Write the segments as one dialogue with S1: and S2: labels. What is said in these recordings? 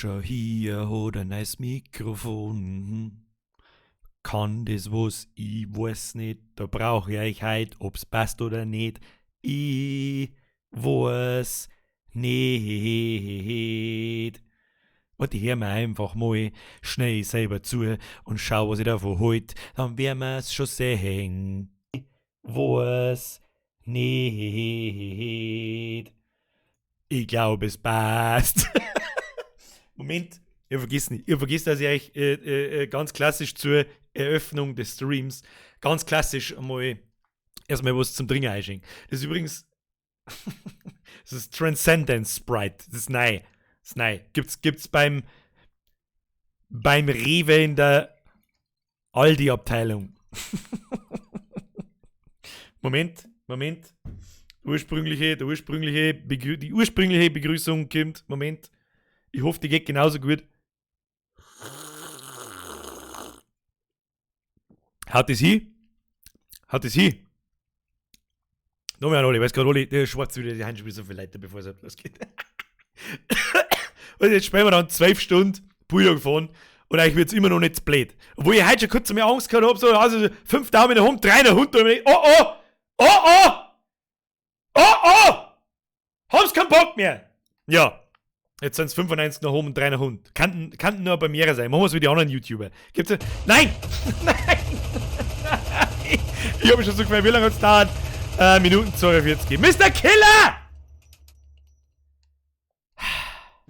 S1: Schau hier hat ein neues Mikrofon. Kann das was? Ich weiß nicht. Da brauche ich euch heute, ob's passt oder nicht. Ich weiß nicht. Und ich hör mir einfach mal schnell selber zu und schau, was ich davon halt. Dann werden wir's schon sehen. Ich weiß nicht. Ich glaube, es passt. Moment, ihr vergisst nicht. Ihr vergisst, dass ich euch ganz klassisch zur Eröffnung des Streams ganz klassisch erstmal was zum Trinken einschenken. Das ist übrigens das ist Transcendence Sprite. Das ist neu. Das ist neu. Gibt's beim Rewe in der Aldi-Abteilung. Moment. Die ursprüngliche Begrüßung kommt. Moment. Ich hoffe, die geht genauso gut. Haut es hin? Nochmal an Oli, weiß gerade Oli, der schwarz wieder die Hand so viel Leute, bevor es losgeht. Und jetzt spielen wir dann 12 Stunden Bouillon gefahren und eigentlich wird es immer noch nicht blöd. Obwohl ich heute schon kurz mehr Angst gehabt habe, so, also 5 Daumen nach oben, 3 nach unten, und ich, oh! Haben's keinen Bock mehr! Ja. Jetzt sind es 95 nach oben und 3 nach unten. Kannten nur bei mir sein. Machen wir es wie die anderen YouTuber. Gibt's es? Nein! Ich habe schon so gefallen, wie lange hat es dauert? Minuten 42. Mr. Killer!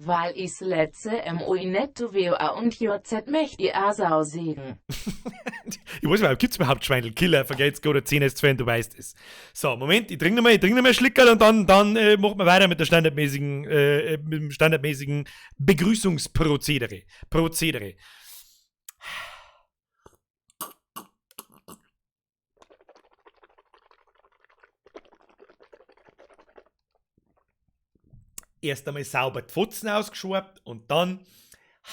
S2: Weil is letze MOI netto WOA und JZ möchte die Asau sägen.
S1: Ich weiß nicht, gibt's überhaupt Schweindel? Killer, vergeht's oder 10 ist 2 und du weißt es. So, Moment, ich trinke noch mal einen Schlickerl und dann machen wir weiter mit dem standardmäßigen Begrüßungsprozedere. Erst einmal sauber die Pfotzen ausgeschoben und dann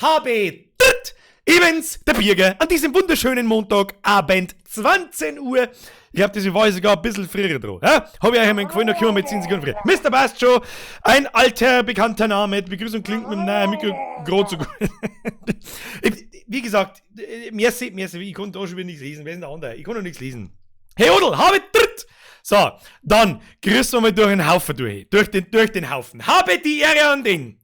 S1: habe ich Evans, der Birger, an diesem wunderschönen Montagabend, 20 Uhr. Ich hab diese Weise sogar ein bisschen früher dran. Ja? Habe ich euch einmal gefallen, da können wir mit 10 Sekunden früher. Mr. Bastjo, ein alter, bekannter Name. Die Begrüßung klingt mit dem neuen Mikro gerade so gut. Wie gesagt, merci, ich konnte da schon wieder nichts lesen. Wer ist denn der andere? Ich kann noch nichts lesen. Hey Odel, habe dritt! So, dann grüßen wir mal durch den Haufen durch den Haufen. Habe die Ehre an den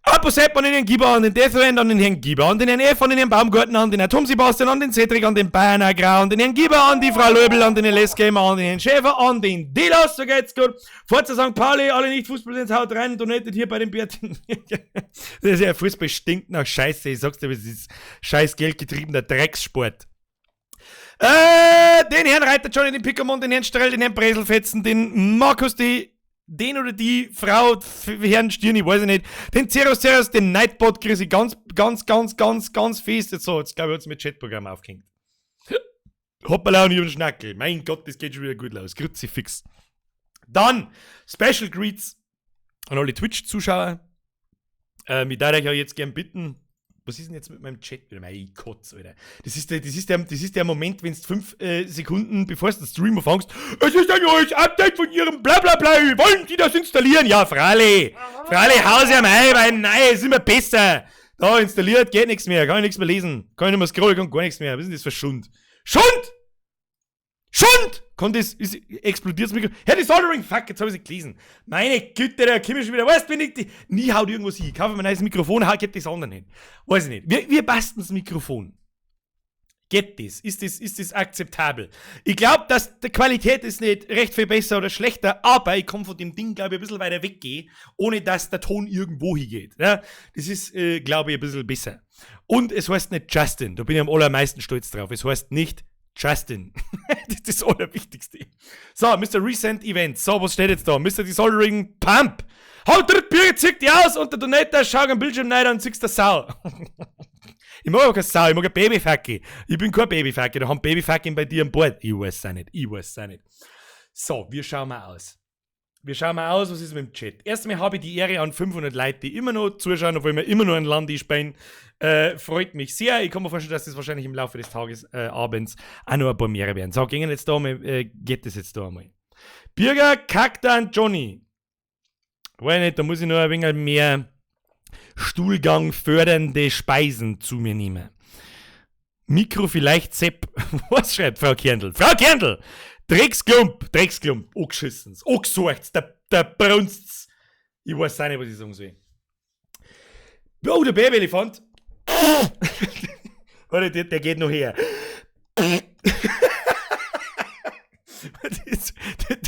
S1: Aposep, an den Herrn Gieber, an den Deathwind, an den Herrn Gieber, an den Herrn F, an den Herrn Baumgarten, an den Herrn Tom Sebastian, an den Cedric, an den Bayern Grau, an den Herrn Gieber, an die Frau Löbel, an den LS Gamer, an den Herrn Schäfer, an den Delos, so geht's gut. Forza St. Pauli, alle nicht Fußball ins Haut rein, donatet hier bei den Bärten. Das ist ja, Fußball stinkt nach Scheiße, ich sag's dir, das ist scheiß geldgetriebener Dreckssport. Den Herrn Reiter Johnny, den Pickermont, den Herrn Strell, den Herrn Breselfetzen, den Markus, den oder die Frau, Herrn Stirni, weiß ich nicht, den Ceros, den Nightbot, krieg ich ganz fest. Jetzt glaube ich, hat es mit Chatprogramm aufgehängt. Hoppala und über den Schnackel. Mein Gott, das geht schon wieder gut los. Kruzifix. Dann Special Greets an alle Twitch-Zuschauer. Ich darf euch ja jetzt gern bitten. Was ist denn jetzt mit meinem Chat? Mein Kotz, Alter. Das ist der Moment, wenn du 5 Sekunden, bevor du den Stream fängst, es ist ein neues Update von ihrem Blablabla, wollen die das installieren? Ja, freilich, hau sie am Ei, weil nein, ist immer besser. Da, installiert, geht nichts mehr, kann ich nichts mehr lesen. Kann ich nicht mehr scrollen, kann gar nichts mehr. Was ist denn das für Schund? Schund! Explodiert das Mikro? Herr, die Soldering, fuck, jetzt hab ich sie gelesen. Meine Güte, da komm ich schon wieder. Weißt du, wenn ich nie haut irgendwas hin. Ich kaufe mir ein neues Mikrofon, geht das andere nicht. Weiß ich nicht. Wir basteln das Mikrofon. Geht das? Ist das akzeptabel? Ich glaube, dass die Qualität ist nicht recht viel besser oder schlechter, aber ich komme von dem Ding, glaube ich, ein bisschen weiter weggehen, ohne dass der Ton irgendwo hingeht. Ja? Das ist, glaube ich, ein bisschen besser. Und es heißt nicht Justin, da bin ich am allermeisten stolz drauf. Es heißt nicht Justin. Das ist das Allerwichtigste. So, Mr. Recent Events. So, was steht jetzt da? Mr. Desoldering Pump. Haut dritt Bier, zieh die aus und der Donator schau am Bildschirm rein und ziehst der Sau. Ich mag auch keine Sau, ich mag ein Babyfacki. Ich bin kein Babyfacki, da haben Babyfacki bei dir an Bord. Ich weiß es nicht. So, wir schauen mal aus. Was ist mit dem Chat? Erstmal habe ich die Ehre an 500 Leute, die immer noch zuschauen, obwohl wir immer noch ein Land spielen. Freut mich sehr. Ich kann mir vorstellen, dass das wahrscheinlich im Laufe des Tages, abends, auch noch ein paar mehr werden. So, geht das jetzt da einmal. Birger, Kaktan, Johnny. Weiß nicht, da muss ich noch ein wenig mehr Stuhlgang fördernde Speisen zu mir nehme. Mikro vielleicht Sepp. Was schreibt Frau Kerndl? Frau Kerndl! Drecksklump, angeschissen, angesucht, der brunst's. Ich weiß auch nicht, was ich sagen soll. Oh, der Babyelefant. Warte, der geht noch her.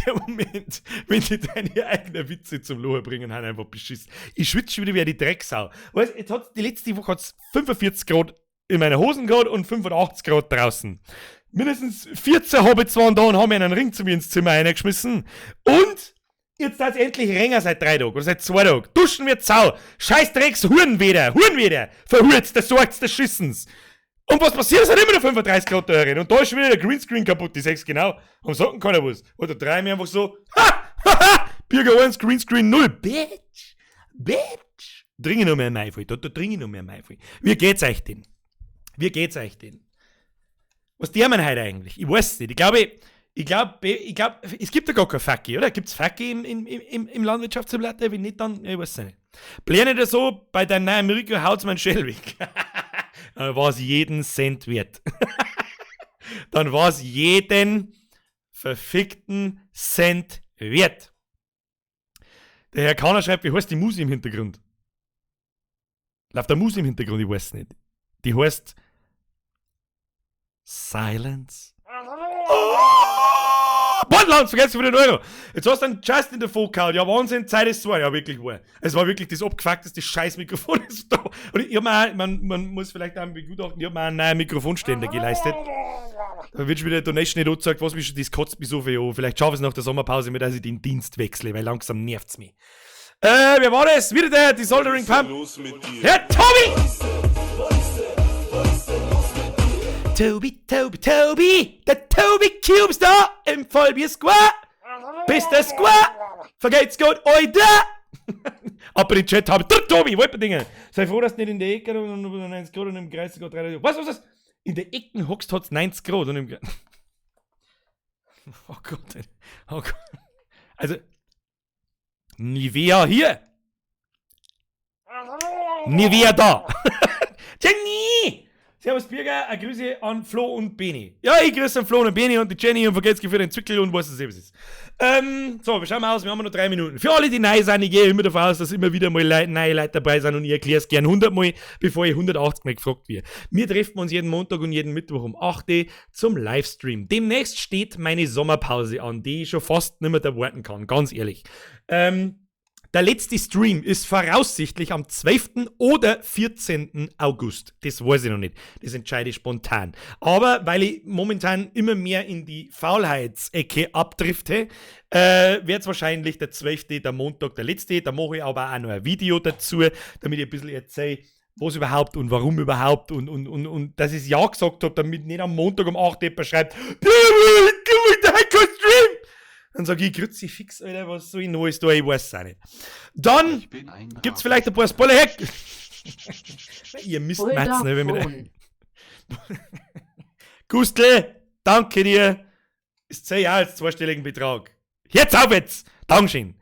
S1: Der Moment, wenn die deine eigenen Witze zum Lohen bringen, haben einfach beschissen. Ich schwitze schon wieder wie die Drecksau. Weißt, die letzte Woche hat es 45 Grad in meiner Hosen gehabt und 85 Grad draußen. Mindestens 14 habe ich zwar da und haben mir einen Ring zu mir ins Zimmer reingeschmissen. Und jetzt hat es endlich länger seit 3 Tagen oder seit 2 Tagen. Duschen wird Sau. Scheiß Drecks, Hurenweder. Verhurzt, des Sorgs, des Schissens. Und was passiert? Es hat immer noch 35 Grad da drin. Und da ist schon wieder der Greenscreen kaputt. Die 6 genau. Warum sagt keiner was? Oder 3 mir einfach so. Bürger 1, Greenscreen 0. Bitch. Dringe ich noch mehr Maifel. Da dringe ich noch mehr Maifel. Wie geht's euch denn? Was der man heute eigentlich? Ich weiß es nicht. Ich glaube, es gibt ja gar kein Facki, oder? Gibt's Facki im Landwirtschaftsblatt? Wenn nicht, dann, ich weiß es nicht. Pläne das so, bei deinem neuen Mirko haut's mein Shell weg. Dann war es jeden Cent wert. Dann war es jeden verfickten Cent wert. Der Herr Kahner schreibt, wie heißt die Muse im Hintergrund? Läuft der Muse im Hintergrund? Ich weiß nicht. Die heißt Silence. Bordlands, vergesst du wieder den Euro. Jetzt hast du einen Justin davor gehauen. Ja, Wahnsinn, Zeit ist so. Ja, wirklich wahr. Es war wirklich das abgefuckteste Scheiß-Mikrofon. Und ich hab mir auch, man muss vielleicht auch begutachten, ich hab mir auch einen neuen Mikrofonständer geleistet. Da wird schon wieder der Donation nicht angezeigt, was mich schon, das kotzt mich so viel an. Vielleicht schaffe ich es nach der Sommerpause mit, dass ich den Dienst wechsle, weil langsam nervt's mich. Wer war das? Wieder der Dissolving Pump. Herr Tobi! Tobi! Der Tobi Cubes da im Vollbier Square! Bis der Square! Vergeht's gut, oi da! Aber den Chat habe ich. Tobi, wollt Dinge! Sei froh, dass du nicht in der Ecke und 90 Grad und im Kreis Grad 3. Was? In der Ecke hockst hat's 90 Grad und im Kreis. Oh Gott. Also. Nivea hier! Nivea da! Jenny! Servus Bürger, eine Grüße an Flo und Beni. Ja, ich grüße an Flo und Beni und die Jenny und vergesst für den Zwickel und was es ist. So, wir schauen mal aus, wir haben noch 3 Minuten. Für alle, die neu sind, ich gehe immer davon aus, dass immer wieder mal neue Leute dabei sind und ich erkläre es gern 100 Mal, bevor ich 180 Mal gefragt werde. Wir treffen uns jeden Montag und jeden Mittwoch um 8 Uhr zum Livestream. Demnächst steht meine Sommerpause an, die ich schon fast nicht mehr erwarten kann, ganz ehrlich. Der letzte Stream ist voraussichtlich am 12. oder 14. August. Das weiß ich noch nicht. Das entscheide ich spontan. Aber weil ich momentan immer mehr in die Faulheitsecke abdrifte, wird es wahrscheinlich der 12., der Montag, der letzte. Da mache ich aber auch noch ein Video dazu, damit ich ein bisschen erzähle, was überhaupt und warum überhaupt und dass ich es ja gesagt habe, damit nicht am Montag um 8 Uhr schreibt, Stream! Dann sag ich, grüezi fix, Alter, was so Neues da, ich weiß es auch nicht. Dann gibt's vielleicht ein paar Spoiler heck. Ihr Mistmatz, ne, wenn wir Gustl, danke dir. Ist 10 Jahre als zweistelligen Betrag. Jetzt auf jetzt! Dankeschön.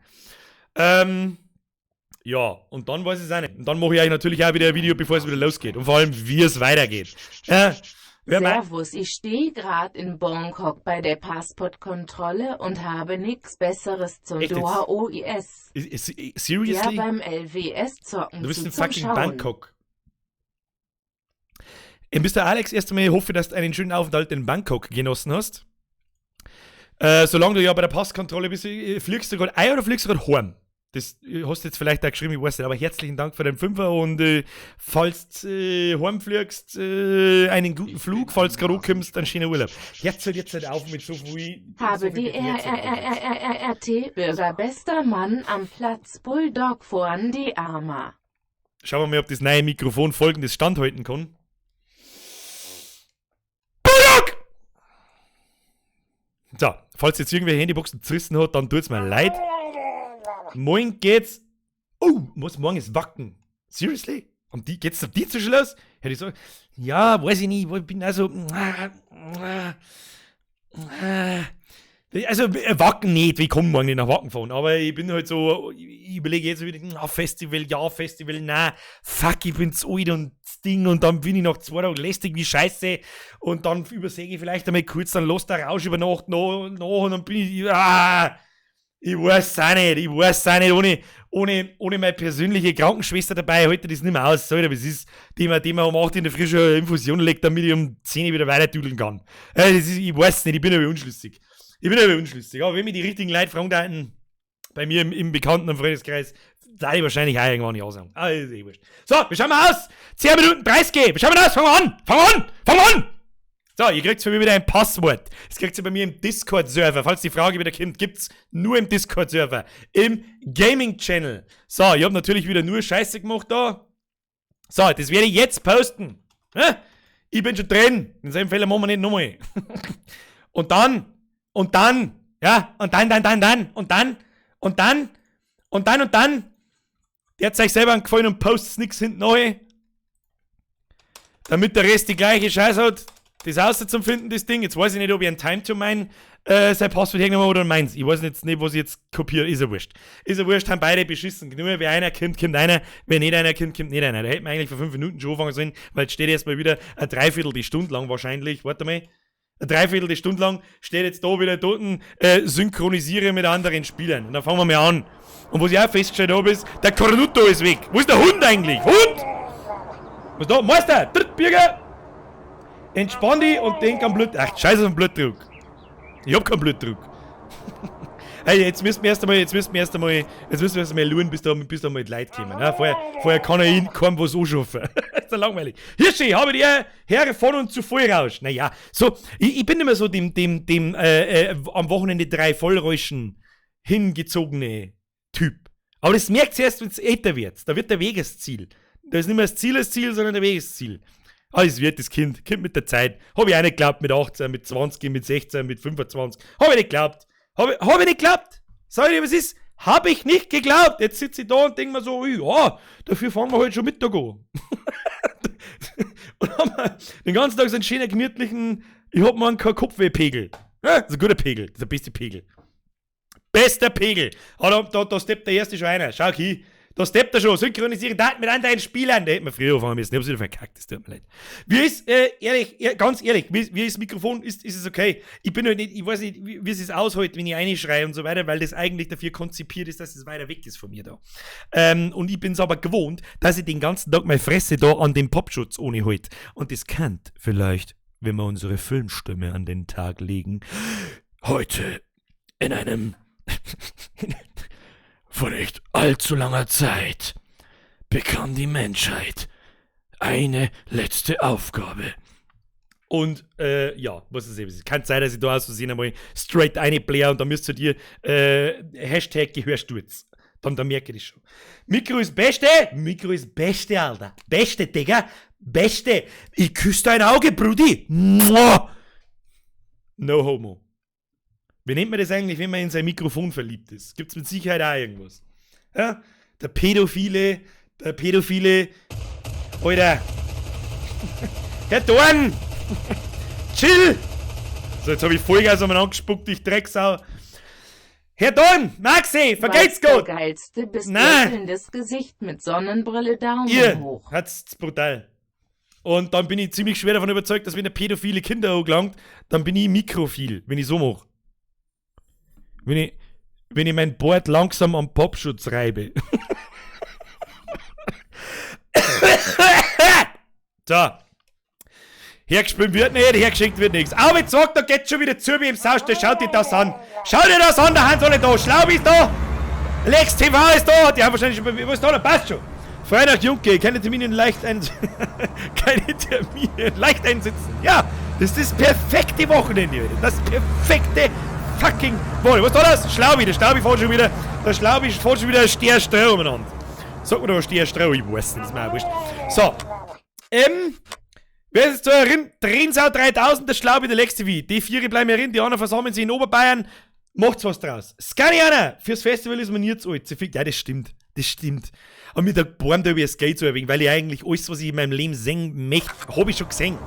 S1: Ja, und dann weiß ich es auch nicht. Und dann mache ich euch natürlich auch wieder ein Video, bevor es wieder losgeht. Und vor allem, wie es weitergeht. Ja.
S2: Servus, ich stehe gerade in Bangkok bei der Passportkontrolle und habe nichts Besseres zum Doha OIS.
S1: Seriously?
S2: Ja, beim LWS zocken.
S1: Du bist in fucking Bangkok. Mr. Alex, erst einmal hoffe, dass du einen schönen Aufenthalt in Bangkok genossen hast. Solange du ja bei der Passkontrolle bist, fliegst du gerade ein oder fliegst du gerade heim? Das hast du jetzt vielleicht auch geschrieben, ich weiß nicht, aber herzlichen Dank für den Fünfer und falls du heimfliegst, einen guten Flug, falls du gerade kommst, einen schönen Urlaub. Jetzt hört auf mit so viel...
S2: Habe die RRRT-Bürger bester Mann am Platz Bulldog vorn die Arme.
S1: Schauen wir mal, ob das neue Mikrofon folgendes standhalten kann. Bulldog! So, falls jetzt irgendwelche Handyboxen zerrissen hat, dann tut's mir leid. Morgen geht's. Oh, morgen ist Wacken. Seriously? Und geht's auf die zu Schluss? Hätte ich gesagt, ja, weiß ich nicht, ich bin also. Also Wacken nicht, wir kommen morgen nicht nach Wacken fahren, aber ich bin halt so, ich überlege jetzt wieder, Festival, nein, fuck, ich bin zu alt und das Ding und dann bin ich nach 2 Tagen lästig wie Scheiße und dann übersäge ich vielleicht einmal kurz, dann lässt der Rausch über Nacht nach und dann bin ich, ich weiß auch nicht, ohne meine persönliche Krankenschwester dabei, halte das nicht mehr aus, Alter, was ist, die mir um 8 in der Früh schon eine Infusion legt, damit ich um 10 wieder weiter tüdeln kann. Ich weiß nicht, ich bin aber unschlüssig. Aber wenn mir die richtigen Leute fragen, da bei mir im Bekannten- und Freundeskreis, da ich wahrscheinlich auch irgendwann nicht aussagen. Ist eh wurscht. So, wir schauen mal aus. 10 Minuten Preisgeh. Wir schauen mal aus. Fangen wir an. So, ihr kriegt von mir wieder ein Passwort. Das kriegt ihr bei mir im Discord-Server. Falls die Frage wieder kommt, gibt's nur im Discord-Server. Im Gaming-Channel. So, ich habe natürlich wieder nur Scheiße gemacht da. So, das werde ich jetzt posten. Ich bin schon drin. In seinem Fall machen wir nicht nochmal. Und dann, der hat euch selber gefallen und postet nichts hinten rein. Damit der Rest die gleiche Scheiße hat. Das außer zum Finden, das Ding. Jetzt weiß ich nicht, ob ich ein Time to Mine sein Passwort hergenommen oder meins. Ich weiß jetzt nicht, was ich jetzt kopiere. Ist ja wurscht. Haben beide beschissen. Nur wer einer kommt einer. Wer nicht einer kommt nicht einer. Da hätten wir eigentlich vor 5 Minuten schon anfangen sollen, weil jetzt steht erstmal wieder eine Dreiviertel Stunde lang wahrscheinlich. Warte mal. Eine Dreiviertel Stunde lang steht jetzt da wieder dort, synchronisiere mit anderen Spielern. Und dann fangen wir mal an. Und was ich auch festgestellt habe, ist, der Cornuto ist weg. Wo ist der Hund eigentlich? Hund! Was ist da? Meister! Drittbürger! Entspann dich und denk am Blut. Ach, scheiß auf den Blutdruck. Ich hab keinen Blutdruck. Hey, jetzt müssen wir erst einmal schauen, bis da mal die Leute kommen. Ne? Vorher kann er ihn kaum was anschaffen. Das ist ja langweilig. Hirschi, habe die Herren von und zu Vollrausch. Naja, so, ich bin immer so dem am Wochenende 3 Vollräuschen hingezogene Typ. Aber das merkt ihr erst, wenn es älter wird. Da wird der Weg das Ziel. Da ist nicht mehr das Ziel, sondern der Weg das Ziel. Alles wird das Kind mit der Zeit. Habe ich auch nicht geglaubt, mit 18, mit 20, mit 16, mit 25. Habe ich nicht geglaubt. Hab ich nicht geglaubt. Sag ich dir, was ist? Hab ich nicht geglaubt. Jetzt sitze ich da und denke mir so, ja, dafür fahren wir heute schon Mittag an. Und haben wir den ganzen Tag so einen schönen, gemütlichen, ich hab mal keinen Kopfwehpegel. Ja, das ist ein guter Pegel, das ist der beste Pegel. Bester Pegel. Da steppt der erste schon einer. Schau hier. Da steppt er schon. Synchronisiere Daten mit anderen Spielern. Der hätte mir früher anfangen müssen. Ich hab's wieder verkackt. Das tut mir leid. Wie ist, ganz ehrlich, wie ist das Mikrofon? Ist es okay? Ich bin halt nicht, ich weiß nicht, wie es aushält, wenn ich reinschreie und so weiter, weil das eigentlich dafür konzipiert ist, dass es weiter weg ist von mir da. Und ich bin's aber gewohnt, dass ich den ganzen Tag meine Fresse da an den Popschutz ohne halt. Und das kann vielleicht, wenn wir unsere Filmstimme an den Tag legen, heute in einem vor nicht allzu langer Zeit bekam die Menschheit eine letzte Aufgabe. Und, ja, was ist es? Kann sein, dass ich da aus Versehen einmal straight eine Player und dann müsst ihr dir Hashtag Gehörsturz. Dann merke ich das schon. Mikro ist Beste, Alter. Beste, Digga. Beste. Ich küsse dein Auge, Brudi. Mua. No homo. Wie nennt man das eigentlich, wenn man in sein Mikrofon verliebt ist? Gibt's mit Sicherheit auch irgendwas. Ja? Der Pädophile, Alter. Herr Dorn! Chill! So, jetzt habe ich Vollgas einmal angespuckt, ich Drecksau. Herr Dorn, Maxi, vergelt's Gott!
S2: Der geilste bist lächelndes Gesicht mit Sonnenbrille, Daumen hoch.
S1: Hat's brutal. Und dann bin ich ziemlich schwer davon überzeugt, dass wenn der pädophile Kinder angelangt, dann bin ich mikrophil, wenn ich so mache. Wenn ich mein Board langsam am Popschutz reibe. So. Hergespielt wird nicht, hergeschickt wird nichts. Aber jetzt sagt, da geht's schon wieder zu wie im Saustall. Schaut dir das an. Schau dir das an, der Hans alle da. Schlaubi ist da. Lex TV ist da. Die haben wahrscheinlich schon, was ist da? Passt schon. Freitag, Junke, keine Termine leicht einsitzen. Ja, das ist das perfekte Wochenende. Das perfekte fucking Woche. Was ist da das? Schlaubi, der Schlaubi fährt schon wieder. Der Schlaubi fährt schon wieder Stierstrau umeinander. Sag mir doch Stierstrau, ich weiß nicht, das ist mir auch wurscht. So. Wer ist jetzt so herin? Trinsau 3000, der Schlaubi, der nächste wie. Die 4 bleiben herin, die anderen versammeln sich in Oberbayern. Macht's was draus. Scanianer! Fürs Festival ist man nie zu alt. Ja, das stimmt. Das stimmt. Aber mit der Born-Derby Skate zu erwähnen, weil ich eigentlich alles, was ich in meinem Leben sehen möchte, habe ich schon gesehen.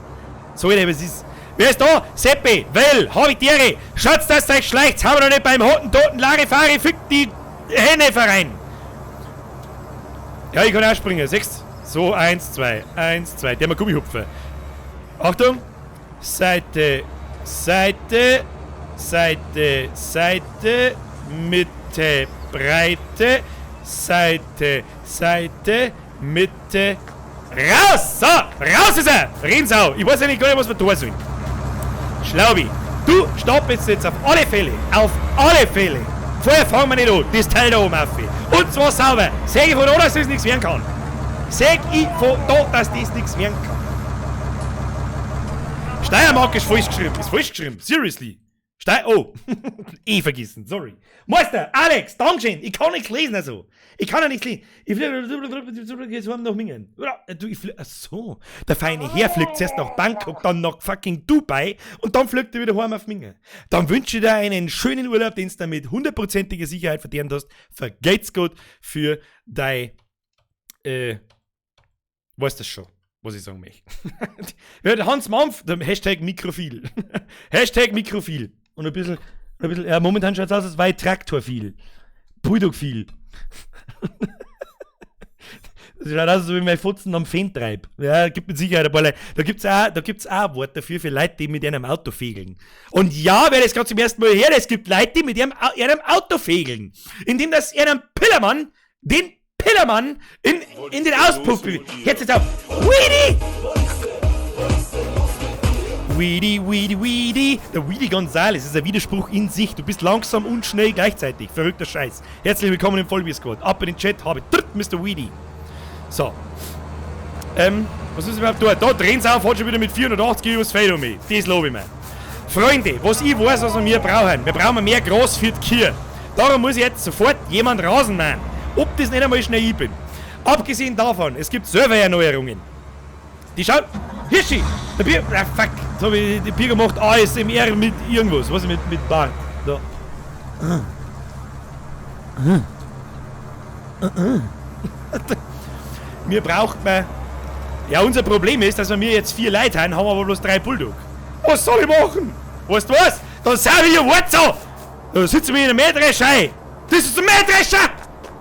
S1: So, aber es ist. Wer ist da? Seppi, Well, Habitiere, schaut's, dass euch schleicht, haben wir noch nicht beim Toten, Larifari, fick die Hände verein. Ja, ich kann auch springen, 6. So, 1, 2, 1, 2, der mal Gummihupfer. Achtung, Seite, Seite, Seite, Seite, Mitte, Breite, Seite, Seite, Mitte, raus! So, raus ist er! Rinsau, ich weiß ja nicht gar nicht, was wir tun sollen. Schlaubi, du stoppst jetzt auf alle Fälle, vorher fangen wir nicht an, das Teil da oben auf. Und zwar sauber. Sag ich von da, dass das nichts werden kann. Sag ich von da, dass das nichts werden kann. Steiermark ist falsch geschrieben, seriously. Oh, vergessen, sorry. Meister, Alex, Dankeschön, ich kann nicht lesen, also. Ich kann ja nicht lesen. Ich fliege jetzt nach Mingen. Achso, der feine Herr fliegt zuerst nach Bangkok, dann nach fucking Dubai und dann fliegt er wieder heim auf Mingen. Dann wünsche ich dir einen schönen Urlaub, den du mit 100%iger Sicherheit verdient hast. Vergeht's gut für dein, weißt das schon, was ich sagen möchte. Der Hans Mampf, der Hashtag Mikrofil. Hashtag Mikrofil. Und ein bisschen, ja, momentan schaut es aus, als wäre Traktorfil. Bulldogfil. Das schaut aus, als wie mein Fotzen am Fan treib. Ja, gibt mit Sicherheit ein paar Leute. Da gibt's auch ein Wort dafür für Leute, die mit ihrem Auto fegeln. Und ja, wer das gerade zum ersten Mal hört, es gibt Leute, die mit ihrem Auto fegeln. Indem das ihren Pillermann, den Pillermann in den Auspuff bewegt. Jetzt auf. Weedy. Der Weedy Gonzales ist ein Widerspruch in sich. Du bist langsam und schnell gleichzeitig. Verrückter Scheiß. Herzlich willkommen im Vollbier-Squad. Ab in den Chat, habe Mr. Weedy. So. Was ist überhaupt da? Da drehen sie auf, hat schon wieder mit 480 übers Feld um mich. Das lobe ich mir. Freunde, was ich weiß, was wir brauchen. Wir brauchen mehr Gras für die Kühe. Darum muss jetzt sofort jemand Rasen mähen. Ob das nicht einmal schnell ich bin. Abgesehen davon, es gibt Servererneuerungen. Die schaut. Hirschi! Der Bier. Ah, fuck! Jetzt hab ich die Bier gemacht. ASMR mit irgendwas. Was mit Bart. Da. Mir braucht man. Ja, unser Problem ist, dass wir jetzt 4 Leute haben aber bloß 3 Bulldog. Was soll ich machen? Weißt du was? Dann sag ich ihr Wort so! Da sitzen wir in einer Mähdrescherei! Das ist ein Mähdrescher!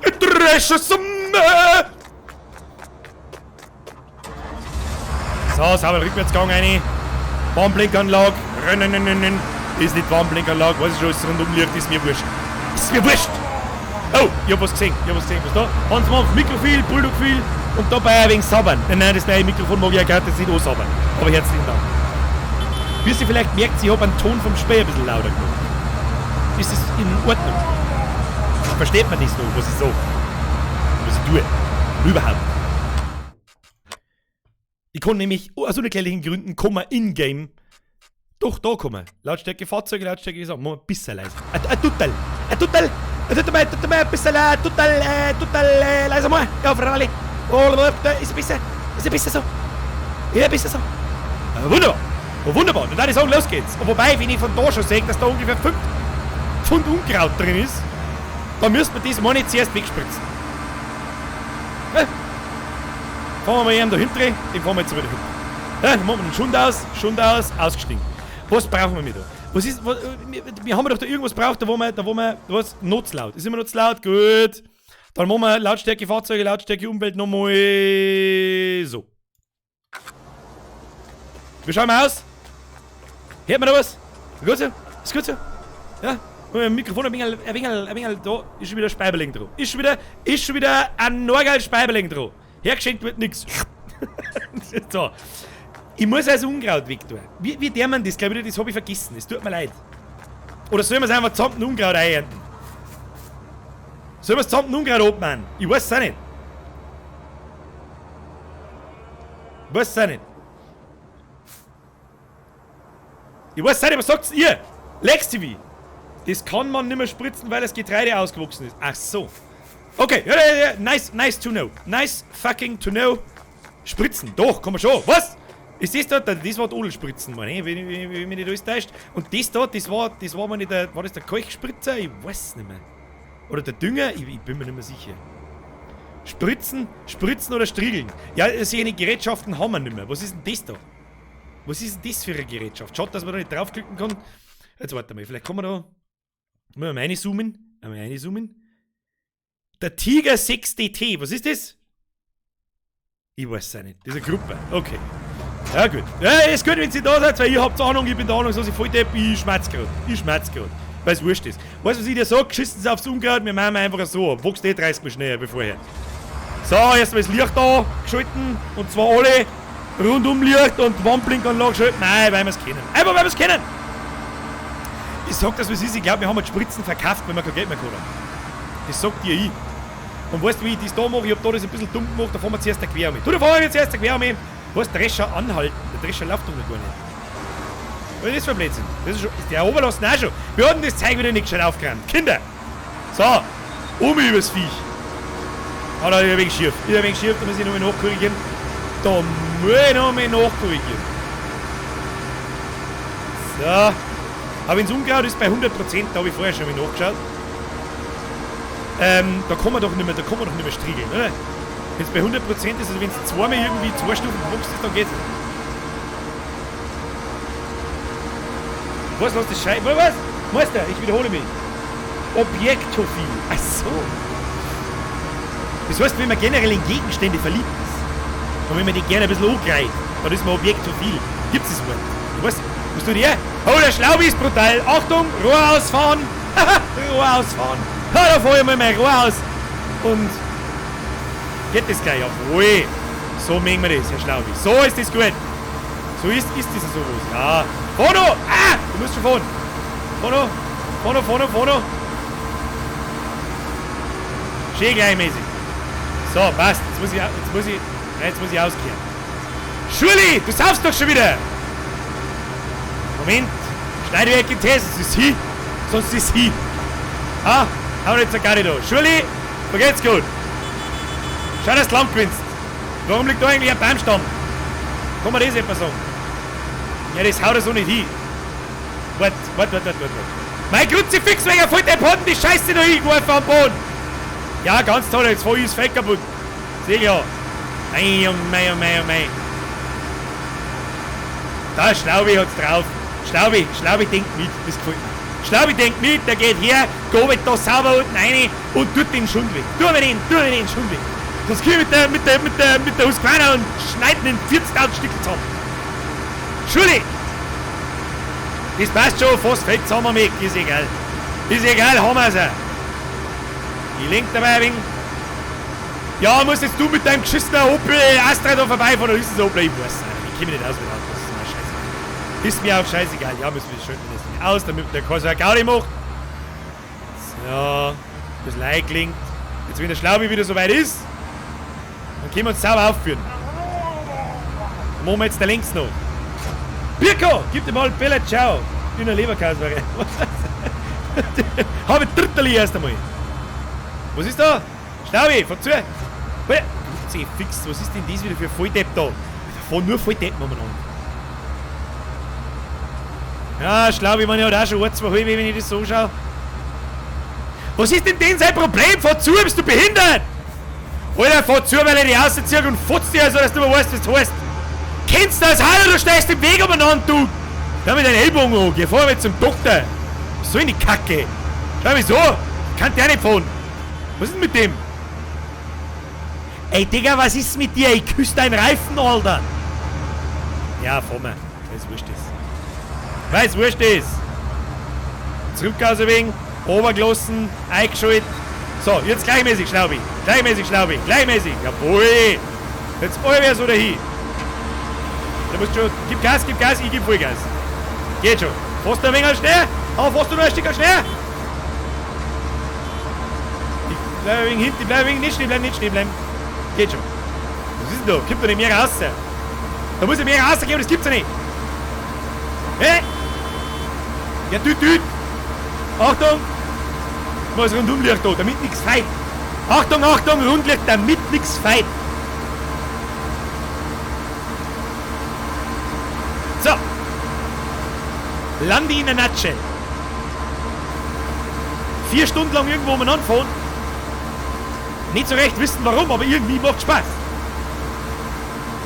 S1: Ein Drescher zum So, sauber Rückwärtsgang rein. Warnblinkanlage. Ist nicht Warnblinkanlage, weiß ich schon, es rundum liegt, ist mir wurscht. Ist mir wurscht! Oh, ich hab was gesehen. Was da? Hans Mampf, Mikrofil, Bulldogfil und dabei ein wenig sabbern. Nein, das neue Mikrofon mag ich ja gar nicht ansabbern. Aber herzlichen Dank. Wie ihr vielleicht merkt, ich hab einen Ton vom Spiel ein bisschen lauter gemacht. Ist das in Ordnung? Versteht man das noch, was ich sag? Was ich tue? Überhaupt. Ich kann nämlich aus unerklärlichen Gründen in-game. Doch, da kann man. Lautstärke Fahrzeuge, Lautstärke gesagt. Mal ein bisschen leiser. Ein bisschen leiser mal. Ja, Fralli. Ist ein bisschen so. Ja, ein bisschen so. Wunderbar. Wunderbar. Und dann würde ich sagen, los geht's. Und wobei, wenn ich von da schon sehe, dass da ungefähr 5 Pfund Unkraut drin ist, dann müsste man das mal nicht zuerst wegspritzen. Ja. Fahren wir mal eben da hinten, den fahren wir jetzt wieder hin. Ja, dann machen wir den Schund aus, ausgestiegen. Was brauchen wir mit da? Wir haben doch da irgendwas braucht, da wo wir, was, not zu laut. Ist immer noch zu laut? Gut. Dann machen wir Lautstärke Fahrzeuge, Lautstärke Umwelt nochmal so. Wie schauen wir aus? Hört man da was? Ist gut so? Ja? Mikrofon ein wenig, da ist schon wieder Speiberling dran. Ist schon wieder ein Norgal Speiberling dran. Hergeschenkt wird nix. So. Ich muss also Unkraut wegtun. Wie der man das, glaube ich, das habe ich vergessen. Es tut mir leid. Oder sollen wir es einfach zusammen Unkraut einernten? Sollen wir es zusammen Unkraut abmachen? Ich weiß es auch nicht. Was sagt's ihr? Lex TV. Das kann man nicht mehr spritzen, weil das Getreide ausgewachsen ist. Ach so. Okay, ja, nice to know. Nice fucking to know. Spritzen, doch, kann man schon. Was? Ist das da? Das war Odel spritzen, Mann, wenn mich nicht alles täuscht. Und das da, das war mal nicht der, war das der Keuchspritzer? Ich weiß es nicht mehr. Oder der Dünger? Ich bin mir nicht mehr sicher. Spritzen oder striegeln? Ja, solche Gerätschaften haben wir nicht mehr. Was ist denn das da? Was ist denn das für eine Gerätschaft? Schaut, dass man da nicht draufklicken kann. Jetzt warte mal, vielleicht kann man da... Mal reinzoomen. Einmal reinzoomen. Der Tiger 6DT, was ist das? Ich weiß es auch nicht. Das ist eine Gruppe. Okay. Ja, gut. Ja, ist gut, wenn Sie da seid, weil ihr habt Ahnung, ich bin der Ahnung, so ich voll depp, ich schmerz gerade. Weil es wurscht ist. Weißt du, was ich dir sag? Geschissen Sie aufs Unkraut, wir machen einfach so. Wächst 30 Mal schneller wie vorher. So, erstmal das Licht da geschalten. Und zwar alle rundum Licht und Wandblinkanlage geschalten. Nein, weil wir es kennen. Einfach weil wir es kennen. Ich sag das, was ist. Ich glaube, wir haben halt Spritzen verkauft, wenn wir kein Geld mehr haben. Das sagt dir ich. Und weißt du, wie ich das da mache? Ich hab da das ein bisschen dumm gemacht, da fahren wir zuerst der Querarmee. Da fahren wir zuerst der Querarmee. Was, Drescher anhalten? Der Drescher läuft doch noch gar nicht. Was ist das für ein Blödsinn? Das ist schon, der Oberlassen auch schon. Wir hatten das Zeug wieder nicht gescheit aufgeräumt. Kinder! So, übers Viech. Ah, da ist ein wenig schief. Da muss ich nochmal nachkorrigieren. Da muss ich nochmal nachkorrigieren. So. Aber ins Unkraut ist bei 100%, da habe ich vorher schon mal nachgeschaut. Da kann man doch nicht mehr striegeln, oder? Wenn es bei 100% ist, also wenn es zweimal irgendwie 2 Stufen gewachsen ist, dann geht's nicht. Was, lass das Scheiß... Was? Meister, ich wiederhole mich. Objektophil. Ach so. Das heißt, wenn man generell in Gegenstände verliebt ist, und wenn man die gerne ein bisschen angreift, dann ist man objektophil. Gibt's das Wort? Du weißt, was tut ihr? Oh, der Schlaubi ist brutal. Achtung, Rohr ausfahren. Rohr ausfahren. Da fahr ich mal mein Rohr aus. Und... Geht das gleich? Jawohl. So mögen wir das, Herr Schlaubi. So ist das gut. So ist das sowas. Ja. Fono! Ah! Du musst schon fahren. Fono. Schön gleichmäßig. So, passt. Jetzt muss ich auskehren. Schuli, du saufst doch schon wieder. Moment. Schneide weg in Test. Das ist sie. Sonst ist sie. Ah, hau jetzt gar nicht da. Schuli, vergeht's gut. Schau, dass du Land gewinnst. Warum liegt da eigentlich ein Baumstamm? Kann man das etwa sagen? Ja, das haut er so nicht hin. Wart. Mein Kruzifix wegen voll der Boden, die Scheiße da hingeworfen am Boden. Ja, ganz toll, jetzt voll ist das Feld kaputt. Seh ja. Mei. Da, Schlaubi hat's drauf. Schlaubi denkt mit, das gefällt mir. Schlaubi denkt mit, der geht her, gobelt da sauber unten rein und tut den Schund weg. Tu mir den Schund weg. Sonst geh ich mit der Husqvarna und schneiden den 40.000 Stück zusammen. Schuli! Das passt schon, fast fällt zusammen weg, ist egal. Haben wir's auch. Ich lenk dabei ein wenig. Ja, musst jetzt du mit deinem geschissenen Opel Astra da vorbeifahren, oder ist es Opel? Ich weiß nicht. Ich kenn mich nicht aus mit Autos, das ist mir scheißegal. Ist mir auch scheißegal. Ja, müssen wir das schön aus, damit der Kaiser eine Gaudi macht. So, das Like klingt. Jetzt, wenn der Schlaubi wieder soweit ist, dann können wir uns sauber aufführen. Dann machen wir jetzt da links noch. Birko, gib dir mal Bella Ciao. In der Leberkäse. Habe Dritterli erst einmal. Was ist da? Schlaubi, fahr zu. Fix, was ist denn das wieder für ein Volldepp da? Da fahren nur Volldeppen umeinander. Ja, Schlaubi, man hat auch schon 1, 2 halbe, wenn ich das so schaue. Was ist denn sein Problem? Fahr zu, bist du behindert? Alter, fahr zu, weil er die rauszieht und futzt dir, also dass du mal weißt, was du heißt. Kennst du das? Hallo, du steigst im Weg umeinander, du! Hör mit deinen Ellbogen an, geh vorher mit zum Doktor. Was soll denn die Kacke? Schau, wieso? Kann der nicht fahren. Was ist denn mit dem? Ey, Digga, was ist mit dir? Ich küsse deinen Reifen, Alter! Ja, fahr mal. Weil es wurscht ist. Zurück aus dem Weg, runtergelassen, eingeschaltet. So, jetzt gleichmäßig, Schlaubi. Gleichmäßig. Jawohl! Jetzt allwehr so dahin. Da musst du schon, gib Gas, ich geb Vollgas. Geht schon. Fährst du ein wenig schnell? Aber fährst du noch ein Stück schnell? Ich bleib ein wenig hinten, nicht stehen bleiben. Geht schon. Was ist denn da? Gibt doch nicht mehr raus. Da muss ich mehr rausgeben, das gibt's ja nicht. Hä? Ja, düt. Achtung! Mal das Rundumlicht da, damit nichts feit. Achtung, Rundlicht, damit nichts feit. So. Lande in der Nutshell. 4 Stunden lang irgendwo umeinander fahren. Nicht so recht wissen warum, aber irgendwie macht Spaß.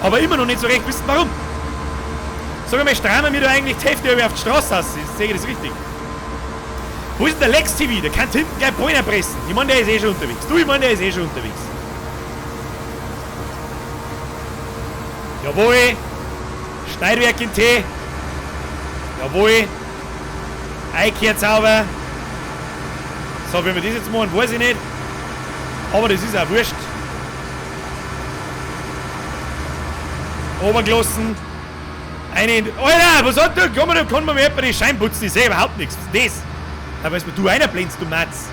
S1: Aber immer noch nicht so recht wissen warum. Sag mal, strammen wir da eigentlich die Hälfte auf die Straße aus? Sehe ich das richtig? Wo ist denn der Lex TV? Der kann hinten gleich Bräuner pressen. Ich meine, der ist eh schon unterwegs. Ich meine, der ist eh schon unterwegs. Jawohl. Schneidwerk in Tee. Jawohl. Einkehrzauber. So, wenn wir das jetzt machen, weiß ich nicht. Aber das ist auch wurscht. Obergelassen. Alter, was hat der? Kann man mir etwa die Scheiben putzen? Ich sehe überhaupt nichts. Was ist das? Aber was du einer blendest, du Matz.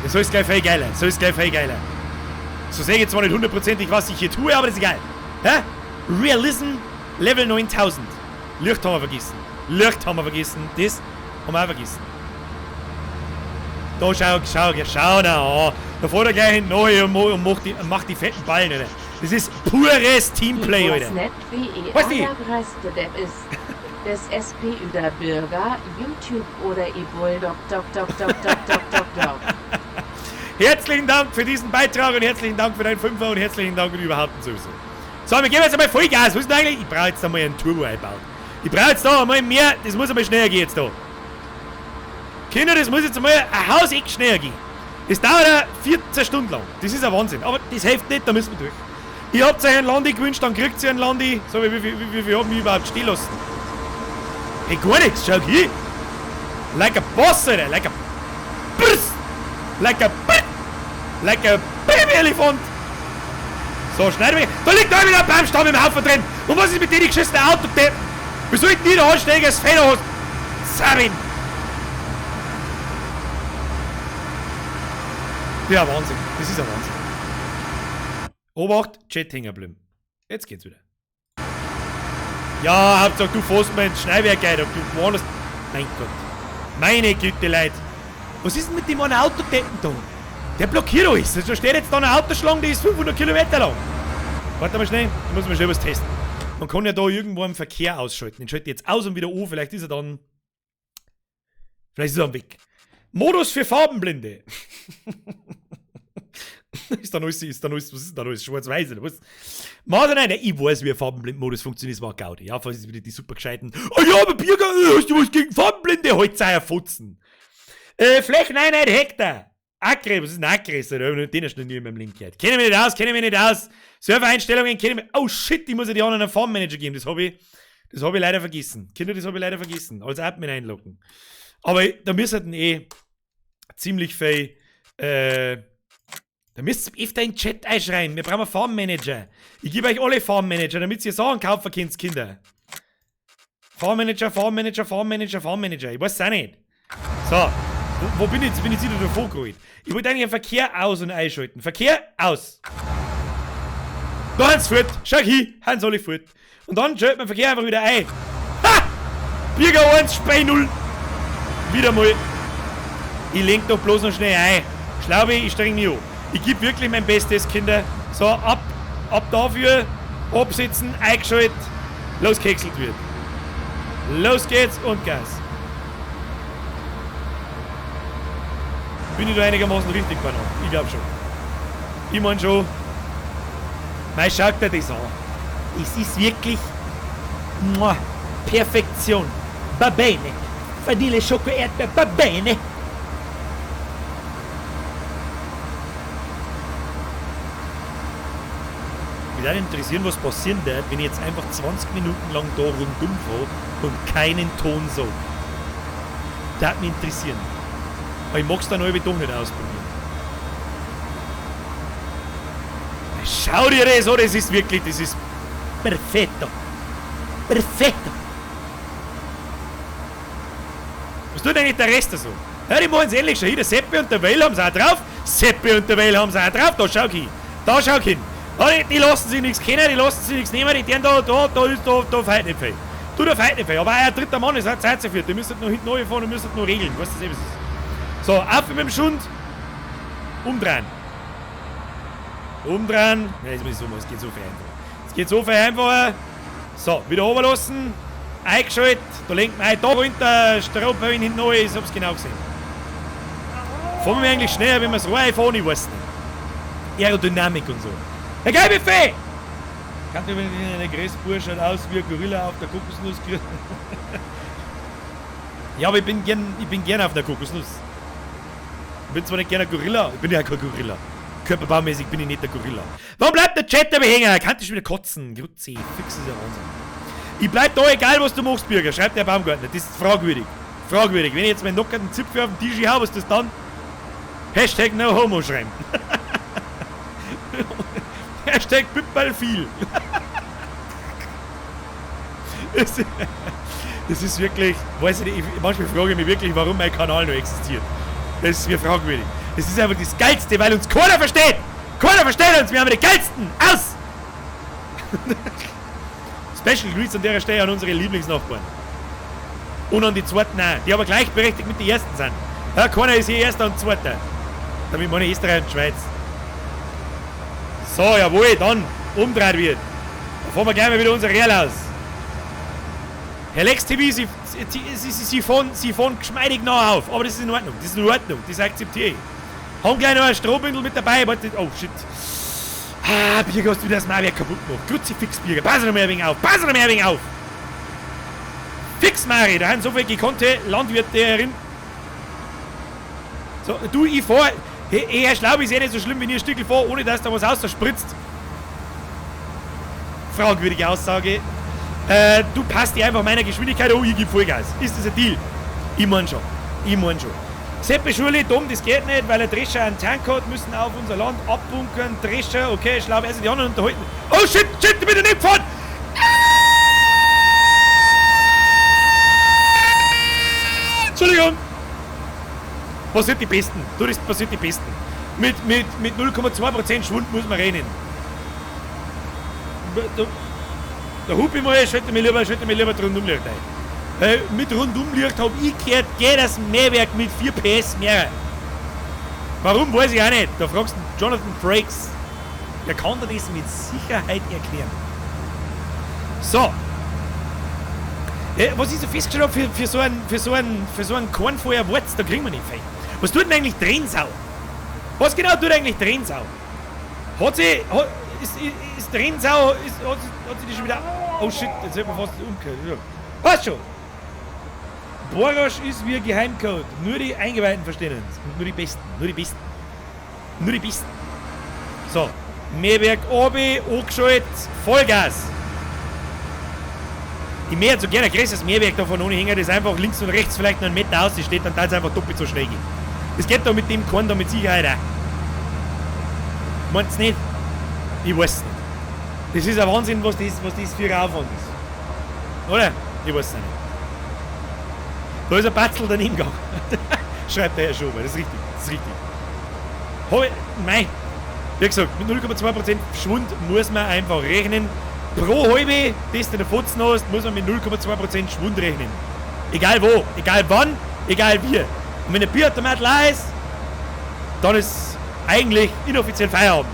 S1: Das soll gleich viel geiler. So sehe ich jetzt zwar nicht hundertprozentig, was ich hier tue, aber das ist egal. Hä? Realism Level 9000. Licht haben wir vergessen. Das haben wir auch vergessen. Da schau da an. Da fährt er gleich hinten rein und macht die fetten Ballen, Alter. Das ist pures Teamplay, Alter.
S2: Ich weiß nicht, wie ihr allergrößte Depp ist. Das SPÜ der Bürger, YouTube oder Bulldog.
S1: Herzlichen Dank für diesen Beitrag und herzlichen Dank für deinen Fünfer und herzlichen Dank und überhaupt sowieso. So, wir geben jetzt einmal Vollgas. Was ist denn eigentlich? Ich brauche jetzt einmal einen Turbo einbauen. Ich brauche jetzt da einmal mehr. Das muss einmal schneller gehen jetzt da. Kinder, das muss jetzt einmal ein Hauseck schneller gehen. Das dauert ja 14 Stunden lang. Das ist ein Wahnsinn. Aber das hilft nicht, da müssen wir durch. Ihr habt euch einen Landi gewünscht, dann kriegt ihr einen Landi. So, wie viel haben wir überhaupt stehen lassen? Hey, gar nichts, schau hier. Like a boss, Alter. Like a Brrst. Like a Baby-Elefant. So, schneiden wir. Da liegt da wieder ein Baumstamm im Haufen drin. Und was ist mit denen geschissenen Autodeppen? Wieso ich nie da ansteigen, als Feder hast? Sabin. Ja, Wahnsinn. Das ist ein Wahnsinn. Obacht, Chat hängen bleiben. Jetzt geht's wieder. Ja, Hauptsache du fährst mir ins Schneidwerk ein, ob du woanders... Mein Gott. Meine Güte, Leute. Was ist denn mit dem einen Autodeppen da? Der blockiert alles. Da steht jetzt da eine Autoschlange, die ist 500 Kilometer lang. Warte mal schnell, da muss man schnell was testen. Man kann ja da irgendwo einen Verkehr ausschalten. Den schalte ich jetzt aus und wieder an. Vielleicht ist er dann weg. Modus für Farbenblinde. Ist dann alles, was ist da alles? Schwarz-Weiß oder was? Nein, ich weiß, wie ein Farbenblind-Modus funktioniert, das war Gaudi. Ja, falls ist wieder die super gescheiten. Oh ja, aber Bierger, hast du was gegen Farbenblinde? Halt sei ein Futzen. Flächeneinheit Hektar. Akre, was ist ein Akre? Den hast du noch nie in meinem Link gehört. Kenne mich nicht aus. Servereinstellungen kenne ich mich. Oh shit, ich muss ja die anderen einen Farmmanager geben. Das hab ich leider vergessen. Kinder, das habe ich leider vergessen. Als Admin einloggen. Aber da müssen ziemlich viel, da müsst ihr öfter in den Chat einschreiben. Wir brauchen einen Farmmanager. Ich gebe euch alle Farmmanager, damit ihr Sachen kaufen könnt, Kinder. Farmmanager. Ich weiß es auch nicht. So. Wo bin ich jetzt? Bin ich wieder davor geholt? Ich wollte eigentlich einen Verkehr aus- und einschalten. Verkehr aus. Da haben sie fort. Schau hier, haben sie alle fort. Und dann schaltet man den Verkehr einfach wieder ein. Ha! Bierger 1, Spei 0. Wieder mal. Ich lenk doch bloß noch schnell ein. Schlaubi, ich streng mich an. Ich gebe wirklich mein Bestes, Kinder. So, ab dafür. Absitzen, eingeschaltet. Losgehäckselt wird. Los geht's und Gas. Bin ich da einigermaßen richtig bei noch? Ich glaube schon. Ich meine schon. Mei, schaut dir das an. Es ist wirklich Perfektion. Babene. Vanille, Schoko, Erdbeer, Babene. Mich würde interessieren, was passieren wird, wenn ich jetzt einfach 20 Minuten lang da rundum fahre und keinen Ton sage. Das würde mich interessieren. Aber ich mag es dann doch nicht ausprobieren. Schau dir das an, das ist wirklich, das ist perfetto. Perfetto. Was tut eigentlich der Rest so? Ja, die machen es ähnlich schon. Hier, der Seppi und der Weil haben sie auch drauf. Da schau hin. Da schau hin. Die lassen sich nichts kennen, die lassen sich nichts nehmen, die deren da feiert nicht viel. Du, da feiert nicht viel. Aber ein dritter Mann ist auch Zeit dafür. Die müssen noch hinten fahren und müssen noch regeln. Weißt du, was ist? So, auf mit dem Schund. Umdrehen. Umdrehen. Ja, jetzt muss ich so machen, es geht so viel einfacher. So, wieder runterlassen. Eingeschaltet. Da lenkt man ein. Da wo der Strohböen hinten neu ist, ich hab's genau gesehen. Fahren wir eigentlich schneller, wenn wir es reinfahren, ich weiß nicht. Aerodynamik und so. Herr Geibefee! Kann du, wenn eine Gressbur schaut aus wie ein Gorilla auf der Kokosnuss. Ja, aber ich bin gern auf der Kokosnuss. Ich bin zwar nicht gerne ein Gorilla, ich bin ja kein Gorilla. Körperbaumäßig bin ich nicht der Gorilla. Warum bleibt der Chat dabei hängen? Kannst du schon wieder kotzen? Grutzi, fix ist ja Wahnsinn. Ich bleib da, egal was du machst, Bürger, schreibt der Baumgartner. Das ist fragwürdig. Fragwürdig. Wenn ich jetzt meinen nockerten Zipfel auf den Tisch hau, was ist das dann? Hashtag no homo schreiben. Hashtag Pippal viel. Das ist wirklich, weiß ich nicht, manchmal frage ich mich wirklich, warum mein Kanal noch existiert. Das ist mir fragwürdig. Das ist einfach das Geilste, weil uns keiner versteht. Keiner versteht uns, wir haben die Geilsten. Aus! Special Greets an der Stelle an unsere Lieblingsnachbarn. Und an die Zweiten auch, die aber gleichberechtigt mit den Ersten sind. Ja, keiner ist hier Erster und Zweiter. Damit meine Österreich und Schweiz. So, jawohl, dann umdreht wird. Da fahren wir gleich mal wieder unser Real aus. Herr Lex TV, Sie fahren geschmeidig nah auf, aber das ist in Ordnung, das akzeptiere ich. Haben gleich noch ein Strohbündel mit dabei, warte, oh shit. Ah, Bierger, hast du wieder das Mauerwerk kaputt gemacht. Kruzifix, Bierger, pass noch mehr wegen auf, Fix, Mari, da haben so viele gekonnte Landwirte herin. So, du, ich fahr, Herr Schlaub ist nicht so schlimm, wenn ihr ein Stückchen fahr, ohne dass da was ausspritzt. Fragwürdige Aussage. Du passt dir einfach meiner Geschwindigkeit, oh, ich geb Vollgas. Ist das ein Deal? Ich mein schon. Seppe Schule, dumm, das geht nicht, weil ein Drescher einen Tank hat, müssen auf unser Land abbunkern. Drescher, okay, Schlaub, also die anderen unterhalten. Oh shit, bitte nicht fahren! Entschuldigung! Passiert die Besten. Du, das passiert die Besten. Mit 0,2% Schwund muss man rechnen. Der Hupi mal, schalte mir lieber die Rundumlicht ein. Mit Rundumlicht habe ich gehört, geht das Mehrwerk mit 4 PS mehr. Warum, weiß ich auch nicht. Da fragst du Jonathan Frakes. Der kann dir das mit Sicherheit erklären. So. Was ich so festgestellt habe, für so einen Kornfeuer Warz, da kriegen wir nicht fein. Was tut denn eigentlich Trennsau? Was genau tut eigentlich Trennsau? Ist Trennsau, hat sie die schon wieder... Oh shit, jetzt hat man fast umgekehrt. Ja. Passt schon. Borasch ist wie ein Geheimcode. Nur die Eingeweihten verstehen es. Nur die Besten. So. Mehrwerk oben, angeschaltet, Vollgas. Ich möchte so gerne ein größeres Mehrwerk davon ohne hängen, das einfach links und rechts vielleicht noch einen Meter aus steht, dann teils einfach doppelt so schnell gehen. Das geht da mit dem Korn da mit Sicherheit auch. Meint's nicht? Ich weiß es nicht. Das ist ein Wahnsinn, was das für ein Aufwand ist. Oder? Ich weiß es nicht. Da ist ein Batzel daneben gegangen. Schreibt der Herr Schober, das ist richtig. Mei. Wie gesagt, mit 0,2% Schwund muss man einfach rechnen. Pro halbe, das du in der Fotzen hast, muss man mit 0,2% Schwund rechnen. Egal wo, egal wann, egal wie. Und wenn der Bierautomat leer ist, dann ist eigentlich inoffiziell Feierabend.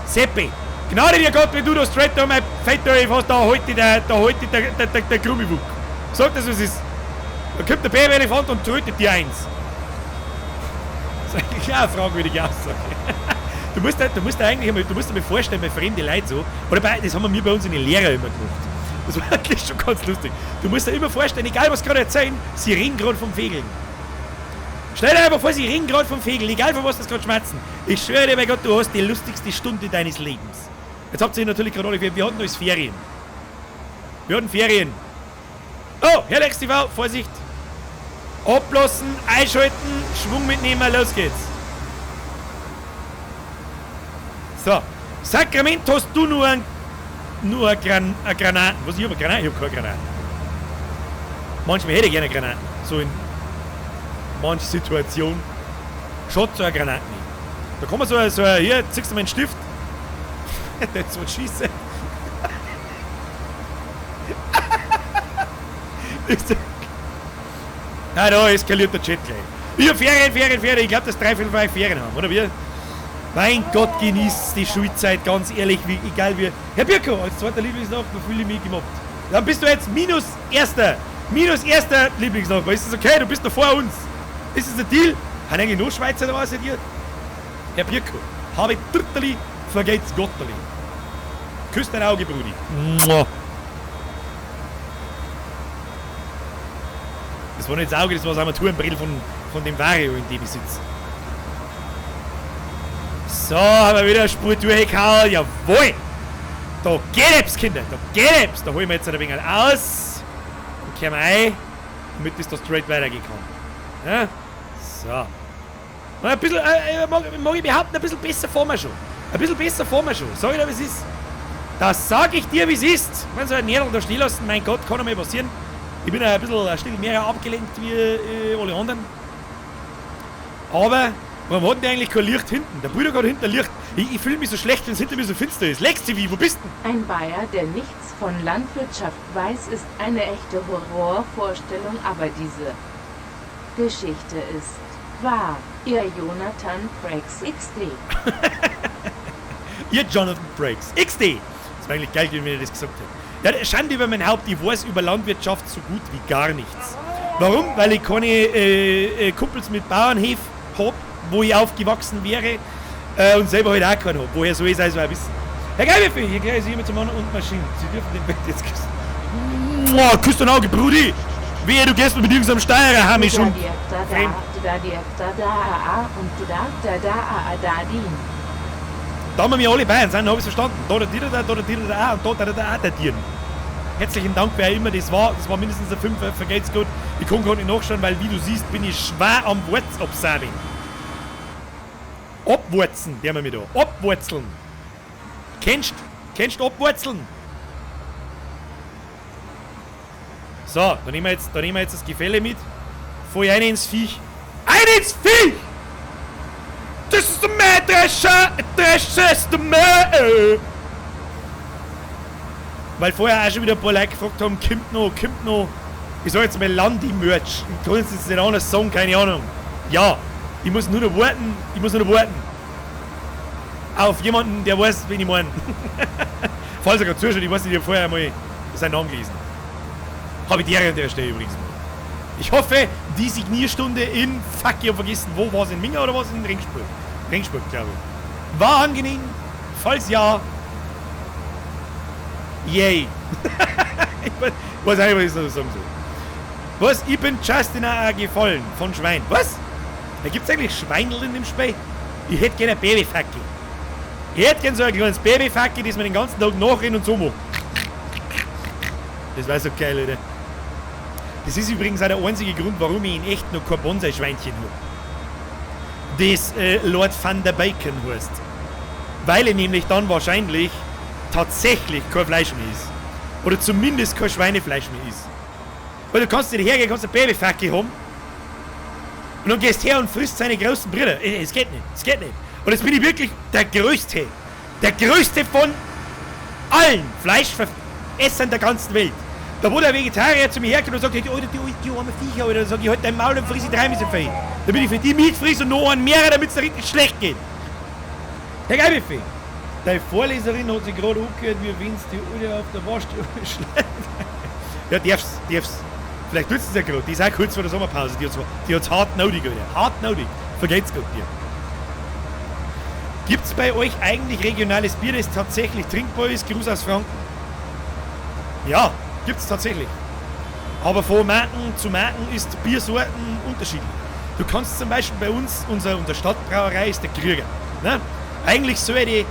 S1: Seppi, Gnade dir Gott, wenn du da straight da mein Fett da hast, da heute der Krummiwuck. Sag das, was es ist. Da kommt der Baby-Elefant und tötet dir eins. Das ist eigentlich auch eine fragwürdige Aussage. Du musst dir mal vorstellen, bei fremden Leuten so, oder das haben wir bei uns in den Lehrer immer gemacht. Das war eigentlich schon ganz lustig. Du musst dir immer vorstellen, egal was gerade erzählen, sie reden gerade vom Fegeln. Stell dir einfach vor, sie reden gerade vom Fegeln, egal von was das gerade schmerzen. Ich schwöre dir bei Gott, du hast die lustigste Stunde deines Lebens. Jetzt habt ihr natürlich gerade alle, wir hatten alles Ferien. Oh, Herr Lex TV, Vorsicht. Ablassen, einschalten, Schwung mitnehmen, los geht's. So, Sakrament hast du nur eine Granaten. Was, ich habe eine Granate? Ich habe keine Granaten. Manchmal hätte ich gerne Granaten. So in manchen Situationen. Schaut so eine Granate nicht. Da kann man hier, ziehst du meinen Stift. Nicht so schießen. Da eskaliert der Chat gleich. Ich hab Ferien. Ich glaube, dass 3 von 5 Ferien haben, oder wie? Mein Gott, genießt die Schulzeit, ganz ehrlich, egal wie. Herr Birko, als zweiter Lieblingsnachbar fühle ich mich gemobbt. Dann bist du jetzt minus erster Lieblingsnachbar. Ist das okay? Du bist noch vor uns. Ist das ein Deal? Haben eigentlich nur Schweizer da außer dir? Herr Birko, habe Tritterli vergeht's Gotterli. Küss dein Auge, Brudi. Mua. Das war nicht das Auge, das war das Armaturenbrill von dem Vario, in dem ich sitze. So, haben wir wieder eine Spur durchgehauen. Jawohl! Da geht es, Kinder, da geht es. Da holen wir jetzt ein wenig aus. Und kehren wir ein, damit das da straight weitergehen kann. Ja? So. Und ein bisschen, mag ich behaupten, ein bisschen besser fahren wir schon. Ein bisschen besser fahren wir schon. Sag ich dir, wie es ist. Das sag ich dir, wie es ist. Wenn so ein Nädel da stehen lassen, mein Gott, kann mir passieren. Ich bin ein bisschen mehr abgelenkt wie alle anderen. Aber warum hat denn eigentlich kein Licht hinten? Der Bruder hat hinten ein Licht. Ich fühle mich so schlecht, wenn es hinter mir so finster ist. Leckst du wie? Wo bist du?
S2: Ein Bayer, der nichts von Landwirtschaft weiß, ist eine echte Horrorvorstellung, aber diese Geschichte ist wahr. Ihr Jonathan Frakes XD.
S1: Ihr Jonathan Frakes XD. Das war eigentlich geil, wenn ihr das gesagt hätte. Ja, Schande über mein Haupt, ich weiß über Landwirtschaft so gut wie gar nichts. Warum? Weil ich keine Kumpels mit Bauernhof habe, wo ich aufgewachsen wäre und selber halt auch keinen habe. Woher soll ich es also auch wissen? Herr Geibefee, hier gleich ist jemand zum Mann und Maschinen. Sie dürfen den Bett jetzt küssen. Mua, küss dein Auge, Brudi! Wehe, du gehst mit irgendeinem Steirer, Hamisch und... Da haben wir alle Bayern sind, habe ich es verstanden. Da und da Tieren. Herzlichen Dank, wer immer das war. Das war mindestens ein 5, vergeht's gut. Ich kann gar nicht nachschauen, weil wie du siehst, bin ich schwer am Wurzabsagen. Abwurzen, der wir mit da. Abwurzeln. Kennst du Abwurzeln? So, dann nehmen wir jetzt das Gefälle mit. Voll rein ins Viech. Ein ins Viech! Das ist der Mähdrescher! Drescher ist der Mäh! Weil vorher auch schon wieder ein paar Leute gefragt haben, kommt noch. Ich sag jetzt mal Landi-Merch. Ich kann jetzt nicht anders sagen, keine Ahnung. Ja, ich muss nur noch warten. Auf jemanden, der weiß, wen ich meine. Falls er gerade zuschaut, ich weiß nicht, ich habe vorher einmal seinen Namen gelesen. Habe ich die Ehre an der Stelle übrigens mal. Ich hoffe, die Signierstunde in, fuck, ich hab vergessen, wo war es, in Minga oder war es in Ringsburg? Ringsburg, glaube ich. War angenehm? Falls ja, yay. Ich weiß nicht, was ich so sagen soll. Was? Ich bin Justin auch gefallen von Schwein. Was? Da gibt's eigentlich Schweinl in dem Spiel? Ich hätte gerne ein Babyfackel. Ich hätte gerne so ein kleines Babyfackel, das mir den ganzen Tag nachrennt und so macht. Das war so geil, Leute. Das ist übrigens auch der einzige Grund, warum ich in echt noch kein Bonsai-Schweinchen habe. Das Lord van der Bacon heißt. Weil er nämlich dann wahrscheinlich tatsächlich kein Fleisch mehr ist. Oder zumindest kein Schweinefleisch mehr ist. Weil du kannst nicht hergehen, kannst ein Babyfackel haben und dann gehst her und frisst seine großen Brüder. Es geht nicht. Und jetzt bin ich wirklich der Größte. Der Größte von allen Fleischessern der ganzen Welt. Da wo der Vegetarier zu mir herkommt und sagt, hey, die arme Viecher, oder dann sag ich, halt dein Maul und friss ich 3 Meter Fee. Damit ich für die mitfriss und noch einen mehr, damit es da richtig schlecht geht. Herr Geibefee, deine Vorleserin hat sich gerade angehört, wie wenn es die Ulle auf der Waschstube schlägt. Ja, darf's. Vielleicht tut es ja gerade. Die ist auch kurz vor der Sommerpause. Die hat's hart nötig, Alter. Hart nötig. Vergeht's gut dir. Gibt's bei euch eigentlich regionales Bier, das tatsächlich trinkbar ist? Gruß aus Franken. Ja, gibt's tatsächlich. Aber von Marken zu Marken ist Biersorten unterschiedlich. Du kannst zum Beispiel bei uns, unsere Stadtbrauerei ist der Krüger. Ne? Eigentlich soll ich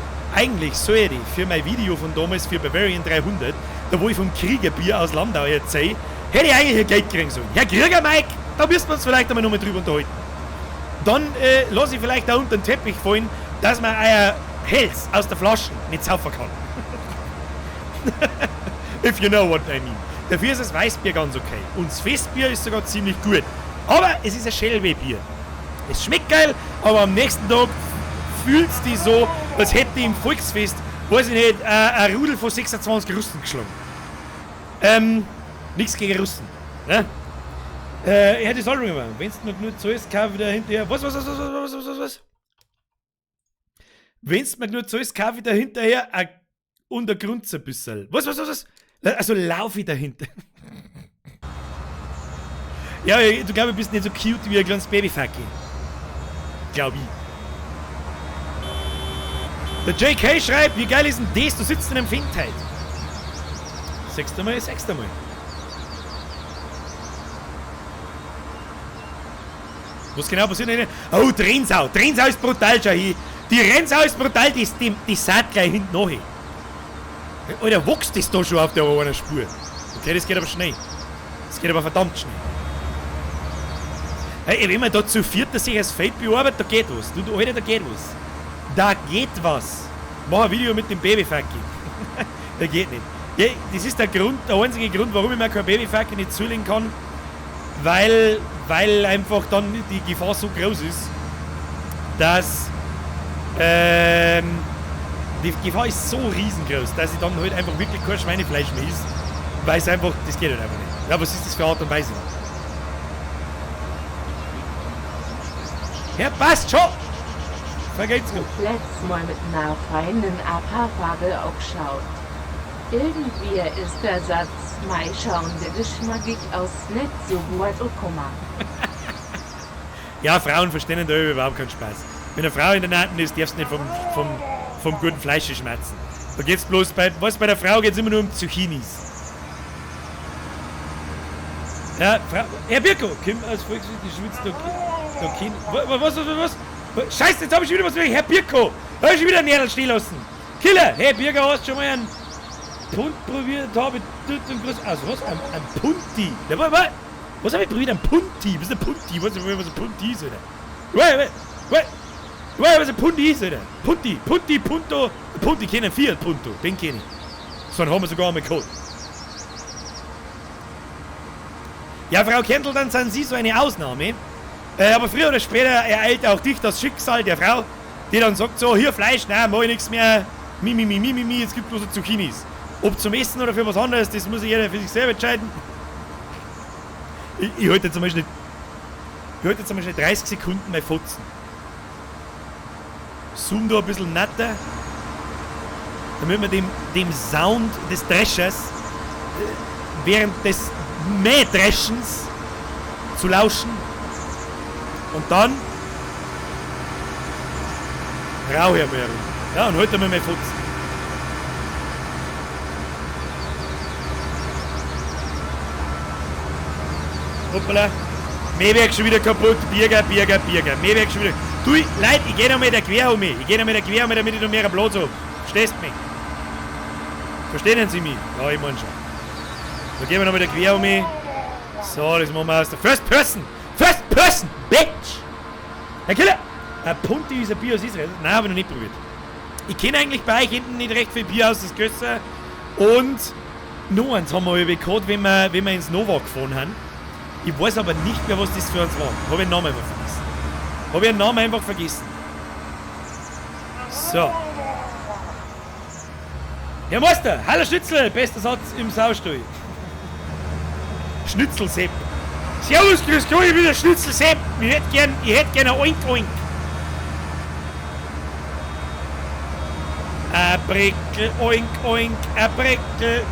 S1: für mein Video von damals für Bavarian 300, da wo ich vom Kriegerbier aus Landau erzähle, hätte ich eigentlich ein Geld kriegen sollen. Herr Krüger, Mike, da müssen wir uns vielleicht einmal nochmal drüber unterhalten. Dann lasse ich vielleicht da unter den Teppich fallen, dass man euer Hels aus der Flasche nicht saufen kann. If you know what I mean. Dafür ist das Weißbier ganz okay. Und das Festbier ist sogar ziemlich gut. Aber es ist ein Schellweh-Bier. Es schmeckt geil, aber am nächsten Tag fühlt es dich so, als hätte ich im Volksfest, weiß ich nicht, ein Rudel von 26 Russen geschlagen. Nichts gegen Russen. Ne? Ich hätte es auch gemacht. Wenn du noch nur zahlst, kauf wieder hinterher. Was? Wenn du mir nur zahlst, kauf ich da hinterher ein Untergrund ein bisschen. Was? Also lauf ich dahinter. Ja, du glaubst, du bist nicht so cute wie ein kleines Babyfackel. Glaub ich. Der JK schreibt, wie geil ist denn das? Du sitzt in einem Findheit. Sechster Mal. Was genau passiert? Oh, Trennsau. Trennsau ist brutal, schau hier. Die Rennsau ist brutal, die sagt gleich hinten nachher. Alter, wächst das da schon auf der einen Spur? Okay, das geht aber schnell. Das geht aber verdammt schnell. Hey, wenn man da zu viert sich das Feld bearbeitet, da geht was. Alter, da geht was. Da geht was. Mach ein Video mit dem Babyfacki. Da geht nicht. Ja, das ist der einzige Grund, warum ich mir kein Babyfacki nicht zulegen kann. Weil einfach dann die Gefahr so groß ist, dass die Gefahr ist so riesengroß, dass ich dann halt einfach wirklich kein Schweinefleisch mehr isst. Weil es einfach, das geht halt einfach nicht. Ja, was ist das für Art und Weise? Ja, passt schon! Vergeht's gut.
S2: Letztes Mal mit einer feinen Apa-Fabel auch geschaut. Irgendwie ist der Satz, Mai schauen der geschmackig aus, nicht so gut Okoma.
S1: Ja, Frauen verstehen da überhaupt keinen Spaß. Wenn eine Frau in der Naten ist, darfst du nicht vom guten Fleisch schmerzen. Da geht's bloß bei der Frau geht's immer nur um Zucchinis. Ja, Herr Birko, Kim als Volkswirt, schwitzt da Kind. Was? Scheiße, jetzt hab ich schon wieder was für Herr Birko! Da hab ich schon wieder einen Erdl stehen lassen! Killer! Herr Birko, hast du schon mal einen Punt probiert? Also was? Ein Punti! Was hab ich probiert? Ein Punti! Was ist ein Punti? Was ein Punti ist, Alter? Was ein Punti ist, Alter? Punti, Punto. Punti kennen Fiat Punto, den kenn ich. So einen haben wir sogar mal geholt. Ja, Frau Kendall, dann sind Sie so eine Ausnahme. Aber früher oder später ereilt auch dich das Schicksal der Frau, die dann sagt so, hier Fleisch, nein, mach ich nichts mehr, mi, es gibt bloß so Zucchinis. Ob zum Essen oder für was anderes, das muss jeder für sich selber entscheiden. Ich halte jetzt einmal schnell 30 Sekunden mal Fotzen. Zoom da ein bisschen netter, damit man dem Sound des Dreschers während des Mähdreschens zu lauschen. Und dann rau hermehren. Ja, und heute mal Fotzen. Hoppala. Mähwerk schon wieder kaputt. Bierger. Mähwerk schon wieder. Du, Leute, ich geh noch mal der Quer um mich. Damit ich noch mehr Platz habe. Verstehst du mich? Verstehen Sie mich? Ja, ich mein schon. Da gehen wir noch mal der Quer um mich. So, das machen wir aus der First Person, bitch! Herr Killer! Ein Punti ist ein Bier aus Israel. Nein, habe ich noch nicht probiert. Ich kenne eigentlich bei euch hinten nicht recht viel Bier aus das Gösser. Und noch eins haben wir gehört, wenn wir ins Nova gefahren haben. Ich weiß aber nicht mehr, was das für uns war. Habe ich den Namen einfach vergessen. So. Herr Meister, hallo Schnitzel, bester Satz im Saustall. Schnitzelsepp. Servus, grüß Gott, ich bin der Schnitzelsepp. Ich hätt gern ein Oink. Ein Breckel, Oink, ein Breckel.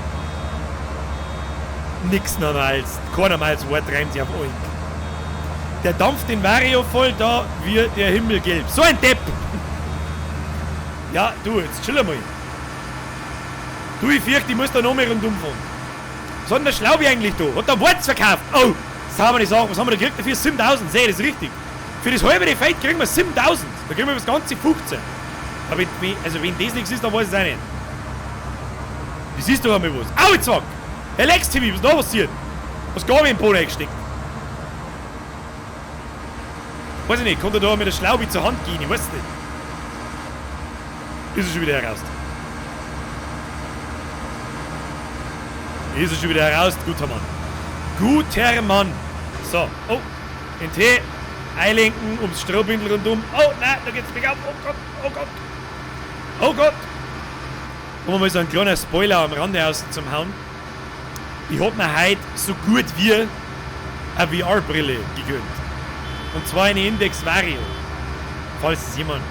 S1: Nix normals. Kein normales Wort reimt sich auf Oink. Der dampft den Vario voll, da wird der Himmel gelb. So ein Depp! Ja, du, jetzt chill mal. Du, ich fürchte, ich muss da noch mehr rundum fahren. Was hat denn der Schlaubi eigentlich da? Hat der Worts verkauft? Oh, das haben wir nicht sagen. Was haben wir da gekriegt dafür? 7.000. Sehe, das ist richtig. Für das halbe Feld kriegen wir 7.000. Da kriegen wir das ganze 15. Aber wenn das nichts ist, dann weiß ich es auch nicht. Das ist doch einmal was. Au, jetzt sag! Herr Lex TV, was ist da passiert? Was gab ich im Boden eingesteckt? Weiß ich nicht, konnte da mit der Schlaubi zur Hand gehen? Ich weiß es nicht. Ist er schon wieder heraus? Guter Mann. So, oh, den Tee einlenken, ums Strohbündel rundum. Oh, nein, da geht's bergauf. Oh Gott. Um mal so ein kleiner Spoiler am Rande aus zum Hauen. Ich hab mir heute so gut wie eine VR-Brille gegönnt. Und zwar eine Index Vario. Falls jemand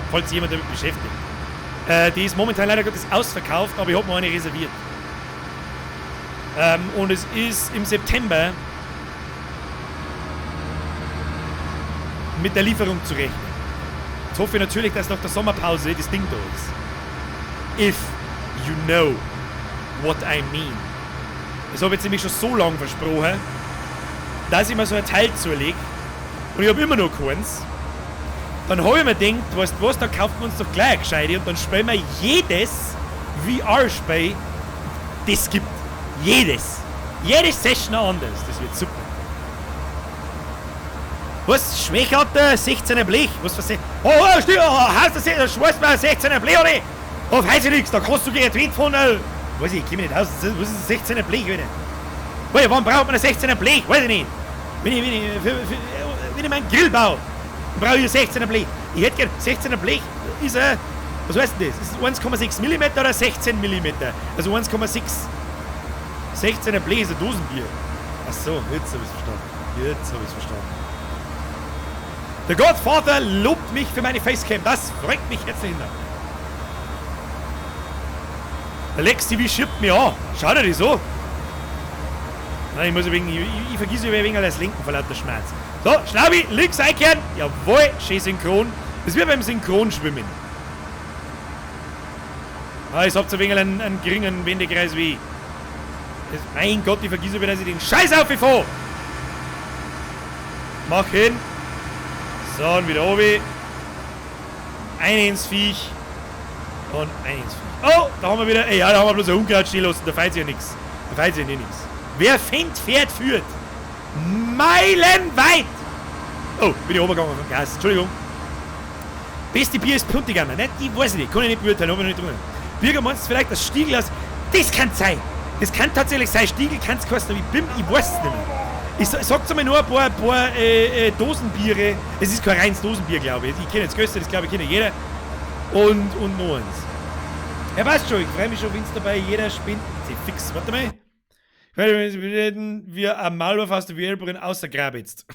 S1: damit beschäftigt. Die ist momentan leider Gottes ausverkauft, aber ich hab mir eine reserviert. Und es ist im September mit der Lieferung zu rechnen. Jetzt hoffe ich natürlich, dass nach der Sommerpause das Ding da ist. if you know what I mean. Das habe ich jetzt nämlich schon so lange versprochen, dass ich mir so ein Teil zulege und ich habe immer noch keins. Dann habe ich mir gedacht, weißt du was, da kaufen wir uns doch gleich eine gescheite und dann spielen wir jedes VR-Spiel, das es gibt. Jedes. Jede Session anders. Das wird super. Was? Schwächerte 16er Blech? Was für oh, stimmt, heißt das, schmeißt mir 16er Blech, oder? Auf heiße nix, da kannst du gegen den Wind von, weiß ich komm nicht aus, was ist ein 16er Blech, wieder? Weil, wann braucht man ein 16er Blech? Weiß ich nicht. Wenn ich meinen Grill baue, dann brauche ich ein 16er Blech. Ich hätte gern 16er Blech, ist was heißt denn das? Ist 1,6 mm oder 16 mm? Also 1,6. 16er Blech ist ein Dosenbier. Ach so, jetzt habe ich es verstanden. Der Gottvater lobt mich für meine Facecam. Das freut mich herzlich. Der Lex TV schiebt mich an. Schau dir das so. Nein, ich muss ich vergesse ein wenig das Linken vor lauter Schmerz. So, Schnaubi, links einkehren. Jawohl, schön synchron. Das ist wie beim Synchronschwimmen. Jetzt habt ihr ein wenig einen geringen Wendekreis wie ich. Mein Gott, ich vergesse wieder, dass ich den Scheiß aufgefahren. Mach hin. So, und wieder oben. Ein ins Viech. Und ein ins Viech. Oh, da haben wir wieder. Ey, ja, da haben wir bloß ein Unkraut stehen lassen. Da fällt sich ja nichts. Da fällt sich ja nichts. Wer fängt, fährt, führt. Meilenweit. Oh, bin ich runtergegangen vom Gas. Entschuldigung. Beste Bier ist Puntigammer, ne? Die weiß ich nicht. Kann ich nicht beurteilen, hab ich noch nicht drin. Bürger, meinst du vielleicht das Stiegel aus? Das kann sein. Das kann tatsächlich sein. Stiegel kann es kosten, wie BIM, ich weiß es nicht mehr. Ich sag's einmal nur ein paar Dosenbiere. Es ist kein reines Dosenbier, glaube ich. Ich kenne das Größte, das glaube ich kennt jeder. Und noch eins. Er weiß schon, ich freue mich schon, wenn es dabei jeder spinnt. Fix, warte mal. Wir am Maulwurf aus der VR-Brille außergraben jetzt.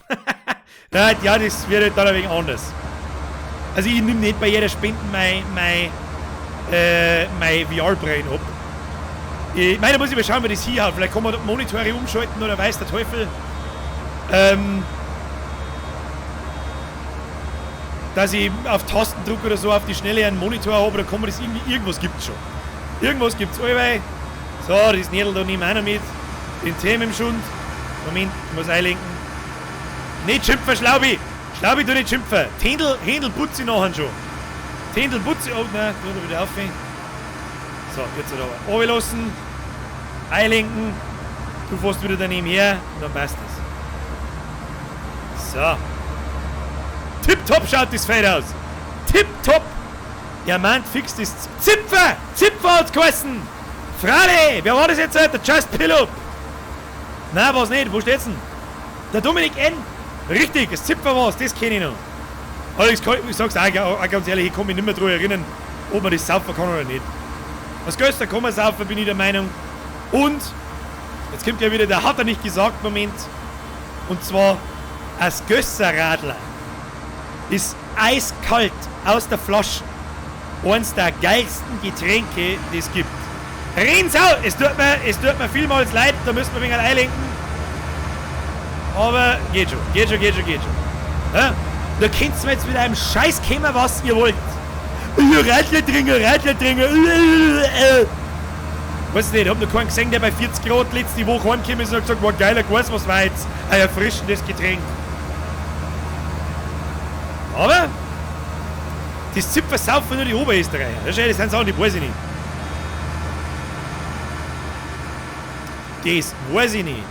S1: Ja, das wird dann ein wenig anders. Also ich nehme nicht bei jeder Spende mein VR-Brain ab. Ich meine, da muss ich mal schauen, wie das hier hat. Vielleicht kann man Monitore umschalten oder weiß der Teufel. Dass ich auf Tasten drücke oder so auf die Schnelle einen Monitor habe, oder kann man das irgendwie, irgendwas gibt's schon. Irgendwas gibt's allweil. So, das Nädel da nehmen wir auch noch mit. Den Thema im Schund. Moment, ich muss einlenken. Nicht schimpfen, Schlaubi! Schlaubi, du nicht schimpfen! Händel putze ich nachher schon. Händel putze ich, oh nein, tu da wieder auf. So, jetzt da runterlassen. Einlenken. Du fährst wieder daneben her und dann passt es. So. Tipptopp schaut das Feld aus. Tipptopp. Ja, Mann, fix das. Zipfer! Zipfer hat's geheißen! Frade! Wer war das jetzt? Der Just Pillup! Nein, war's nicht. Wo steht's denn? Der Dominik N. Richtig, das Zipfer war's. Das kenne ich noch. Allerdings, ich sag's auch ganz ehrlich, ich kann mich nicht mehr daran erinnern, ob man das saufen kann oder nicht. Als Göster kann man saufen, bin ich der Meinung. Und, jetzt kommt ja wieder, der hat er nicht gesagt, Moment. Und zwar, als Gösserradler ist eiskalt aus der Flasche eines der geilsten Getränke, die es gibt. Rinsau! Es tut mir vielmals leid, da müssen wir ein wenig einlenken. Aber geht schon. Ja? Da könnt ihr jetzt mit einem Scheiß kommen, was ihr wollt. Radler trinken. Weiß nicht, ich hab noch keinen gesehen, der bei 40 Grad letzte Woche heimgekommen ist und hat gesagt, war geiler Gas, was war jetzt ein erfrischendes Getränk. Aber das Zipfer saufen nur die Oberösterreicher. Das sind Sachen, die weiß ich nicht. Das weiß ich nicht.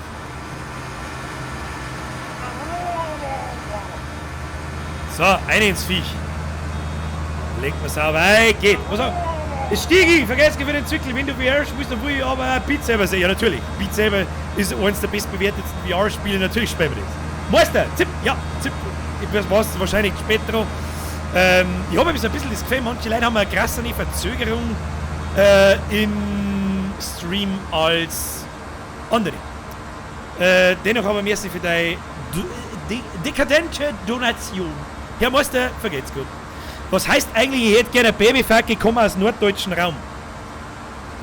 S1: So, ein ins Viech. Legt man sauber ein, geht. Was auch? Es Stiegi, vergesst für den Zirkel, wenn du VR spielst, dann will ich aber Beat Saber sehen. Ja, natürlich. Beat Saber ist eines der bestbewertetsten VR-Spiele. Natürlich spielen wir das. Meister, Zip, ja, Zip. Ich weiß wahrscheinlich später noch. Ich habe ein bisschen das Gefühl, manche Leute haben eine krasse Verzögerung im Stream als andere. Dennoch aber merci für deine dekadente Donation. Herr Meister, vergeht's gut. Was heißt eigentlich, ich hätte gerne ein Babyfacke, ich komme aus dem norddeutschen Raum?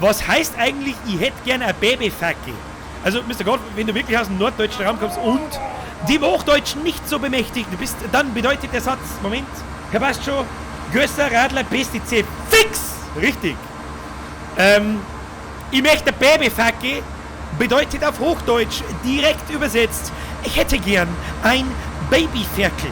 S1: Was heißt eigentlich, ich hätte gerne ein Babyfacke? Also, Mr. Gott, wenn du wirklich aus dem norddeutschen Raum kommst und die Hochdeutschen nicht so bemächtigt bist, dann bedeutet der Satz, Moment, Herr passt schon, Gösser, Radler, Pestizid, fix! Richtig. Ich möchte Babyfacke bedeutet auf Hochdeutsch direkt übersetzt, ich hätte gern ein Babyferkel.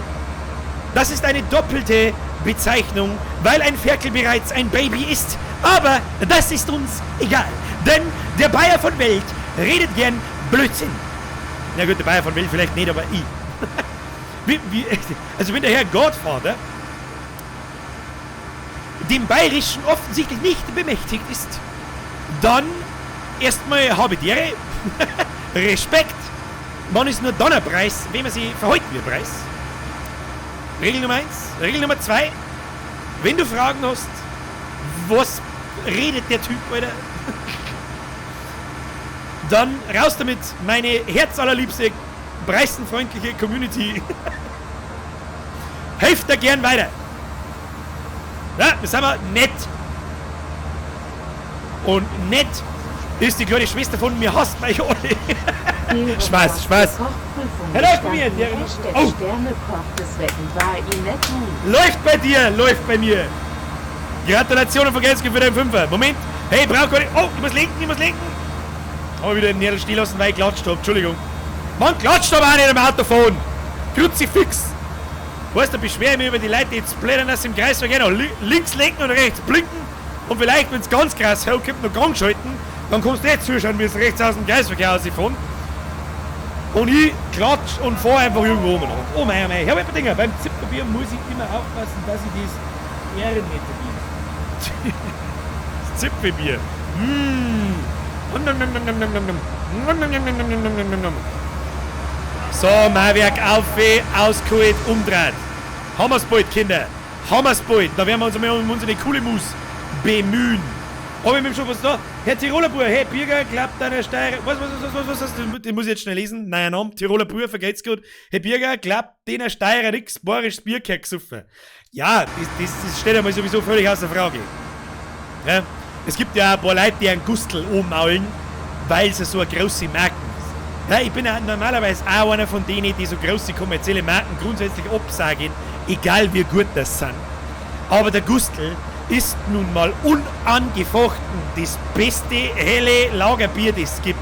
S1: Das ist eine doppelte Bezeichnung, weil ein Ferkel bereits ein Baby ist. Aber das ist uns egal, denn der Bayer von Welt redet gern Blödsinn. Na gut, der Bayer von Welt vielleicht nicht, aber ich. Also wenn der Herr Godfather dem Bayerischen offensichtlich nicht bemächtigt ist, dann erstmal habe die Ehre, Respekt, man ist nur dann ein Preis, wenn man sie verhalten wie ein Preis. Regel Nummer 1. Regel Nummer 2, wenn du Fragen hast, was redet der Typ, Alter? Dann raus damit, meine herzallerliebste, preisenfreundliche Community. Helft da gern weiter. Ja, das sind wir nett. Und nett ist die kleine Schwester von mir, hasst mich alle. Spaß.
S2: Hallo, bei mir. Oh. Sternekoch des Wetten war Inetti.
S1: Läuft bei mir. Gratulationen von Gelski für den Fünfer. Moment. Hey, brauch gar nicht. Oh, ich muss lenken. Aber wieder den Nädel stehen lassen, weil ich klatscht habe. Entschuldigung. Man klatscht aber auch nicht am Autofahren. Kruzifix. Weißt du, beschwere ich mich über die Leute, die jetzt blättern, dass sie im Kreis vergehen, links lenken und rechts blinken. Und vielleicht, wenn es ganz krass hochkommt, noch Gang schalten, dann kannst du nicht zuschauen, wie es rechts aus dem Kreisverkehr rausfahren. Und ich klatsch und fahre einfach irgendwo rum. Oh mein. Ich habe ein Dinger. Beim Zippapier muss ich immer aufpassen, dass ich das Ehrenmeter gebe. Das Zippapier. So, Mauerwerk auf, ausgeholt, umdreht. Haben wir's bald, Kinder. Haben wir's bald. Da werden wir uns einmal um unsere coole Mus bemühen. Aber ich bin schon was da. Herr Tiroler Bauer, hey Bürger, glaubt deiner Steirer. Was, den muss ich jetzt schnell lesen. Nein, Name, Tiroler Bauer, vergeht's gut. Herr Bürger, glaubt deiner Steirer nix, bayerisches Bier gesoffen. Ja, das steht einmal sowieso völlig außer Frage. Ja, es gibt ja auch ein paar Leute, die einen Gustl ummaulen, weil sie so eine große Marken ist. Ja, ich bin ja normalerweise auch einer von denen, die so große kommerzielle Marken grundsätzlich absagen, egal wie gut das sind. Aber der Gustl ist nun mal unangefochten das beste helle Lagerbier, das es gibt.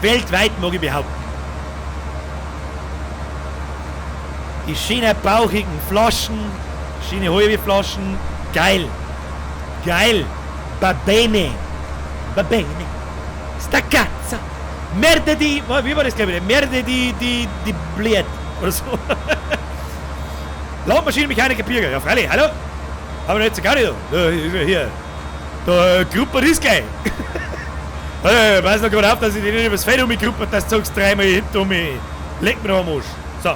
S1: Weltweit mag ich behaupten. Die schönen bauchigen Flaschen, schöne halbe Flaschen, geil. Babene. Stacazza. Merde die, wie war das glaube ich? Merde die Blät. Oder so. Landmaschinenmechaniker Bürger, ja freilich, hallo? Aber jetzt gar nicht da. Hier. Da gruppert ist gleich. Ich weiß noch gerade auf, dass ich dich nicht übers Feld umgruppert, dass du sagst dreimal hinter mich. Leck mir doch am Arsch. So.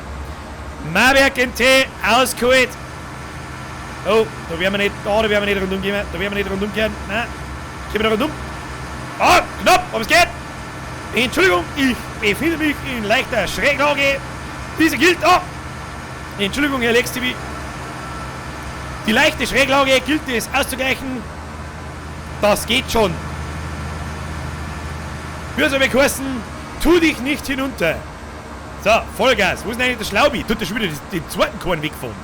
S1: Mauerwerk NT, ausgeholt. Oh, da werden wir nicht rundum gehen. Nein. Gehen wir da rundum. Ah, knapp, aber es geht. Entschuldigung, ich befinde mich in leichter Schräglage. Diese gilt auch. Entschuldigung, Herr Lex-TV. Die leichte Schräglage gilt es auszugleichen. Das geht schon. Für so heißen, tu dich nicht hinunter. So, Vollgas. Wo ist denn eigentlich der Schlaubi? Tut der schon wieder den zweiten Korn wegfahren?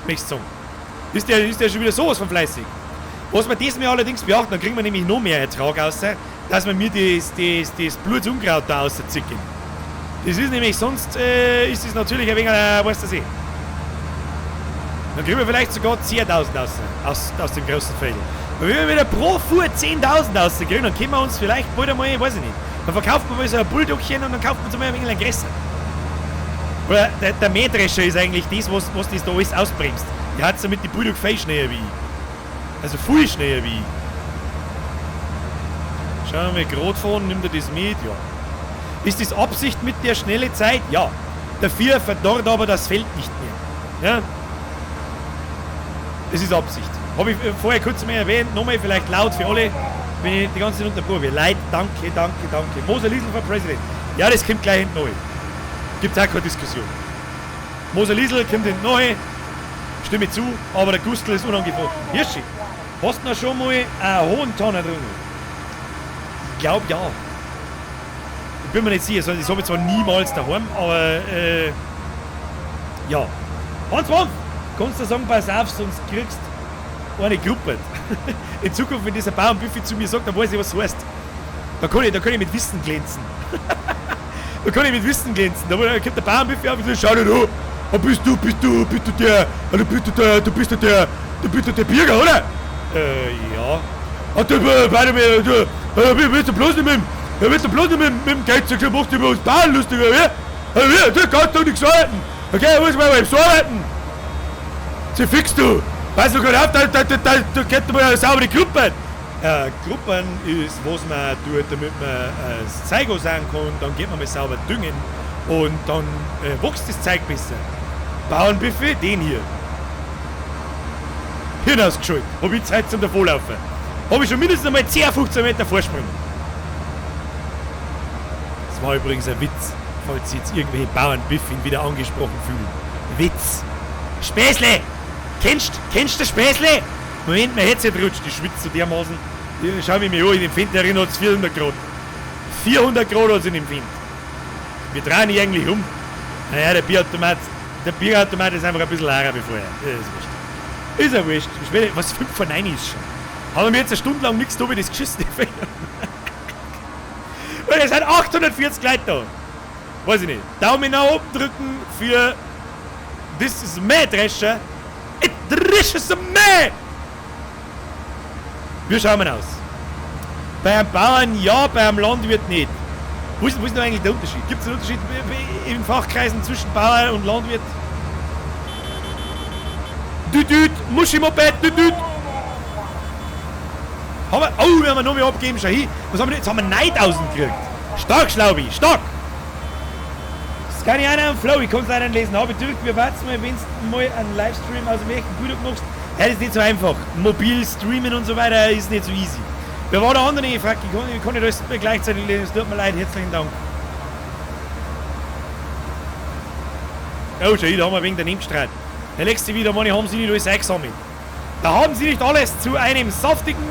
S1: Möchtest du sagen? Ist der schon wieder sowas von fleißig? Was wir diesmal allerdings beachten, dann kriegen wir nämlich noch mehr Ertrag raus, dass wir mir das Blutsunkraut da rauszicken. Das ist nämlich, sonst ist es natürlich ein wenig, weißt du das eh. Dann kriegen wir vielleicht sogar 10.000 aus dem großen Feld. Und wenn wir wieder pro Fuhr 10.000 rauskriegen, dann können wir uns vielleicht bald einmal, weiß ich nicht, dann verkaufen wir mal so ein Bulldogchen und dann kaufen wir uns einmal ein wenig größer. Oder der Mähdrescher ist eigentlich das, was das da alles ausbremst. Der hat damit die Bulldog viel schneller wie ich. Also viel schneller wie ich. Schauen wir gerade fahren, nimmt er das mit? Ja. Ist das Absicht mit der schnellen Zeit? Ja. Dafür verdorrt aber das Feld nicht mehr. Ja. Das ist Absicht. Habe ich vorher kurz mal erwähnt, nochmal vielleicht laut für alle, wenn ich die ganze Zeit unterbrochen werde. Leute, danke. Moser Liesl for President. Ja, das kommt gleich hinten neu. Gibt auch keine Diskussion. Moser Liesl kommt hinten neu. Stimme zu, aber der Gustl ist unangefochten. Hirschi, hast du noch schon mal einen hohen Tanner drin? Ich glaube ja. Ich bin mir nicht sicher, das habe ich zwar niemals daheim, aber ja. Hans Wolf, kannst du sagen, pass auf, sonst kriegst eine Gruppe. In Zukunft, wenn dieser Bauernbuffet zu mir sagt, dann weiß ich, was es heißt. Da kann ich mit Wissen glänzen. Da kommt der Bauernbuffet auf und sagt, schau dir an. Bist du der Bürger, oder? Ja. Willst du bloß nicht mit dem Geiz gemacht über uns Bauern lustiger, ja? Der kann doch nichts arbeiten. Okay, muss mal so arbeiten. Sie fix du. Pass doch gut auf, da kennt man eine saubere Gruppe. Gruppen ist, was man tut, damit man das Zeug sagen kann, dann geht man mal sauber düngen und dann wächst das Zeug besser. Bauernbuffet, den hier. Hirn ausgeschaltet. Hab ich Zeit zum Davonlaufen. Hab ich schon mindestens einmal 10, 15 Meter Vorsprung. Das war übrigens ein Witz, falls sich jetzt irgendwelche Bauernbuffin wieder angesprochen fühlen. Witz. Späßle! Kennst du Späßle? Moment, mein Headset rutscht, ich schwitze so dermaßen. Schau mich an, in dem Wind erinnert es 400 Grad. 400 Grad hat es in dem Wind. Wir drehen nicht eigentlich um. Naja, der Bierautomat ist einfach ein bisschen leerer wie vorher. Ist ja wurscht. Was 5 vor 9 ist schon. Haben wir jetzt eine Stunde lang nichts da, wie das geschissen. Und es sind 840 Leute da. Weiß ich nicht. Daumen nach oben drücken für This is me, Drescher. It dresches me! Wie schauen wir aus? Bei einem Bauern ja, bei einem Landwirt nicht. Wo ist denn eigentlich der Unterschied? Gibt es einen Unterschied in Fachkreisen zwischen Bauer und Landwirt? Düdüt, Muschimoped, düdüt. Wir haben noch mehr abgegeben, schau hin. Was haben wir jetzt? Jetzt haben wir 9000 gekriegt. Stark, Schlaubi, stark. Das kann ich einer am Flow, ich kann es leider nicht lesen. Habe ich gedrückt, wir warten mal, wenn du mal einen Livestream aus dem echten Budak machst. Ja, das ist nicht so einfach. Mobil streamen und so weiter ist nicht so easy. Wer war der andere? Ich frage, ich kann nicht alles gleichzeitig lesen. Es tut mir leid, herzlichen Dank. Oh, schau, da haben wir wegen der Nebenstreit. Der nächste wieder, Mann, haben sie nicht alles eingesammelt. Da haben sie nicht alles zu einem saftigen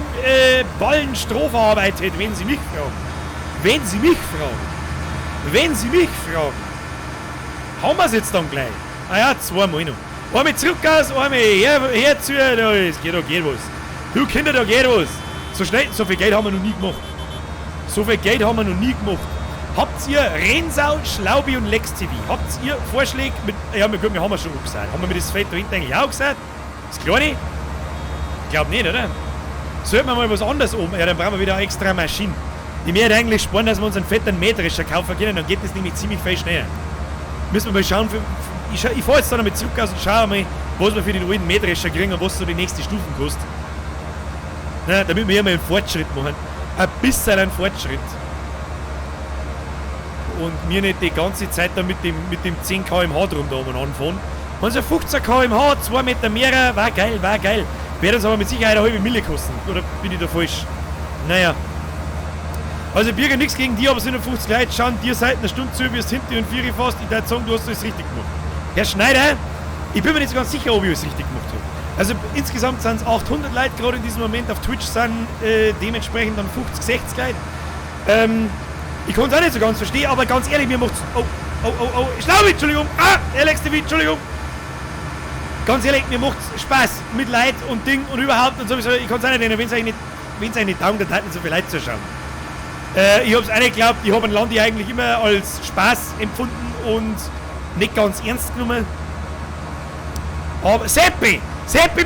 S1: Ballen Stroh verarbeitet, wenn sie mich fragen. Wenn sie mich fragen. Haben wir es jetzt dann gleich? Ah ja, 2 Mal noch. Einmal zurück aus, einmal herzu, da geht was. Du Kinder, da geht was. So viel Geld haben wir noch nie gemacht. Habt ihr Rensau, Schlaubi und Lex TV? Habt ihr Vorschläge mit. Ja, gut, wir haben schon gesagt. Haben wir das Fett da hinten eigentlich auch gesagt? Das Kleine? Ich glaube nicht, oder? Sollten wir mal was anderes oben. Ja, dann brauchen wir wieder eine extra Maschine. Die mir eigentlich sparen, dass wir uns einen fetten Mähdrescher kaufen können, dann geht das nämlich ziemlich viel schneller. Müssen wir mal schauen. Ich fahre jetzt da noch mit zurück aus und schaue mal, was wir für den alten Mähdrescher kriegen und was so die nächste Stufen kostet. Na, damit wir hier mal einen Fortschritt machen. Ein bisschen einen Fortschritt. Und wir nicht die ganze Zeit da mit dem 10 km/h drum da anfahren. Wenn so 15 km/h, 2 Meter mehr, war geil. Wird uns aber mit Sicherheit eine halbe Mille kosten. Oder bin ich da falsch? Naja. Also Bürger, nichts gegen die, aber 57 Leute schauen dir seit einer Stunde zu, wie es hinter dir und 4 fast. Ich würde sagen, du hast alles richtig gemacht. Herr Schneider, ich bin mir nicht so ganz sicher, ob ich es richtig gemacht habe. Also insgesamt sind es 800 Leute gerade in diesem Moment. Auf Twitch sind dementsprechend dann 50, 60 Leute. Ich kann es auch nicht so ganz verstehen, aber ganz ehrlich, mir macht's... Oh. Schlaubi, Entschuldigung. Alex TV, Entschuldigung. Ganz ehrlich, mir macht's Spaß mit Leid und Ding und überhaupt und sowieso. Ich kann es auch nicht nennen, wenn es eigentlich nicht taugt, dann hätten so viele Leute zuschauen. Ich hab's auch nicht geglaubt, ich habe ein Land eigentlich immer als Spaß empfunden und nicht ganz ernst genommen. Aber Seppi,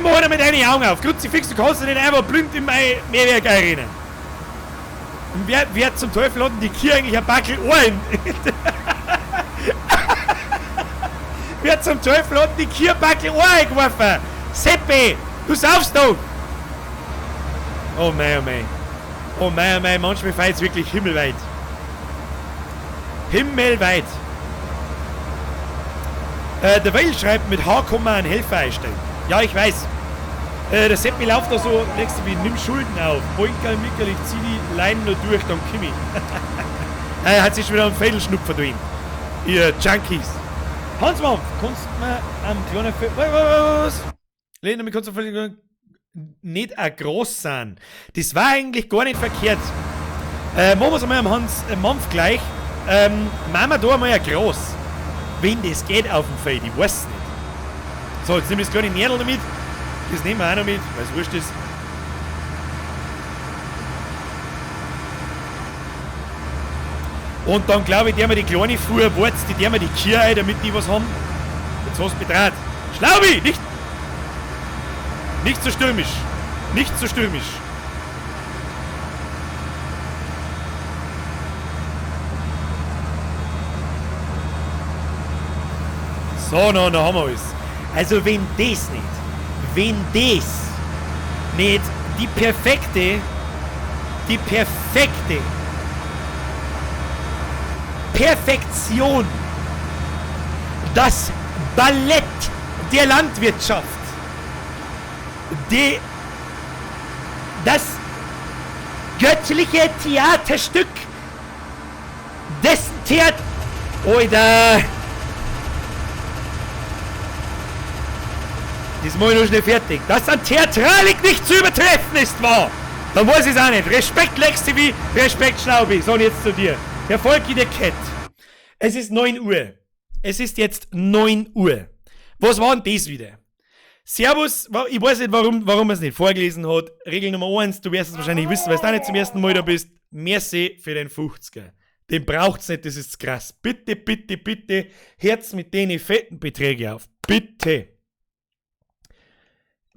S1: mach dir mit deinen Augen auf. Kruzifix, du kannst nicht einfach blind in mein Mehrwerk einrennen. Und wer zum Teufel hat denn die Kier eigentlich ein Backel Ohren? Wer zum Teufel hat die Kier ein Backel Ohren geworfen? Seppi, du saufst doch! Oh mein. Manchmal fällt es wirklich himmelweit. Der Weil schreibt, mit H kann man einen Helfer einstellen. Ja, ich weiß. Der Seppi läuft da so, nächste wie, nimm Schulden auf. Boinkerl, Mickerl, ich zieh die Leinen nur durch, dann komm ich. Er hat sich schon wieder einen Fädelschnupfer drin. Ihr Junkies. Hansmann, kannst du mir am kleinen was? Lena, mir kannst du völlig nicht ein groß sein. Das war eigentlich gar nicht verkehrt. Machen wir es einmal am Hans Mampf gleich. Machen wir da einmal ein groß. Wenn das geht auf dem Feld, ich weiß es nicht. So, jetzt nehme ich das kleine Nährl damit. Das nehmen wir auch noch mit, weil es wurscht ist. Und dann glaube ich, der wir die kleine Fuhr Wurz, die der wir die Kirche, damit die was haben. Jetzt hast du betrat. Schlaubi! Nicht so stürmisch. Nicht so stürmisch. So, na haben wir alles. Also wenn das nicht die perfekte Perfektion, das Ballett der Landwirtschaft, das göttliche Theaterstück, dessen Theater... Oida! Das mache ich noch schnell fertig. Dass an Theatralik nicht zu übertreffen ist, war. Dann weiß ich es auch nicht. Respekt Lexi wie Respekt Schnaubi. So, und jetzt zu dir. Herr Volki der Cat. Es ist 9 Uhr. Es ist jetzt 9 Uhr. Was war denn das wieder? Servus, ich weiß nicht, warum er es nicht vorgelesen hat. Regel Nummer 1, du wirst es wahrscheinlich wissen, weil du auch nicht zum ersten Mal da bist. Merci für den 50er. Den braucht's nicht, das ist krass. Bitte, bitte, bitte, Herz mit den fetten Beträgen auf. Bitte.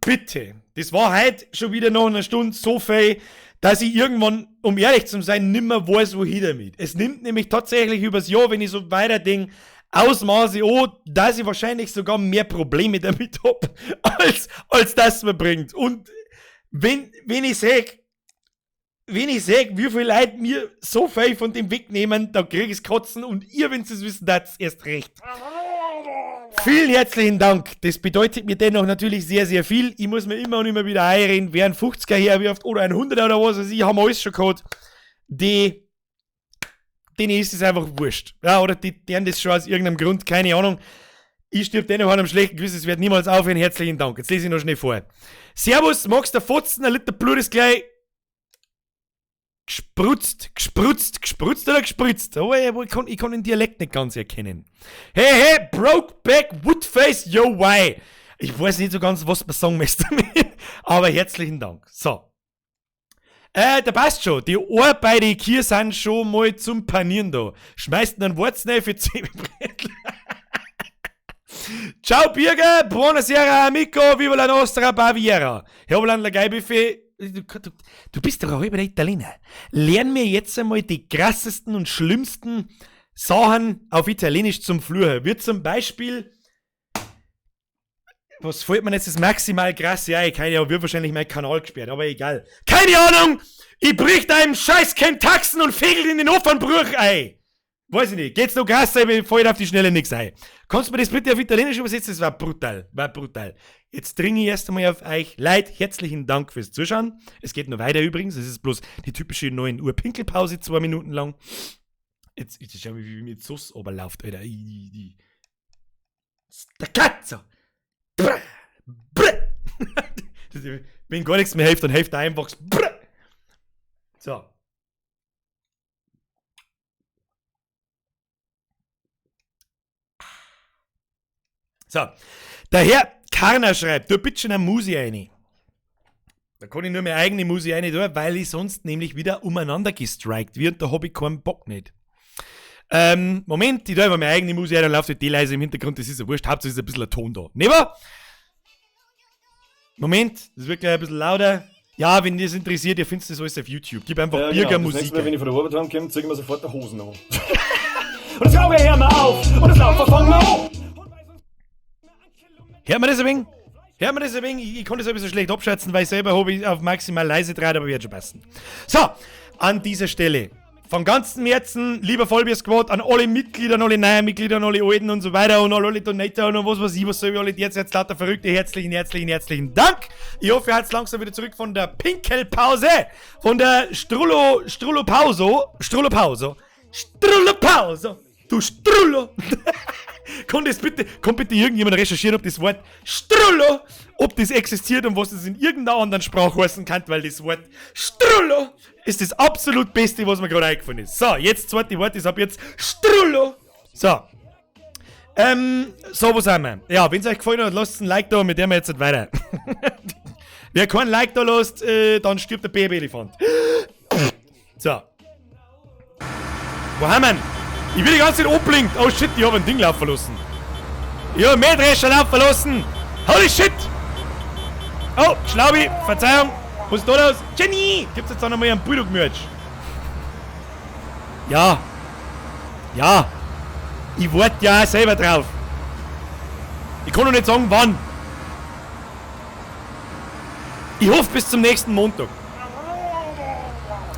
S1: Bitte. Das war heute schon wieder noch eine Stunde so viel, dass ich irgendwann, um ehrlich zu sein, nimmer weiß, wohin damit. Es nimmt nämlich tatsächlich übers Jahr, wenn ich so weiter denke, Ausmaße an, dass ich wahrscheinlich sogar mehr Probleme damit habe, als das mir bringt. Und wenn ich sag, wie viele Leute mir so viel von dem wegnehmen, dann krieg ich's kotzen und ihr, wenn es wissen, das erst recht. Vielen herzlichen Dank. Das bedeutet mir dennoch natürlich sehr, sehr viel. Ich muss mir immer und immer wieder einreden, wer ein 50er herwirft oder ein 100er oder was weiß ich, haben wir alles schon gehabt. Denen ist es einfach wurscht. Ja, oder die haben das schon aus irgendeinem Grund, keine Ahnung. Ich stirb dennoch an einem schlechten Gewissen, es wird niemals aufhören. Herzlichen Dank. Jetzt lese ich noch schnell vor. Servus, magst du Fotzen? Ein Liter Blut ist gleich gesprutzt oder gespritzt? Oh, ich kann den Dialekt nicht ganz erkennen. Hey, Brokeback Woodface, yo, why? Ich weiß nicht so ganz, was man sagen möchte, aber herzlichen Dank. So. Der passt schon. Die Arbeiter hier sind schon mal zum Panieren da. Schmeißt einen Wurzel für 10 Brettel. Ciao, Birger. Buonasera, amico. Viva la nostra Baviera. Herbeland la Geibefe. Du bist doch auch über der Italiener. Lern mir jetzt einmal die krassesten und schlimmsten Sachen auf Italienisch zum Fluchen. Wie zum Beispiel, was fällt mir jetzt das maximal krass? Ja, keine Ahnung, wird wahrscheinlich mein Kanal gesperrt, aber egal. Keine Ahnung! Ich brich deinem Scheiß kein Taxen und fegel in den Ofenbruch ein! Weiß ich nicht, geht's noch krass, mir fällt auf die Schnelle nix ein. Kannst du mir das bitte auf Italienisch übersetzen? Das war brutal. Jetzt dringe ich erst einmal auf euch. Leute, herzlichen Dank fürs Zuschauen. Es geht noch weiter übrigens. Es ist bloß die typische 9 Uhr Pinkelpause, 2 Minuten lang. Jetzt schau ich, wie mir die Sauce runterläuft, Alter. Staccato! Wenn gar nichts mehr hilft, dann hilft einfach. So. So. Der Herr Karner schreibt, du bitte schon eine Musi rein. Da kann ich nur meine eigene Musi rein tun, weil ich sonst nämlich wieder umeinander gestrikt wird und da habe ich keinen Bock nicht. Moment, ich tue einfach meine eigene Musi rein, dann läuft die leise im Hintergrund, das ist ja wurscht, hauptsächlich ist ein bisschen ein Ton da. Never? Moment, das wird gleich ein bisschen lauter. Ja, wenn ihr das interessiert, ihr findet das alles auf YouTube. Gib einfach Bürgermusik.
S3: Genau, wenn ich von der Arbeit heimkomme, zeige ich mir sofort die Hosen an. Und das Auge hör mal auf! Und das Laufen fangen wir an!
S1: Hört man das ein wenig? Ich kann das ein bisschen schlecht abschätzen, weil selber habe ich auf maximal leise draht, aber wird schon passen. So, an dieser Stelle, von ganzem Herzen, lieber Vollbier-Squad, an alle Mitglieder, an alle neuen Mitglieder, an alle alten und so weiter und an alle Donator und was weiß ich, was soll ich alle jetzt lauter Verrückte, herzlichen Dank. Ich hoffe, ihr seid langsam wieder zurück von der Pinkelpause, von der Strullopause, du Strullo. Kann bitte irgendjemand recherchieren, ob das Wort Strullo, ob das existiert und was das in irgendeiner anderen Sprache heißen kann, weil das Wort Strullo ist das absolut Beste, was mir gerade eingefallen ist. So, jetzt das zweite Wort ist ab jetzt Strullo. So. So, wo sind wir? Ja, wenn es euch gefallen hat, lasst ein Like da, mit dem wir jetzt nicht weiter. Wer kein Like da lässt, dann stirbt der Baby-Elefant. So. Wo haben wir ihn? Ich will die ganze Zeit abblinkt. Oh shit, ich hab ein Ding laufen lassen. Ich hab einen Mähdrescher laufen lassen. Holy shit! Oh, Schlaubi, Verzeihung. Was ist da los? Jenny! Gibt's jetzt auch nochmal einen Bulldog-Merch? Ja. Ja. Ich warte ja auch selber drauf. Ich kann noch nicht sagen, wann. Ich hoffe bis zum nächsten Montag.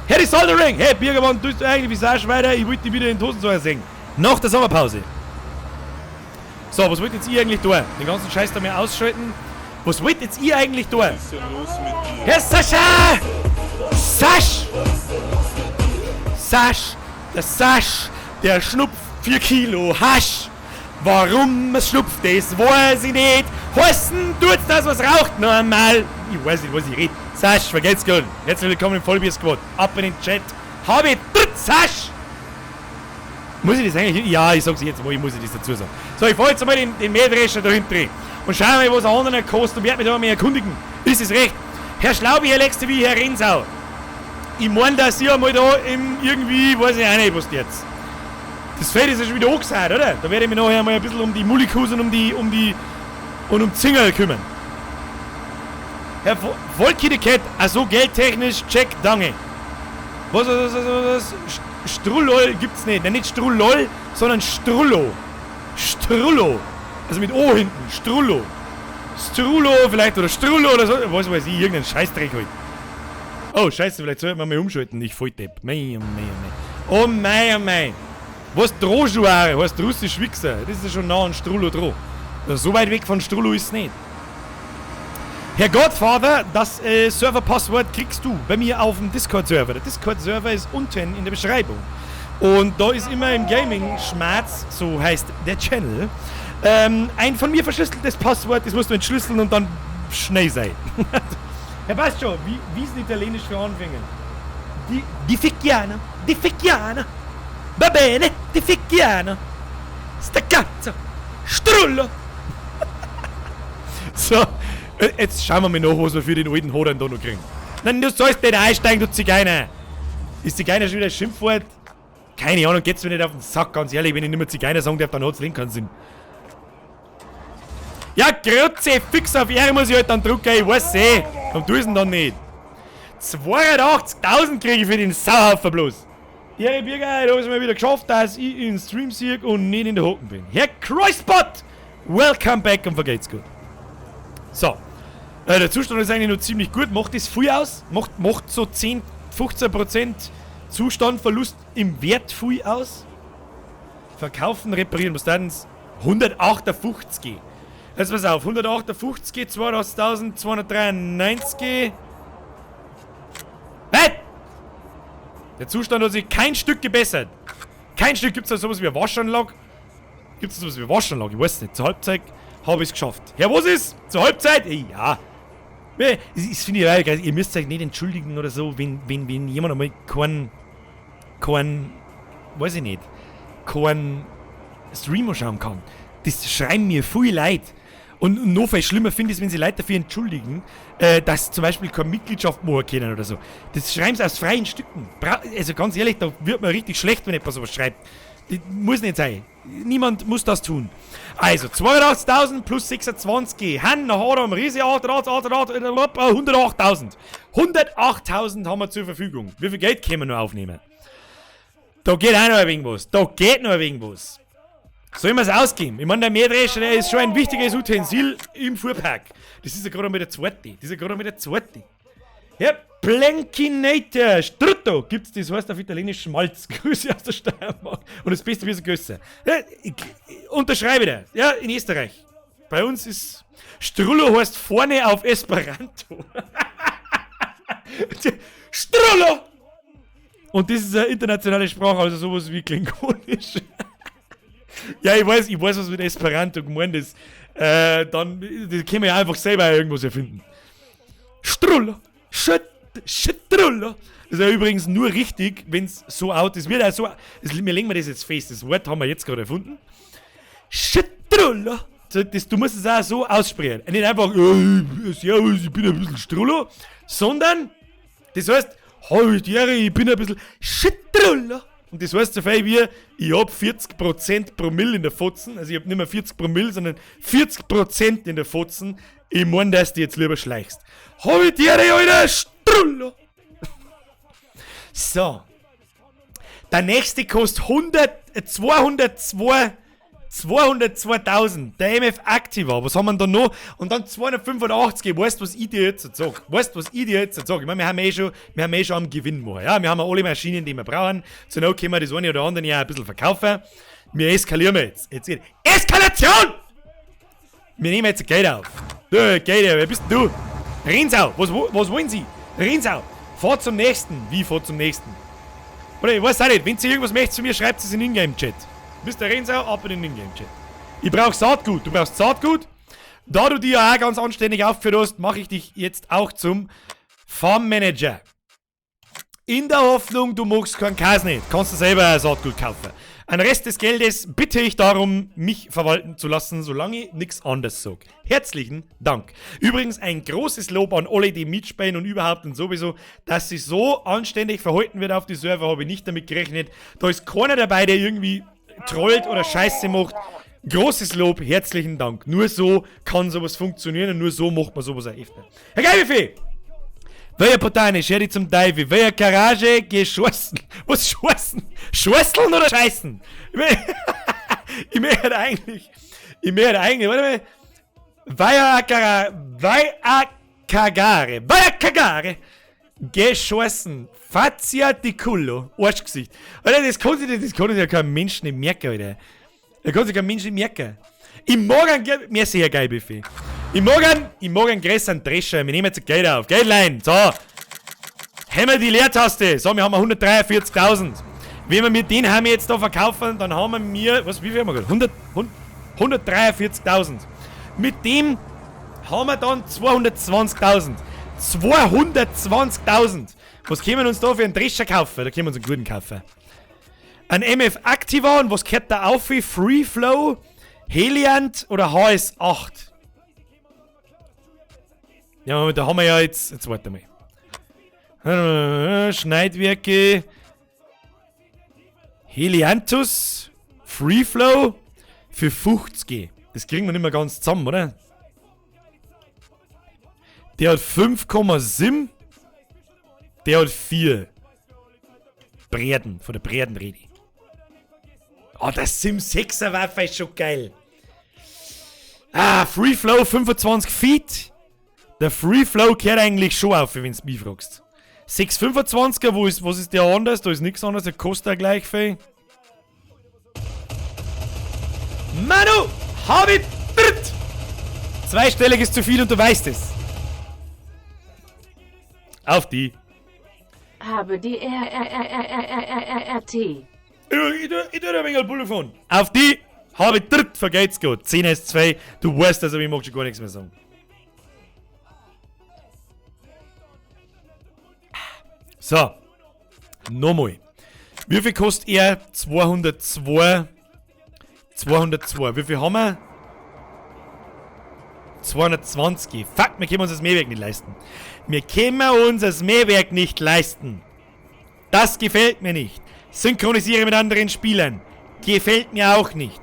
S1: Hey, die Soldering! Hey, Birgermann, tust du eigentlich Visage weiter? Ich wollte dich wieder in den Hosensäuer sehen. Nach der Sommerpause. So, was wollt jetzt ihr eigentlich tun? Den ganzen Scheiß da mal ausschalten. Was wollt jetzt ihr eigentlich tun?
S4: Was ist denn los mit dir?
S1: Herr Sascha! Sasch! Sasch! Der Sasch! Der schnupft 4 Kilo Hasch! Warum es schnupft, das weiß ich nicht! Heißen tut's das, was raucht normal! Ich weiß nicht, was ich rede. Sasch, vergesst gut. Herzlich willkommen im Vollbiersquad. Ab in den Chat. Habe tut Sasch! Muss ich das eigentlich? Ja, ich sag's jetzt mal, ich muss das dazu sagen. So, ich fahr jetzt einmal den Mähdrescher da hinten drin. Und schau mal, was ein anderer kostet und werd mich da mal erkundigen. Ist es recht? Herr Schlaubi, Herr Letzte wie Herr Rensau. Ich mein, dass ihr einmal da irgendwie, weiß ich auch nicht, was jetzt. Das Feld ist ja schon wieder angesagt, oder? Da werde ich mich nachher mal ein bisschen um die Mullikus und um Zingel kümmern. Herr Volki de Cat, also geldtechnisch, check, danke. Was? Strullol gibt's nicht. Nein, nicht Strullol, sondern Strullo. Strullo. Also mit O hinten. Strullo. Strullo vielleicht oder Strullo oder so. Was weiß ich, irgendein Scheißdreck halt. Oh, scheiße, vielleicht sollten wir mal umschalten. Ich voll Depp. Mei. Oh mei. Was Drojuare heißt russisch Wichser. Das ist ja schon nah an Strullo dran. So weit weg von Strullo ist es nicht. Herr Godfather, das Serverpasswort kriegst du bei mir auf dem Discord-Server. Der Discord-Server ist unten in der Beschreibung. Und da ist immer im Gaming-Schmerz, so heißt der Channel, ein von mir verschlüsseltes Passwort, das musst du entschlüsseln und dann schnell sein. Herr weißt schon, wie ist Italienisch für Anfänger? Die Ficchiana, va bene, die Ficchiana, Staccato, Strullo. So. Jetzt schauen wir mal nach, was wir für den alten Hodern da noch kriegen. Nein, du sollst nicht einsteigen, du Zigeuner! Ist Zigeuner schon wieder ein Schimpfwort? Keine Ahnung, geht's mir nicht auf den Sack, ganz ehrlich. Wenn ich nicht mehr Zigeuner sagen darf, dann hat's keinen Sinn. Ja, Grütze, fix auf R muss ich halt dann drucken, ich weiß eh. Komm, du ist denn dann nicht. 82.000 kriege ich für den Sauhaufen bloß. Herr Birger, da habe ich es mal wieder geschafft, dass ich in den Stream sehe und nicht in der Hocken bin. Herr Kreuzbot! Welcome back und vergeht's gut. So. Der Zustand ist eigentlich noch ziemlich gut. Macht das viel aus? Macht so 10-15% Zustandverlust im Wert viel aus? Verkaufen, reparieren. Was dann 158. Jetzt pass auf. 158, 82.293. Nein! Der Zustand hat sich kein Stück gebessert. Kein Stück. Gibt es da sowas wie eine Waschanlage? Gibt es sowas wie eine Waschanlage? Ich weiß nicht. Zur Halbzeit habe ich es geschafft. Ja, was ist? Zur Halbzeit? Ja. Das finde ich geil. Ihr müsst euch nicht entschuldigen oder so, wenn jemand einmal keinen weiß ich nicht, keinen Streamer schauen kann. Das schreiben mir viele Leute. Und noch viel schlimmer finde ich es, wenn sie Leute dafür entschuldigen, dass sie zum Beispiel keine Mitgliedschaft machen können oder so. Das schreiben sie aus freien Stücken. Also ganz ehrlich, da wird man richtig schlecht, wenn jemand sowas schreibt. Das muss nicht sein. Niemand muss das tun. Also, 82.000 plus 26. Hanna, Haram, Riese, 108.000. 108.000 haben wir zur Verfügung. Wie viel Geld können wir noch aufnehmen? Da geht auch noch ein wenig was. Sollen wir es ausgeben? Ich meine, der Mähdrescher, der ist schon ein wichtiges Utensil im Fuhrpark. Das ist ja gerade mal der zweite. Ja, Blankinator, Strutto gibt's, das heißt auf Italienisch Schmalz. Grüße aus der Steiermark. Und das Beste, wie es größer. Ja, unterschreibe da. Ja, in Österreich. Bei uns ist Strullo heißt vorne auf Esperanto. Strullo! Und das ist eine internationale Sprache, also sowas wie Klingonisch. Ja, ich weiß, was mit Esperanto gemeint ist. Dann das können wir ja einfach selber irgendwas erfinden. Strullo! Strullo! Das ist ja übrigens nur richtig, wenn es so out ist. Wir legen das jetzt fest. Das Wort haben wir jetzt gerade erfunden. Struller. Du musst es auch so aussprechen. Nicht einfach, servus, ich bin ein bisschen Struller, sondern das heißt, ich bin ein bisschen Struller. Und das heißt so viel wie, ich hab 40% Promille in der Fotzen, also ich hab nicht mehr 40 Promille, sondern 40% in der Fotzen. Ich mein, dass du jetzt lieber schleichst. Alter, Struller. So. Der nächste kostet 202.000. Der MF Activa. Was haben wir da noch? Und dann 285. Weißt du, was ich dir jetzt sage? Ich meine, wir haben schon am Gewinn machen. Ja? Wir haben alle Maschinen, die wir brauchen. Zur Not können wir das eine oder andere ja ein bisschen verkaufen. Wir eskalieren jetzt. Eskalation! Wir nehmen jetzt Geld auf. Du, Geld, wer bist du? Rinsau, was wollen Sie? Rinsau, fahr zum nächsten. Wie fahr zum nächsten? Oder ich weiß auch nicht, wenn Sie irgendwas möchten zu mir, schreibt es in den Ingame-Chat. Bist der Rinsau, ab in den Ingame-Chat. Ich brauch Saatgut, du brauchst Saatgut. Da du die ja auch ganz anständig aufgeführt hast, mache ich dich jetzt auch zum Farm Manager. In der Hoffnung, du magst keinen Käse nicht, kannst du selber Saatgut kaufen. Ein Rest des Geldes bitte ich darum, mich verwalten zu lassen, solange ich nichts anderes sage. Herzlichen Dank. Übrigens ein großes Lob an alle, die mitspielen und überhaupt und sowieso, dass sich so anständig verhalten wird auf die Server, habe ich nicht damit gerechnet. Da ist keiner dabei, der irgendwie trollt oder Scheiße macht. Großes Lob, herzlichen Dank. Nur so kann sowas funktionieren und nur so macht man sowas auch öfter. Herr Geibefee! Wer botanisch, hätte ich zum Teufel. Wer Garage geschossen. Was schossen? Schosseln oder scheißen? Ich möchte eigentlich, warte mal. Kagare. Geschossen. Fazia di culo. Arschgesicht. Alter, das kann sich ja kein Mensch nicht merken, Alter. Da kann sich kein Mensch nicht merken. Ich mag einen, merci, Herr Geibefee. Ich mag einen größeren Drescher. Wir nehmen jetzt Geld auf. Geldlein. So. Haben wir die Leertaste. So, wir haben 143.000. Wenn wir mit den haben wir jetzt da verkaufen, dann haben wir, wie viel haben wir gerade? 143.000. Mit dem haben wir dann 220.000. 220.000. Was können wir uns da für einen Drescher kaufen? Da können wir uns einen guten kaufen. Ein MF Activa und was gehört da auf wie? Free Flow, Heliant oder HS8? Ja, da haben wir ja jetzt warte mal. Schneidwerke, Heliantus, Free Flow für 50. Das kriegen wir nicht mehr ganz zusammen, oder? Der hat 5,7. Der hat 4. Breden, von der Breden rede ich. Oh, das Sim 6er Waffe ist schon geil. Free Flow 25 Feet. Der Free Flow gehört eigentlich schon auf, wenn du mich fragst. 625er, was ist der anders? Da ist nichts anderes, der kostet auch gleich viel. Manu, hab ich dritt! Zweistellig ist zu viel und du weißt es. Auf die.
S2: Habe die RRRRRRRT.
S1: Ich tu da ein wenig Bulle von. Auf die. Habe ich dritt, vergeht's gut. 10 S2. Du weißt also, ich mag schon gar nichts mehr sagen. So. Nochmal. Wie viel kostet er? 202. 202. Wie viel haben wir? 220. Fuck, wir können uns das Mähwerk nicht leisten. Wir können uns das Mähwerk nicht leisten. Das gefällt mir nicht. Synchronisiere mit anderen Spielern. Gefällt mir auch nicht.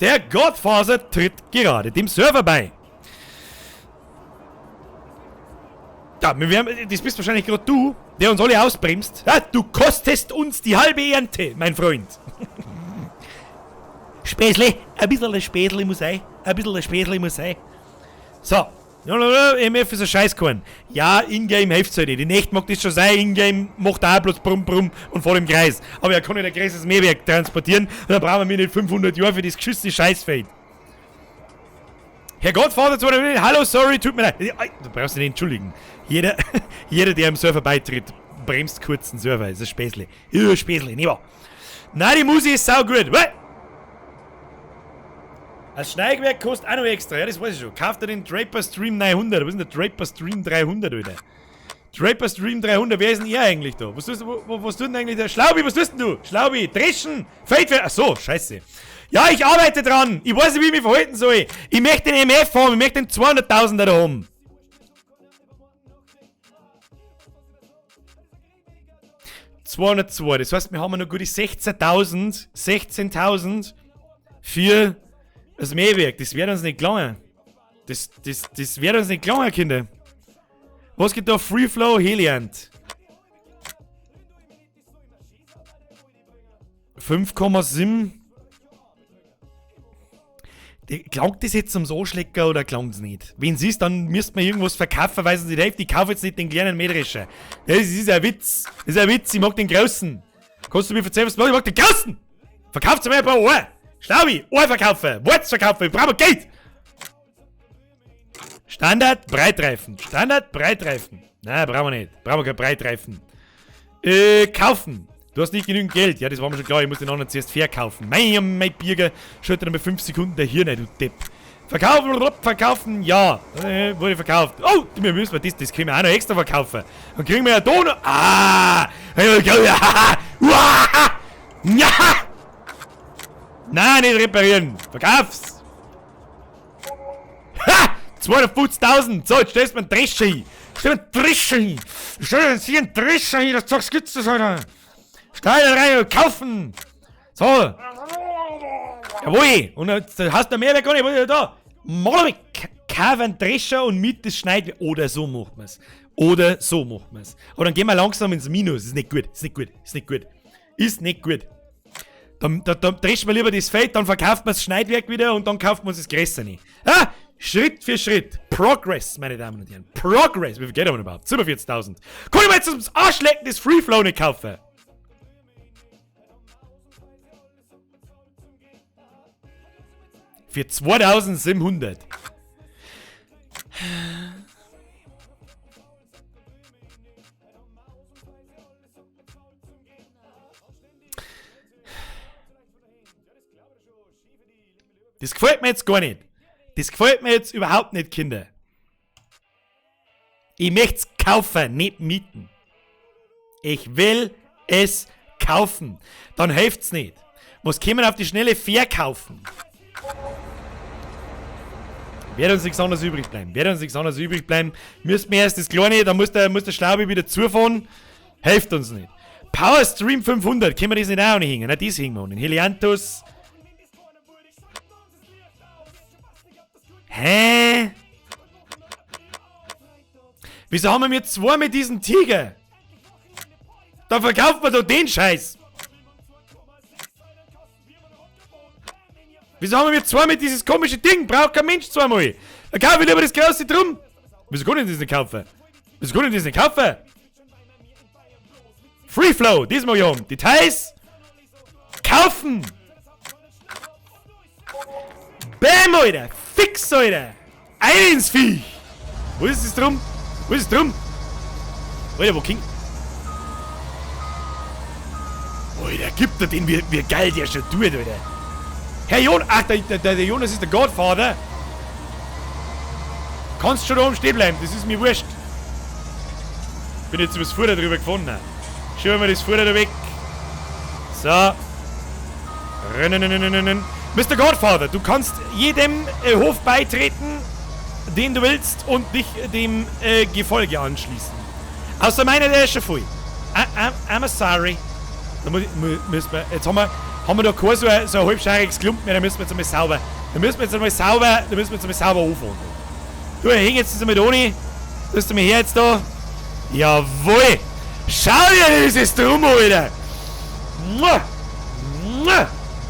S1: Der Godfather tritt gerade dem Server bei. Ja, das bist wahrscheinlich gerade du, der uns alle ausbremst. Ja, du kostest uns die halbe Ernte, mein Freund. Späßle, ein bisschen Späßle muss sein. So. MF ist ein Scheißkorn. Ja, Ingame hilft's halt nicht. In echt mag das schon sein. Ingame macht auch bloß Brumm Brumm und vor dem Kreis. Aber er kann nicht ein großes Mähwerk transportieren. Und dann brauchen wir nicht 500 Jahre für das geschützte Scheißfeld. Herr Gottvater, hallo, sorry, tut mir leid. Du brauchst dich nicht entschuldigen. Jeder, der am Server beitritt, bremst kurz den Server. Das ist ein Späßle. Ja, Späßle, nicht wahr? Nein, die Musik ist saugut. Ein Schneidwerk kostet auch noch extra, ja, das weiß ich schon. Kauft er den Draper Stream 900, was ist denn der Draper Stream 300, Alter? Draper Stream 300, wer ist denn ihr eigentlich da? Was tust du denn eigentlich da? Schlaubi, was tust denn du? Schlaubi, dreschen, Fade, achso, scheiße. Ja, ich arbeite dran. Ich weiß nicht, wie ich mich verhalten soll. Ich möchte den MF haben, ich möchte den 200.000er da haben. $202, das heißt, wir haben noch gute 16.000 für das Mähwerk. Das wird uns nicht gelingen. Das wird uns nicht gelingen, Kinder. Was geht da? Free Flow Heliant. 5,7. Klangt das jetzt zum Anschlecker oder klangt es nicht? Wenn es ist, dann müsst man irgendwas verkaufen, weil es nicht hilft. Ich kaufe jetzt nicht den kleinen Mähdrescher. Das ist ein Witz. Das ist ein Witz. Ich mag den großen. Kannst du mir erzählen, was du magst? Ich mag den großen. Verkauft mir ein paar Ohr. Schlaubi, Ohr verkaufen. Worts verkaufen. Ich brauche Geld. Standard, Breitreifen. Standard, Breitreifen. Nein, brauchen wir nicht. Brauchen wir kein Breitreifen. Kaufen. Du hast nicht genügend Geld. Ja, das war mir schon klar. Ich muss den anderen zuerst verkaufen. Mein Bierger schaut dann bei 5 Sekunden der Hirn, du Depp. Verkaufen, ja. Wurde verkauft. Oh, wir müssen das können wir auch noch extra verkaufen. Dann kriegen wir ja da noch. Ah! Ja! Nein, nicht reparieren. Verkauf's. Ha! 250.000. So, jetzt stellst du mir einen Drescher hin. Stell mir einen Drescher hin. Stell dir einen Drescher hin. Das sagst du, Alter. Steine rein, kaufen! So! Jawohl! Und jetzt hast du mehr weg, gar nicht, da! Mal kaufen einen Drescher und mit das Schneid. Oder so macht man's. Oder so macht man's. Aber dann gehen wir langsam ins Minus. Ist nicht gut, ist nicht gut, ist nicht gut. Ist nicht gut. Dann dreschen wir lieber das Feld, dann verkauft man das Schneidwerk wieder und dann kauft man das Gräser. Ah! Schritt für Schritt. Progress, meine Damen und Herren. Progress. Wie viel geht aber überhaupt? 47.000. Kann ich mir jetzt das Arschlecken das Free Flow nicht kaufen? Für 2.700. Das gefällt mir jetzt gar nicht. Das gefällt mir jetzt überhaupt nicht, Kinder. Ich möchte es kaufen, nicht mieten. Ich will es kaufen. Dann hilft's nicht. Was können wir auf die Schnelle verkaufen? Wird uns nichts anderes übrig bleiben. Müssen wir erst das Kleine, dann muss der Schlaubi wieder zufahren. Hilft uns nicht. Power Stream 500, können wir das nicht auch nicht hängen? Na, das hängen wir an. Den Heliantus. Hä? Wieso haben wir zwei mit diesem Tiger? Dann verkauft man doch den Scheiß. Wieso haben wir zwei mit dieses komische Ding? Braucht kein Mensch zweimal. Dann kaufe ich lieber das große drum. Wieso kann ich das nicht kaufen? Free Flow, diesmal Jung. Details. Kaufen. Bam, Alter. Fix, Alter. Ein ins Viech. Wo ist es drum? Alter, wo King? Alter, gibt er den, wie geil der schon tut, Alter. Herr Jonas, ach, der Jonas ist der Godfather. Kannst schon da oben stehen bleiben, das ist mir wurscht. Bin jetzt übers Futter drüber gefahren. Schauen wir das Futter da weg. So. Mr. Godfather, du kannst jedem Hof beitreten, den du willst, und dich dem Gefolge anschließen. Außer meiner, der ist schon voll. I'm sorry. Da müssen wir, jetzt haben wir da kein so ein halbschariges Klumpen mehr, da müssen wir jetzt einmal sauber. Da müssen wir jetzt einmal sauber anfangen. Du, häng jetzt das einmal da rein. Tust du mir her jetzt da. Jawohl! Schau dir dieses drum, Alter!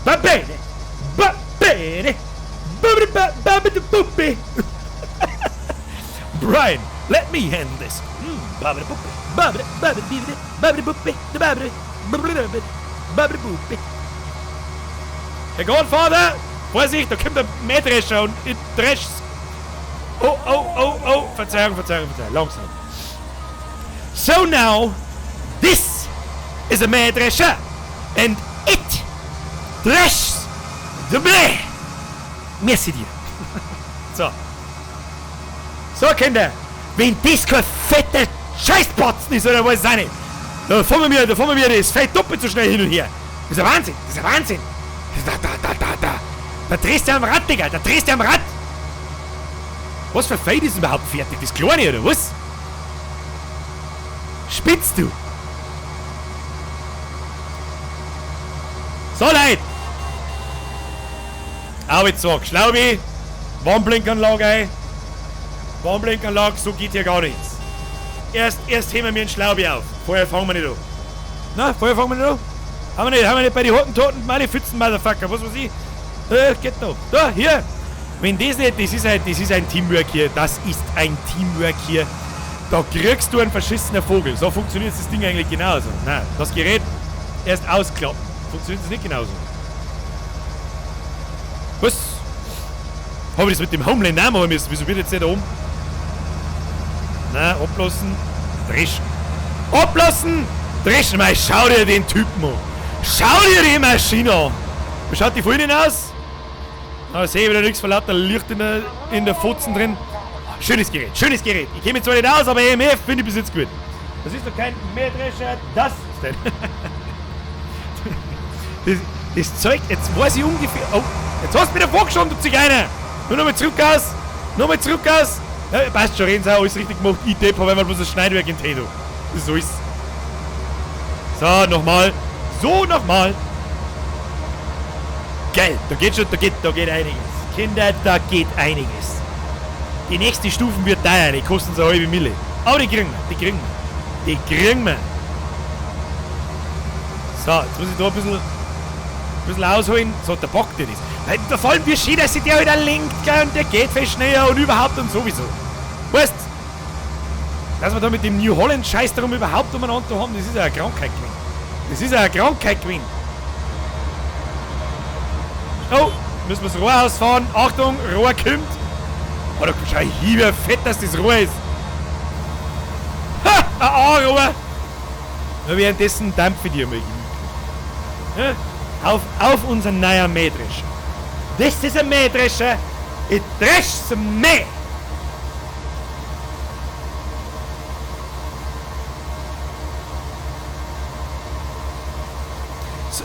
S1: Babene! Brian, let me handle this. Herr Godfather, Vorsicht, da kommt der Mähdrescher und ich dresch's. Oh, Verzeihung, langsam. So now, this is a Mähdrescher and it threshes the Mäh. Merci dir. So, Kinder, wenn das kein fetter Scheißpotzen ist oder was ist nicht. Da fahren wir das Feld doppelt so schnell hin und her. Das ist ein Wahnsinn, das ist ein Wahnsinn. Da drehst du am Rad, Digga, da drehst du am Rad. Was für Feld ist überhaupt fertig? Das kleine oder was? Spitzt du? So Leute! Auch jetzt sag, Schlaubi, Warnblinkanlage ein. Warnblinkanlage, so geht hier gar nichts. Erst heben wir einen Schlaubi auf. Vorher fangen wir nicht an. Na, vorher fangen wir nicht an? Haben wir nicht bei den Hottentoten meine Pfützen, Motherfucker, was weiß ich? Geht noch. Da, hier! Wenn das nicht, das ist ein Teamwork hier. Das ist ein Teamwork hier. Da kriegst du einen verschissenen Vogel. So funktioniert das Ding eigentlich genauso. Nein, das Gerät erst ausklappen. Funktioniert das nicht genauso. Was? Habe ich das mit dem Homeland auch machen müssen? Wieso wird jetzt nicht da oben? Nein, ablassen, dreschen. Ablassen, dreschen. Mal, schau dir den Typen an. Schau dir die Maschine an. Wie schaut die von innen aus? Da sehe ich wieder nichts von lauter Licht in der Fotzen drin. Schönes Gerät, schönes Gerät. Ich kenne mich zwar nicht aus, aber EMF finde ich bis jetzt gut. Das ist doch kein Mähdrescher, das ist denn. Das Zeug, jetzt weiß ich ungefähr. Oh, jetzt hast du wieder vorgeschoben, du Zigeuner! Nur nochmal zurück aus! Nochmal zurück aus! Ja, passt schon, reden sie auch, alles richtig gemacht. Ich Depp, habe einmal bloß ein Schneidwerk in Tedo. Das ist alles. So, nochmal. So, nochmal. Geil, da geht einiges. Kinder, da geht einiges. Die nächste Stufen wird teuer, die kosten so eine halbe Mille. Aber die kriegen wir. Die kriegen wir. So, jetzt muss ich da ein bisschen ausholen. So, der packt dir das. Weil da fallen wir schön, dass sich der wieder lenkt, gell, und der geht viel schneller und überhaupt und sowieso. Weißt du, dass wir da mit dem New Holland Scheiß darum überhaupt umeinander haben, das ist ja eine Krankheit gewesen. Das ist ja eine Krankheit gewesen. Oh, müssen wir das Rohr ausfahren. Achtung, Rohr kommt. Oh, da schau ich wie fett, dass das Rohr ist. Ha, ein A-Rohr. Ja, währenddessen dampfe ich dir mal hin. Ja, auf unseren neuen Mähdrescher. Das ist ein Mähdrescher. Ich dresch Mäh.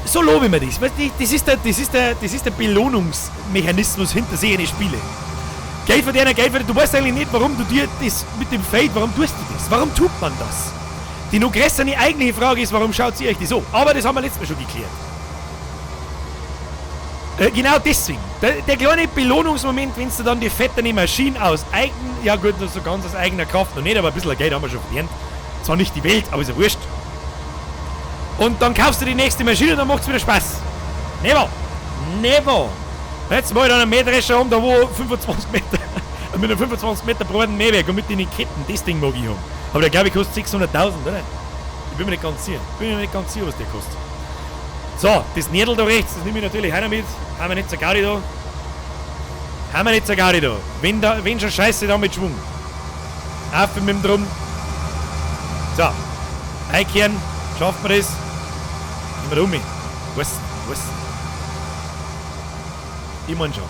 S1: So lobe ich mir das. Das ist der Belohnungsmechanismus hinter solchen Spiele. Geld verdienen. Du weißt eigentlich nicht, warum du dir das mit dem Fade, warum tust du das? Warum tut man das? Die noch größere eigentliche Frage ist, warum schaut ihr euch das so? Aber das haben wir letztes Mal schon geklärt. Genau deswegen. Der kleine Belohnungsmoment, wenn du dann die fetten Maschinen aus ja gut, so ganz aus eigener Kraft noch nicht, aber ein bisschen Geld haben wir schon verdient. Zwar nicht die Welt, aber ist ja wurscht. Und dann kaufst du die nächste Maschine und dann macht's wieder Spaß. Never. Jetzt mal dann einen Mähdrescher haben, da wo 25 Meter, mit einem 25 Meter breiten Mähwerk und mit den Ketten, das Ding mag ich haben. Aber der glaube ich kostet 600.000, oder? Ich bin mir nicht ganz sicher. Was der kostet. So, das Nädel da rechts, das nehme ich natürlich auch noch mit. Haben wir nicht so Gaudi da. Wenn schon Scheiße, dann mit Schwung. Auf mit dem Drum. So. Einkehren. Schaffen wir das? Gehen wir da um. Was? Ich mein schon.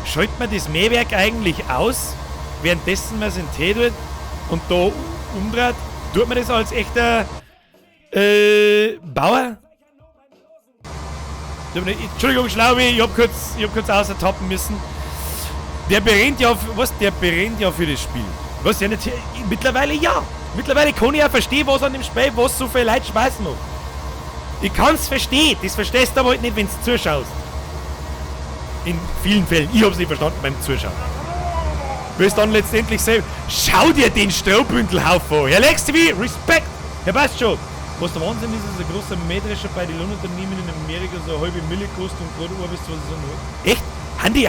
S1: Schaltet man das Mähwerk eigentlich aus, währenddessen man es in Tee tut und da umdreht? Tut man das als echter Bauer? Entschuldigung, Schlaubi, ich hab kurz ausertappen müssen. Der brennt ja für das Spiel. Was ja nicht. Mittlerweile ja. Mittlerweile kann ich ja verstehen, was an dem Spiel, was so viel Leute Spaß macht. Ich kann's verstehen. Das verstehst du aber halt nicht, wenn du zuschaust. In vielen Fällen. Ich hab's nicht verstanden beim Zuschauen. Willst dann letztendlich sagen, schau dir den Strohbündelhaufen an. Herr Lextv, Respekt. Herr passt schon. Was der Wahnsinn ist, ist ein großer Mähdrescher bei den Lohnunternehmen in Amerika so eine halbe Mille kostet und gerade 1 bis 2 Saison. Echt?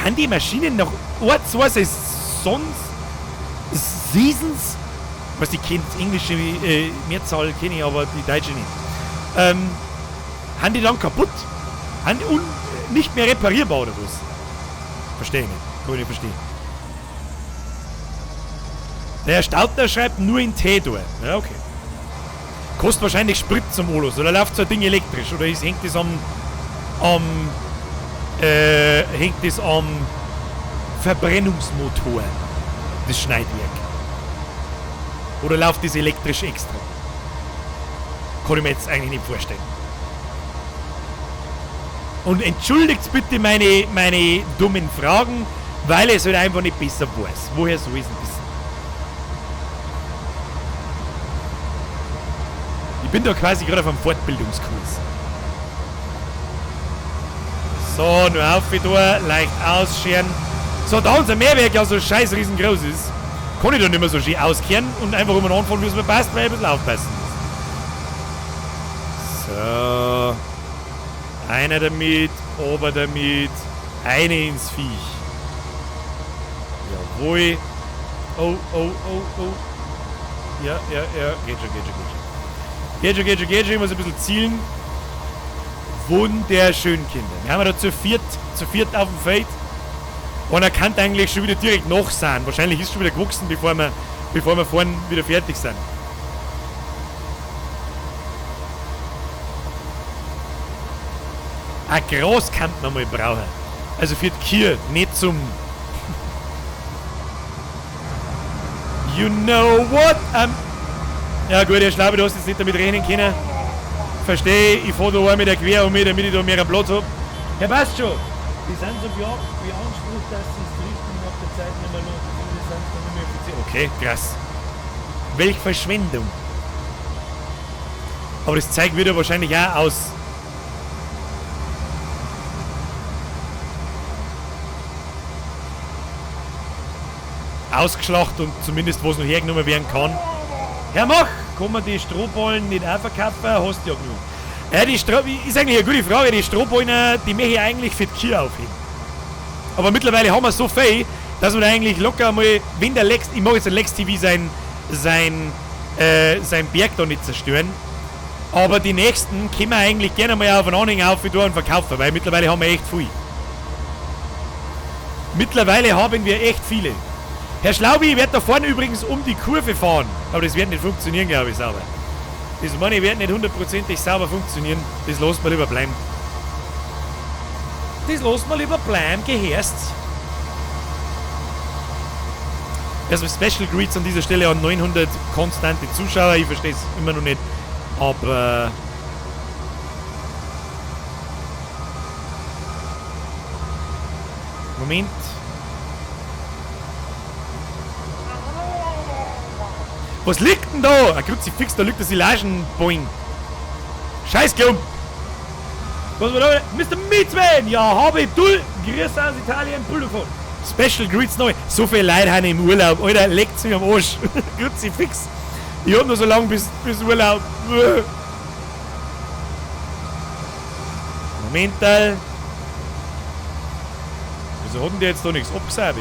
S1: Haben die Maschinen noch 2 Seasons? Was die kennt, englische Mehrzahl kenne ich, aber die deutsche nicht. Haben die dann kaputt? Haben die nicht mehr reparierbar oder was? Verstehe ich nicht. Kann ich nicht verstehen. Der Herr Staudner schreibt nur in T-Dur. Ja, okay. Kostet wahrscheinlich Sprit zum Olos. Oder läuft so ein Ding elektrisch? Oder hängt das am Verbrennungsmotor, das Schneidwerk? Oder läuft das elektrisch extra? Kann ich mir jetzt eigentlich nicht vorstellen. Und entschuldigt bitte meine dummen Fragen, weil ich es halt einfach nicht besser weiß. Woher soll ich es wissen? Ich bin da quasi gerade auf einem Fortbildungskurs. So, nur auf wie da, leicht ausscheren. So, da unser Mehrwerk ja so scheiß riesengroß ist, kann ich da nicht mehr so schön auskehren und einfach um anfangen, wie es mir passt, weil ich ein bisschen aufpassen muss. So. Einer damit, ober damit, eine ins Viech. Jawohl. Oh. Ja. Geht schon. Ich muss ein bisschen zielen. Wunderschön, Kinder. Wir haben da zu viert auf dem Feld. Und er kann eigentlich schon wieder direkt nachsehen. Wahrscheinlich ist schon wieder gewachsen, bevor wir vorne wieder fertig sind. Ein Gras kann man mal brauchen. Also für die Kühe, nicht zum... You know what? Ja gut, Herr Schlaube, du hast jetzt nicht damit rechnen können. Verstehe, ich fahre da mit der Quer um mich, damit ich da mehr Platz habe. Herr passt schon. Die sind so beansprucht, dass sie es richten nach der Zeit nicht mehr noch. Okay, krass. Welche Verschwendung. Aber das Zeug wird ja wahrscheinlich auch ausgeschlacht und zumindest was noch hergenommen werden kann. Herr Mach, kann man die Strohballen nicht auch verkaufen? Hast du ja genug. Ja, ist eigentlich eine gute Frage. Die Strohballen, die möchte ich eigentlich für die Kühe aufheben. Aber mittlerweile haben wir so viel, dass wir da eigentlich locker mal, wenn der Lex, ich mag jetzt den Lex TV sein Berg da nicht zerstören. Aber die nächsten können wir eigentlich gerne mal auf einen Anhänger auf und verkaufen, weil mittlerweile haben wir echt viel. Mittlerweile haben wir echt viele. Herr Schlaubi, ich werde da vorne übrigens um die Kurve fahren. Aber das wird nicht funktionieren, glaube ich, sauber. Das meine ich, wird nicht hundertprozentig sauber funktionieren. Das lassen wir lieber bleiben. Gehörst. Also Special Greets an dieser Stelle an 900 konstante Zuschauer. Ich verstehe es immer noch nicht. Aber... Moment. Was liegt denn da? Ein Kruzifix, da liegt der Silagenboing. Scheiß Klump. Was war da? Mr. Meatsman! Ja, habe ich. Grüß aus Italien, Pullover. Special Greets neu. So viele Leute haben im Urlaub. Alter, leckt's mich am Arsch. Kruzifix. Ich hab noch so lange bis Urlaub. Momental. Wieso hat denn der jetzt da nichts abgesagt?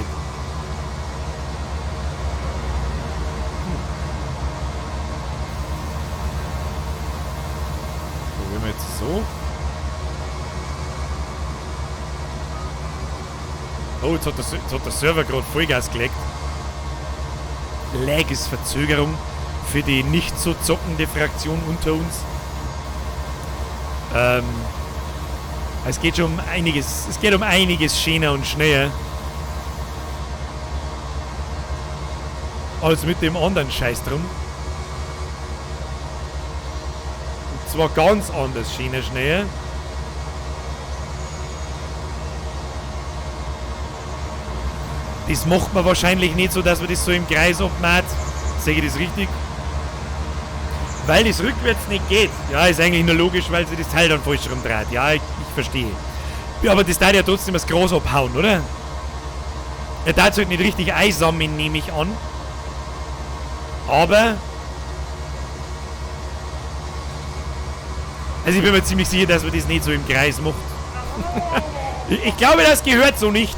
S1: So. Oh, jetzt hat der Server gerade Vollgas gelegt. Lag ist Verzögerung für die nicht so zockende Fraktion unter uns. Es geht schon um einiges schöner und schneller als mit dem anderen Scheiß drum. War ganz anders, schöner, schneller. Das macht man wahrscheinlich nicht so, dass man das so im Kreis abmacht. Sehe ich das richtig? Weil das rückwärts nicht geht. Ja, ist eigentlich nur logisch, weil sie das Teil dann falsch rumdreht. Ja, ich verstehe. Ja, aber das darf ja trotzdem das Gras abhauen, oder? Er darf halt nicht richtig einsammeln, nehme ich an. Aber... Also ich bin mir ziemlich sicher, dass man das nicht so im Kreis macht. Ich glaube, das gehört so nicht.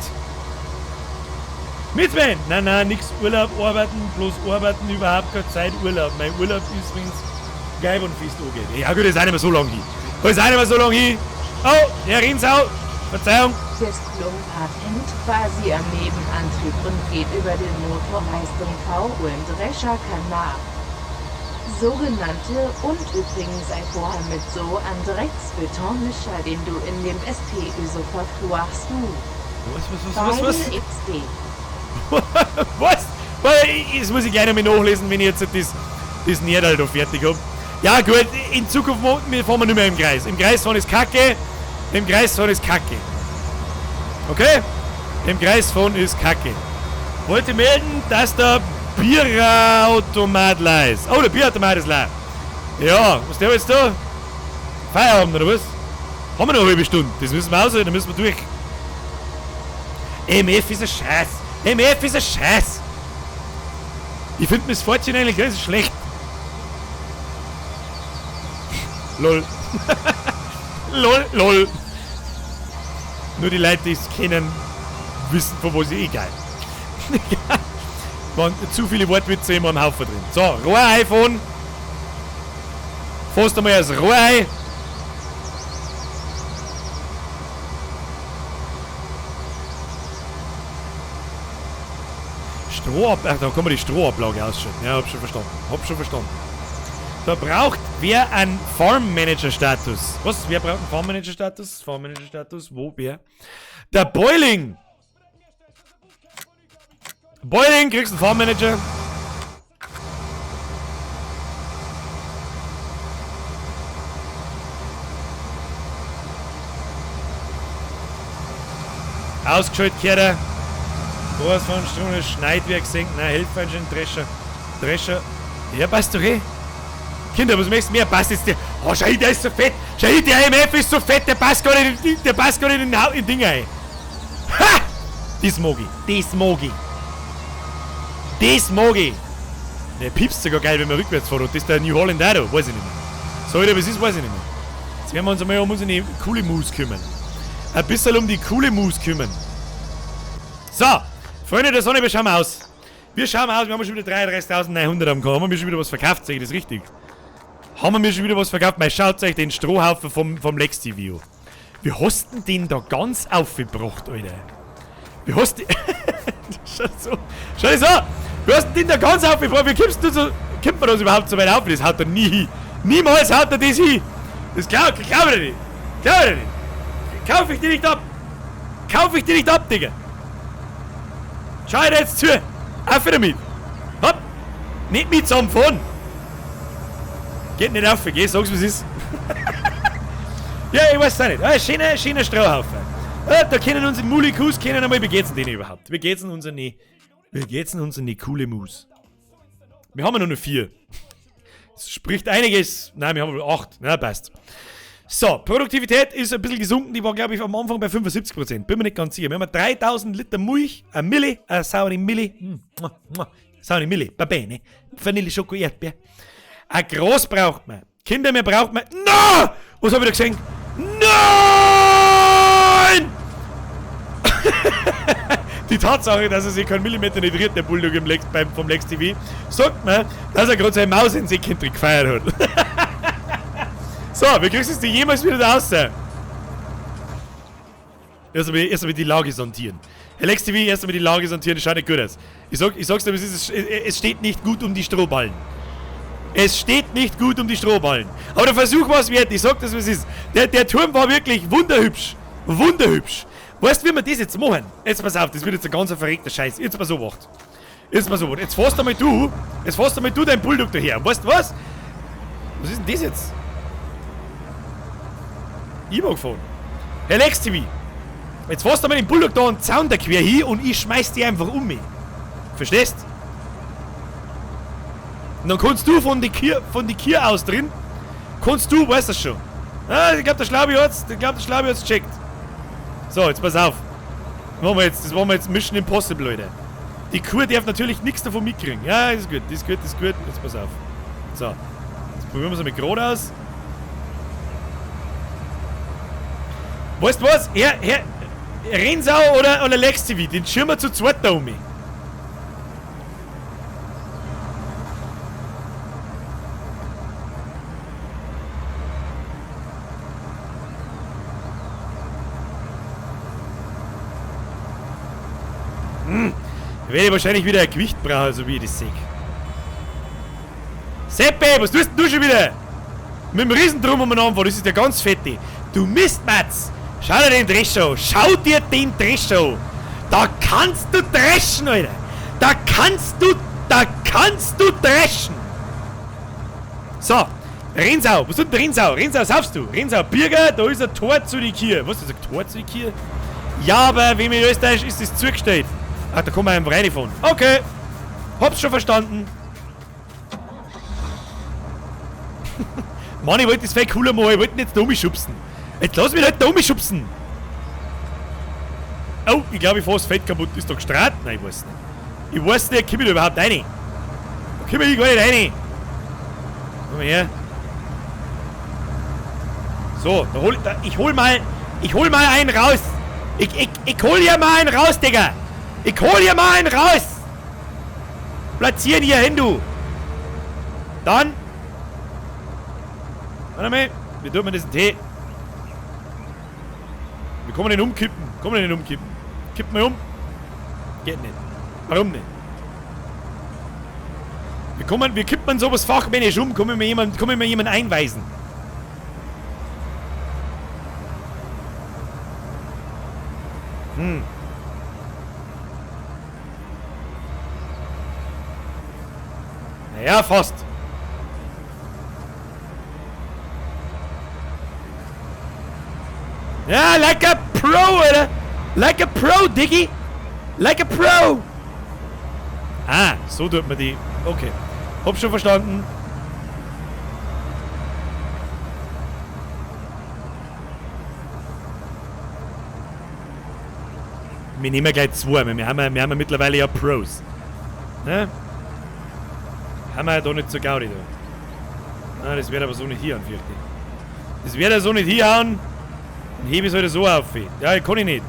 S1: Mitzwein! Nein, nix Urlaub, arbeiten, bloß arbeiten, überhaupt keine Zeit, Urlaub. Mein Urlaub ist, wenn es geil und fest angeht. Ja gut, das ist auch nicht mehr so lang hin. Oh, der Rinsau! Verzeihung!
S2: Das Klumpat hängt quasi am Nebenantrieb und geht über den Motor Richtung V-und-Drescherkanal. Sogenannte und übrigens ein vorher mit so an Drecksbetonmischer, den du in dem STÜ so verfluchst du.
S1: Was?
S2: Beide XD.
S1: Was? Das muss ich gleich noch mal nachlesen, wenn ich jetzt das Niederl da fertig habe. Ja gut, in Zukunft fahren wir nicht mehr im Kreis. Im Kreis fahren ist Kacke. Im Kreis fahren ist Kacke. Okay? Im Kreis fahren ist Kacke. Wollte melden, dass der Bierautomat leer ist. Oh, der Bierautomat ist leer. Ja, was der jetzt da? Feierabend oder was? Haben wir noch eine halbe Stunde. Das müssen wir aushalten, dann müssen wir durch. MF ist ein Scheiß. MF ist ein Scheiß. Ich finde Miss Fortune eigentlich ganz schlecht. Lol. Lol. Nur die Leute, die es kennen, wissen, von was ich egal. Waren zu viele Wortwitze immer am Haufen drin. So, Rohrei von. Fast einmal das Rohrei. Ach, da kann man die Strohablage ausschauen. Ja, hab schon verstanden. Da braucht wer einen Farm-Manager-Status. Was? Wer braucht einen Farm-Manager-Status? Farm-Manager-Status? Wo? Wer? Der Boiling! Boiling, kriegst einen Farm-Manager. Ausgeschaltet, Kerl. Groß von Strunge, Schneidwerk senken, nein, Helferschein, Drescher. Ja, passt doch eh. Kinder, was möchtest du mehr? Passt jetzt der. Oh, schau, der ist so fett. Schau, der MF ist so fett, der passt gar nicht in den Ding ein. Ha! Das mag ich. Der piepst sogar geil, wenn man rückwärts fährt. Das ist der New Holland auch da. Weiß ich nicht mehr. So, wie es ist, weiß ich nicht mehr. Jetzt werden wir uns einmal um unsere coole Moose kümmern. Ein bisschen um die coole Moose kümmern. So, Freunde der Sonne, wir schauen aus. Wir haben schon wieder 33.900 am Kommen. Haben wir schon wieder was verkauft, sag ich das richtig? Haben wir schon wieder was verkauft? Mal schaut euch den Strohhaufen vom Lex TV. Wie hast du den da ganz aufgebracht, Alter? Wie hast du... Schau so! Wie hast du den da ganz aufgebracht? Wie kommt man das überhaupt so weit auf? Das haut er nie hin. Niemals haut er das hin. Das glaub ich nicht. Kauf ich dir nicht ab, Digga. Schau dir jetzt zu. Auf damit. Hopp. Nicht mit zusammenfahren. Geht nicht auf, geh, sag's, was ist. Ja, ich weiß auch nicht. Ah, schöner Strohhaufen. Ah, da kennen unsere Mulikus, einmal, wie geht's denn denen überhaupt? Wie geht's denn unsere coole Mus? Wir haben ja nur 4. Das spricht einiges. Nein, wir haben nur 8. Na, passt. So, Produktivität ist ein bisschen gesunken. Die war, glaube ich, am Anfang bei 75%. Bin mir nicht ganz sicher. Wir haben 3000 Liter Milch, eine Mille, eine saure Mille. Saure Mille, Babene. Vanille, Schoko, Erdbeer. Ein Gras braucht man. Kinder, mehr braucht man. No! Was habe ich da gesehen? Nein! Die Tatsache, dass er sich keinen Millimeter nicht rührt, der Bulldog vom Lex TV, sagt mir, dass er gerade seine Maus in sich gefeiert hat. So, wie kriegst du es dir jemals wieder da raus? Erst einmal die Lage sondieren. Herr Lex TV, erst einmal die Lage sondieren, das schaut nicht gut aus. Ich sag's dir, es steht nicht gut um die Strohballen. Es steht nicht gut um die Strohballen. Aber der Versuch war es wert, ich sag das, was es ist. Der Turm war wirklich wunderhübsch. Wunderhübsch. Weißt du, wie wir das jetzt machen? Jetzt pass auf, das wird jetzt ein ganz verregter Scheiß. Jetzt mal so wacht. Jetzt fährst einmal du dein Bulldog daher. Weißt du was? Was ist denn das jetzt? E-Mail gefahren. Herr Lex TV, jetzt fährst du mal den Bulldog da einen Zaun da quer hin und ich schmeiß die einfach um mich. Verstehst? Und dann kannst du von die Kier aus drin, weißt du das schon. Ah, ich glaube, der Schlaubi hat's gecheckt. So, jetzt pass auf. Das machen wir jetzt Mission Impossible, Leute. Die Kur darf natürlich nichts davon mitkriegen. Ja, ist gut. Jetzt pass auf. So, jetzt probieren wir es mit gerade aus. Weißt du was? Herr Rensau oder Lex TV, den schirmen wir zu zweit da um mich. Da werde ich wahrscheinlich wieder ein Gewicht brauchen, so wie ich das sehe. Seppe, was tust du schon wieder? Mit dem Riesendrum umeinander, das ist der ganz fette. Du Mistmatz! Schau dir den Dresch an. Schau dir den Dresch an. Da kannst du dreschen, Alter. Da kannst du dreschen. So. Rensau. Was tut der Rensau? Rensau, saufst du? Rensau, Bürger, da ist ein Tor zu die Kirche. Was ist ein Tor zu die Kirche? Ja, aber wie in Österreich ist das zugestellt. Ach, da kann man einfach reinfahren. Okay. Hab's schon verstanden. Mann, ich wollte das viel cooler machen. Ich wollte ihn jetzt da umschubsen. Jetzt lass mich nicht da umschubsen. Oh, ich glaube, ich fahr das Fett kaputt. Ist da gestrahlt? Nein, ich weiß nicht. Ich weiß nicht, komm ich da überhaupt rein? Da komm ich gar nicht rein. Komm mal her. So, ich hol mal einen raus. Ich hol hier mal einen raus, Digga. Ich hol hier mal einen raus. Platzieren hier hin, du. Dann. Warte mal. Wie tut man das in Tee? Wie kann man den umkippen? Kann man den umkippen? Kipp mal um. Geht nicht. Warum nicht? Wie kippt man sowas fachmännisch um? Kann mir jemand einweisen? Naja, fast. Ja, like a Pro, Alter. Like a Pro, Diggi. Like a Pro. Ah, so tut man die. Okay. Hab schon verstanden. Wir nehmen gleich zwei. Wir haben mittlerweile ja Pros. Ne? Haben wir ja da nicht so Gaudi da. Ah, das wird aber so nicht hier anfürchten. Das wird ja so nicht hier an. Dann hebe ich es halt so auf. Ja, kann ich nicht.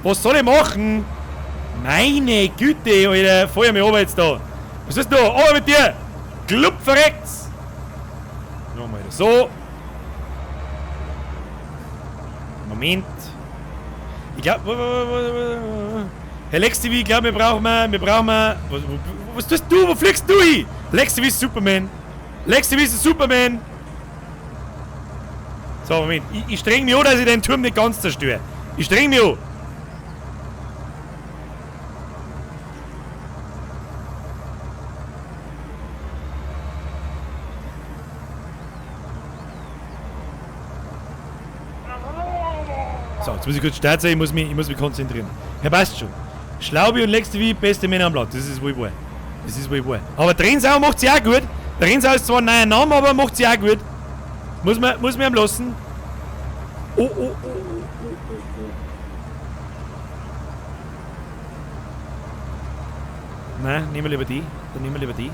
S1: Was soll ich machen? Meine Güte, Alter. Feuer mich runter jetzt da. Was ist da? Runter mit dir! Klupf rechts! Nochmal so. Moment. Ich glaube. Herr Lex TV, ich glaube, wir brauchen. Was tust du? Wo fliegst du hin? Lex TV ist Superman. Lex TV ist Superman. So, Moment. Ich streng mich an, dass ich den Turm nicht ganz zerstöre. Ich streng mich an. So, jetzt muss ich kurz starten, ich muss mich konzentrieren. Ja, passt schon. Schlaubi und Lex TV, beste Männer am Blatt. Das ist wohl wahr. Das ist wohl wahr. Aber der Rensau macht sie auch gut. Der Rensau ist zwar ein neuer Name, aber macht sie auch gut. Muss man ihm lassen. Oh. Nein, nehmen wir lieber die. Dann nehmen wir lieber die.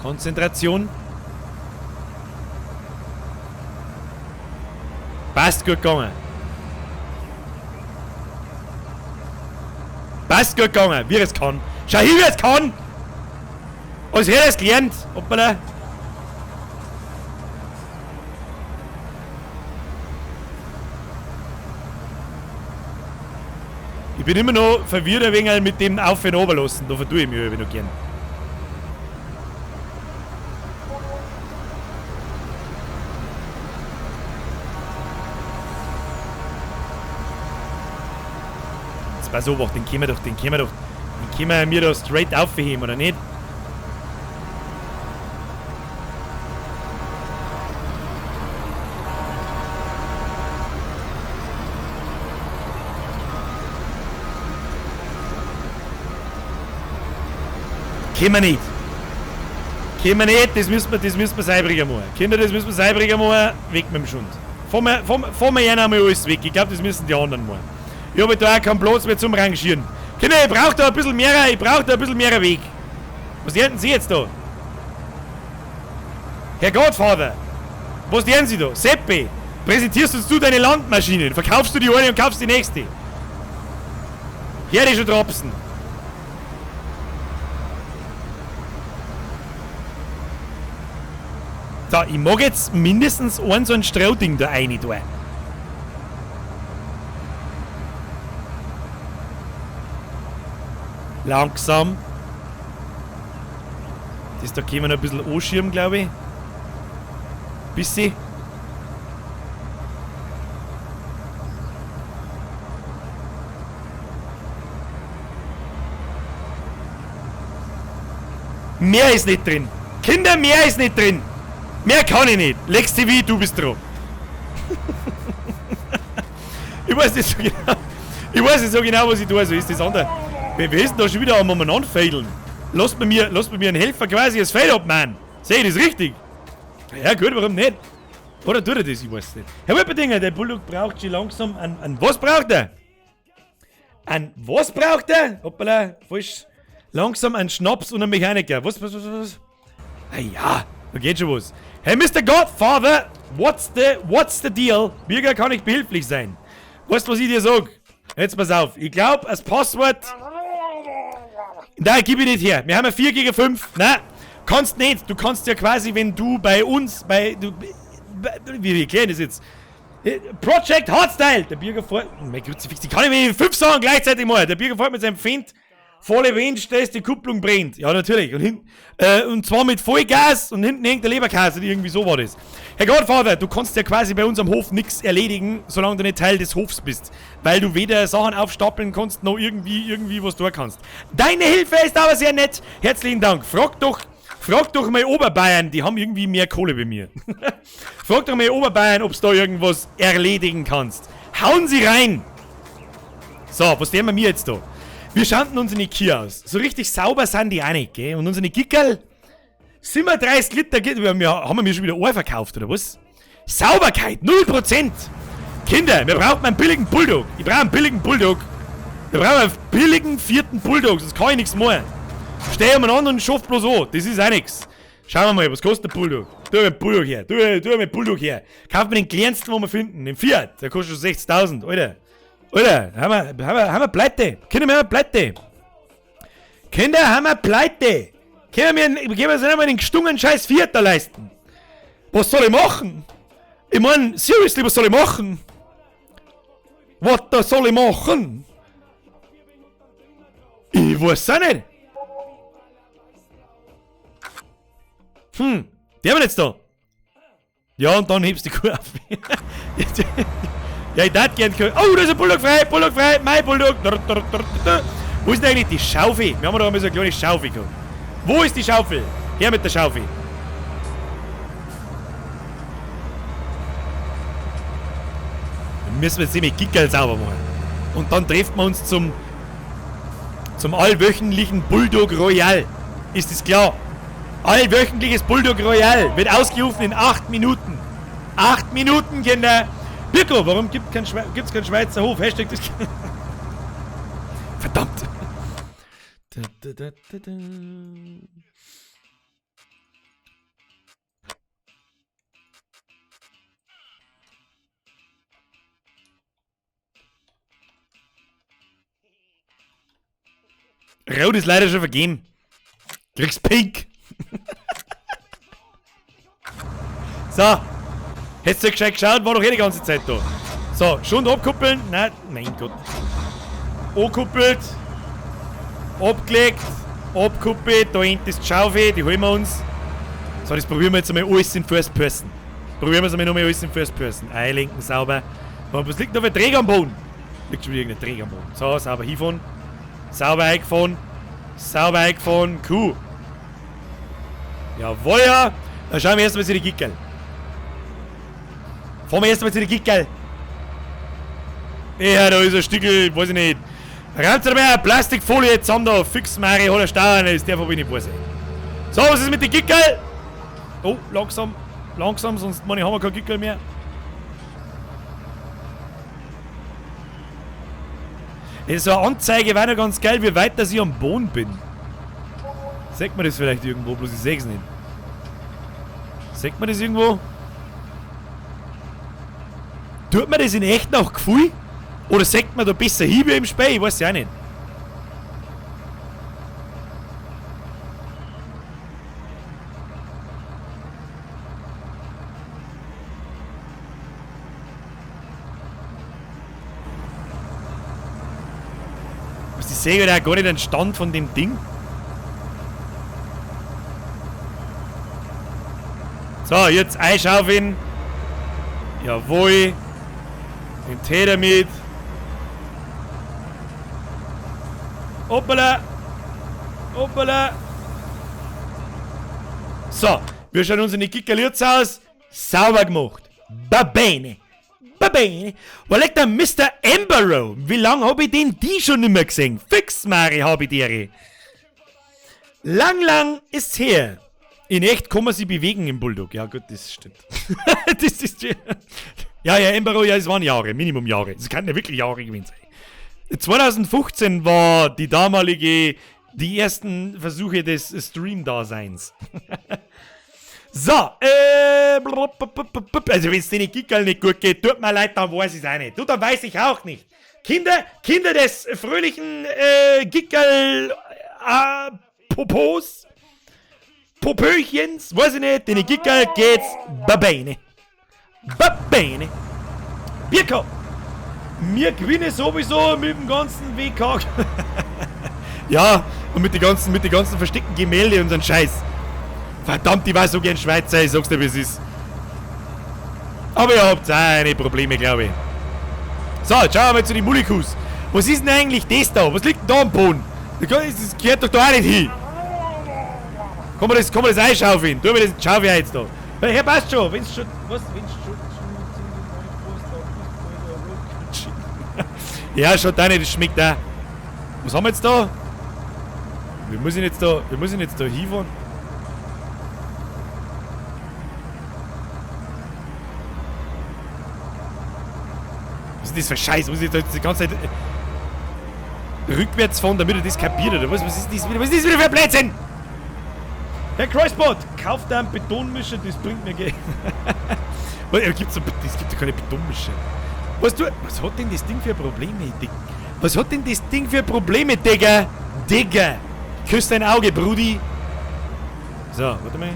S1: Konzentration. Passt gut gegangen. Passt gut gegangen, wie er es kann. Schau hin, wie er es kann! Als hätte er es gelernt. Hoppala. Ich bin immer noch verwirrt ein wenig mit dem Auf- und Runterlassen. Da vertue ich mich irgendwie noch gern. Pass auf, den können wir mir da straight aufheben, oder nicht? Können wir nicht. Das müssen wir selber machen. Kinder, das müssen wir selber machen. Weg mit dem Schund. Fahren wir ja einmal alles weg. Ich glaube, das müssen die anderen machen. Ich habe da auch keinen Platz mehr zum Rangieren. Kinder, ich brauche da ein bisschen mehr Weg. Was hätten Sie jetzt da? Herr Gottvater, was lernen Sie da? Seppi, präsentierst uns du deine Landmaschinen? Verkaufst du die eine und kaufst die nächste? Hier die schon Tropfen. So, ich mag jetzt mindestens so ein Strauding da rein tun. Langsam. Das da können wir noch ein bisschen anschirmen, glaube ich. Bisschen. Mehr ist nicht drin. Kinder, mehr ist nicht drin. Mehr kann ich nicht. Lex TV, du bist dran. Ich weiß nicht so genau. Ich weiß nicht so genau, was ich tue. So ist das andere. Wer ist denn da schon wieder am anfädeln? Lasst mir einen Helfer quasi das Feld abmachen. Sehe ich das richtig? Ja gut, warum nicht? Oder tut er das? Ich weiß es nicht. Herr Wipperdinger, der Bulldog braucht schon langsam an was braucht er? An was braucht er? Hoppala, falsch. Langsam ein Schnaps und ein Mechaniker. Was? Ah ja, da geht schon was. Hey Mr. Godfather, what's the deal? Bürger kann ich behilflich sein. Weißt du, was ich dir sag? Jetzt pass auf. Ich glaube, als Passwort... Nein, gib ich nicht her. Wir haben ja 4 gegen 5. Nein, kannst nicht. Du kannst ja quasi, wenn du bei uns, wie erklären das jetzt? Project Hardstyle. Der Bürger fährt... Mein Kruzifix, ich kann nicht mehr 5 Sachen gleichzeitig mal. Der Bürger fährt mit seinem Feind volle Wind, dass die Kupplung brennt. Ja, natürlich. Und zwar mit Vollgas und hinten hängt der Leberkäse. Irgendwie so war das. Herr Godfather, du kannst ja quasi bei uns am Hof nichts erledigen, solange du nicht Teil des Hofs bist. Weil du weder Sachen aufstapeln kannst, noch irgendwie was tun kannst. Deine Hilfe ist aber sehr nett. Herzlichen Dank. Frag doch mal Oberbayern, die haben irgendwie mehr Kohle bei mir. Frag doch mal Oberbayern, ob du da irgendwas erledigen kannst. Hauen Sie rein! So, was nehmen wir jetzt da? Wir schauen uns in die Kia aus. So richtig sauber sind die auch nicht, gell? Und unsere Gickerl, 37 Liter, haben wir mir schon wieder Ohr verkauft, oder was? Sauberkeit, 0%! Kinder, wir brauchen einen billigen Bulldog. Ich brauche einen billigen Bulldog. Wir brauchen einen billigen 4. Bulldog, sonst kann ich nichts mehr. Steh mal an und schaff bloß an, das ist auch nichts. Schauen wir mal, was kostet der Bulldog? Tu mir den Bulldog her, tu mir den Bulldog her. Kauf mir den kleinsten, den wir finden, den Fiat, der kostet schon 60.000, Alter. Alter, haben wir Pleite. Kinder, wir haben Pleite. Kinder, haben wir Pleite. Können wir uns nicht mal den gestungenen scheiß Fiat da leisten. Was soll ich machen? Ich mein, seriously, was soll ich machen? Was soll ich machen? Ich weiß auch nicht. Die haben wir jetzt da. Ja, und dann hebst du die Kuh auf. Ja, ich darf gern können. Oh, da ist ein Bulldog frei, mein Bulldog. Wo ist denn eigentlich die Schaufel? Wir haben doch einmal so eine kleine Schaufel gehabt. Wo ist die Schaufel? Her mit der Schaufel. Dann müssen wir jetzt mit Gickerl sauber machen. Und dann treffen wir uns zum allwöchentlichen Bulldog Royal. Ist das klar? Allwöchentliches Bulldog Royal wird ausgerufen in 8 Minuten. 8 Minuten, Kinder! Birko, warum gibt's keinen Schweizer Hof? Hashtag das... Verdammt! Rot ist leider schon vergeben. Kriegst pink. So. Hättest du gescheit geschaut, war doch eh die ganze Zeit da. So, schon abkuppeln. Nein, mein Gott. Ankuppelt. Abgelegt. Abkuppelt. Da hinten ist die Schaufel, die holen wir uns. So, das probieren wir jetzt einmal alles in First Person. Probieren wir es einmal nochmal alles in First Person. Einlenken, sauber. Was liegt noch für ein Träger am Boden? Liegt schon wieder irgendein Träger am Boden. So, sauber hinfahren. Sauber eingefahren. Sauber eingefahren. Cool. Jawohl, ja. Dann schauen wir erstmal zu den Gickerl. Fahren wir erstmal zu den Gickerl. Ja, da ist ein Stückel, weiß ich nicht. Räumt ihr mal eine Plastikfolie zusammen da. Fix Mari, holler Stauern, ist der, wo ich nicht weiß. So, was ist mit den Gickerl? Oh, langsam. Langsam, sonst haben wir kein Gickerl mehr. So eine Anzeige wäre noch ganz geil, wie weit dass ich am Boden bin. Sagt man das vielleicht irgendwo, bloß ich sehe es nicht. Sagt man das irgendwo? Tut man das in echt nach Gefühl? Oder sagt man da besser hin wie im Spiel? Ich weiß ja auch nicht. Ich sehe ja gar nicht den Stand von dem Ding. So, jetzt einschaufeln. Jawohl. Den Tee damit. Hoppala. Hoppala. So, wir schauen unsere Kickerlürz aus. Sauber gemacht. Babene. Babene. Wo liegt der Mr. Emberow? Wie lange habe ich den die schon nicht mehr gesehen? Fix, Mari, habe ich die. Lang ist's her. In echt kann man sich bewegen im Bulldog. Ja gut, das stimmt. Das ist... Ja, Emberow, ja, es waren Jahre, Minimum Jahre. Es kann ja wirklich Jahre gewesen sein. 2015 war die ersten Versuche des Stream-Daseins. So, also wenn es den Kickerl nicht gut geht, tut mir leid, dann weiß ich es auch nicht. Du, dann weiß ich auch nicht. Kinder des fröhlichen Kickerl Popöchens, weiß ich nicht, den Kickerl geht's Babene. Babene. Bierko. Wir gewinnen sowieso mit dem ganzen WK. Ja, und mit den ganzen versteckten Gemälde und so ein Scheiß. Verdammt, ich war so gern Schweizer, ich sag's dir, wie es ist. Aber ihr habt auch eine Probleme, glaube ich. So, jetzt schauen wir mal zu den Mullikus. Was ist denn eigentlich das da? Was liegt denn da am Boden? Das gehört doch da auch nicht hin. Kann man das einschaufeln? Tu mir das, schau ich jetzt da. Ja, passt schon. Wenn's schon... Was? Ja, schaut da nicht, das schmeckt auch. Was haben wir jetzt da? Wir müssen jetzt da hinfahren. Was ist das für Scheiß? Muss ich jetzt die ganze Zeit rückwärts fahren, damit er das kapiert, oder was? Was ist das wieder für ein Blödsinn? Herr Kreuzbot, kauft einen Betonmischer, das bringt mir Geld. Es gibt ja keine Betonmischer. Was hat denn das Ding für Probleme, Digga? Was hat denn das Ding für Probleme, Digga? Digga! Küss dein Auge, Brudi! So, warte mal.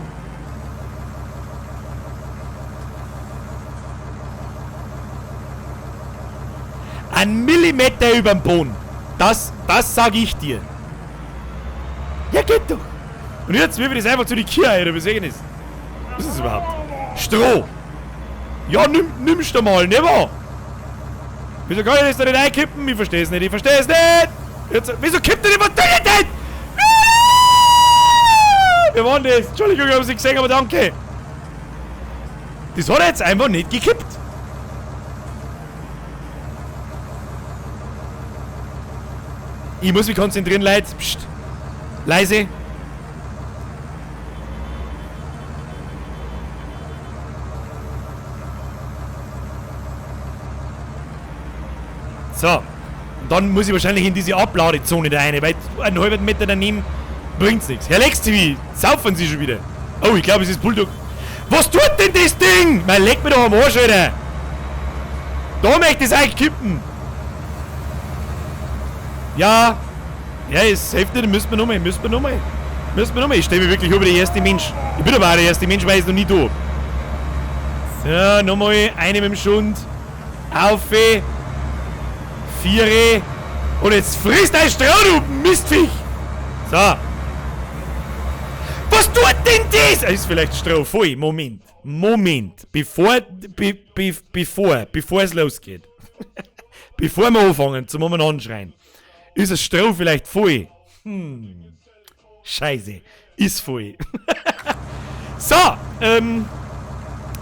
S1: Ein Millimeter überm Boden. Das sag ich dir. Ja, geht doch. Und jetzt will wir das einfach zu die Kirche, oder wie sehen das? Was ist das überhaupt? Stroh. Ja, nimmst du mal, nicht wahr? Wieso kann ich das da nicht einkippen? Ich versteh's nicht, Jetzt, wieso kippt der nicht? Was tut Wir waren das. Entschuldigung, ich hab's nicht gesehen, aber danke. Das hat er jetzt einfach nicht gekippt. Ich muss mich konzentrieren, Leute. Psst. Leise. So. Und dann muss ich wahrscheinlich in diese Abladezone da rein, weil einen halben Meter daneben bringt's nichts. Herr Lex-TV, saufen Sie schon wieder. Oh, ich glaube, es ist Bulldog. Was tut denn das Ding? Man legt mir doch am Arsch, Alter. Da möchte ich es eigentlich kippen. Ja. Ja, es hilft nicht, müssen wir nochmal. Ich stehe mir wirklich über der erste Mensch. Ich bin aber auch der erste Mensch, weil ich es noch nie tue. So, nochmal. Eine mit dem Schund. Aufe. Viere. Und jetzt frisst ein Stroh, du Mistviech. So. Was tut denn das? Das ist vielleicht Stroh. Voll. Moment. Bevor es losgeht. Bevor wir anfangen zum anschreien. Ist das Stroh vielleicht voll? Scheiße. Ist voll. So.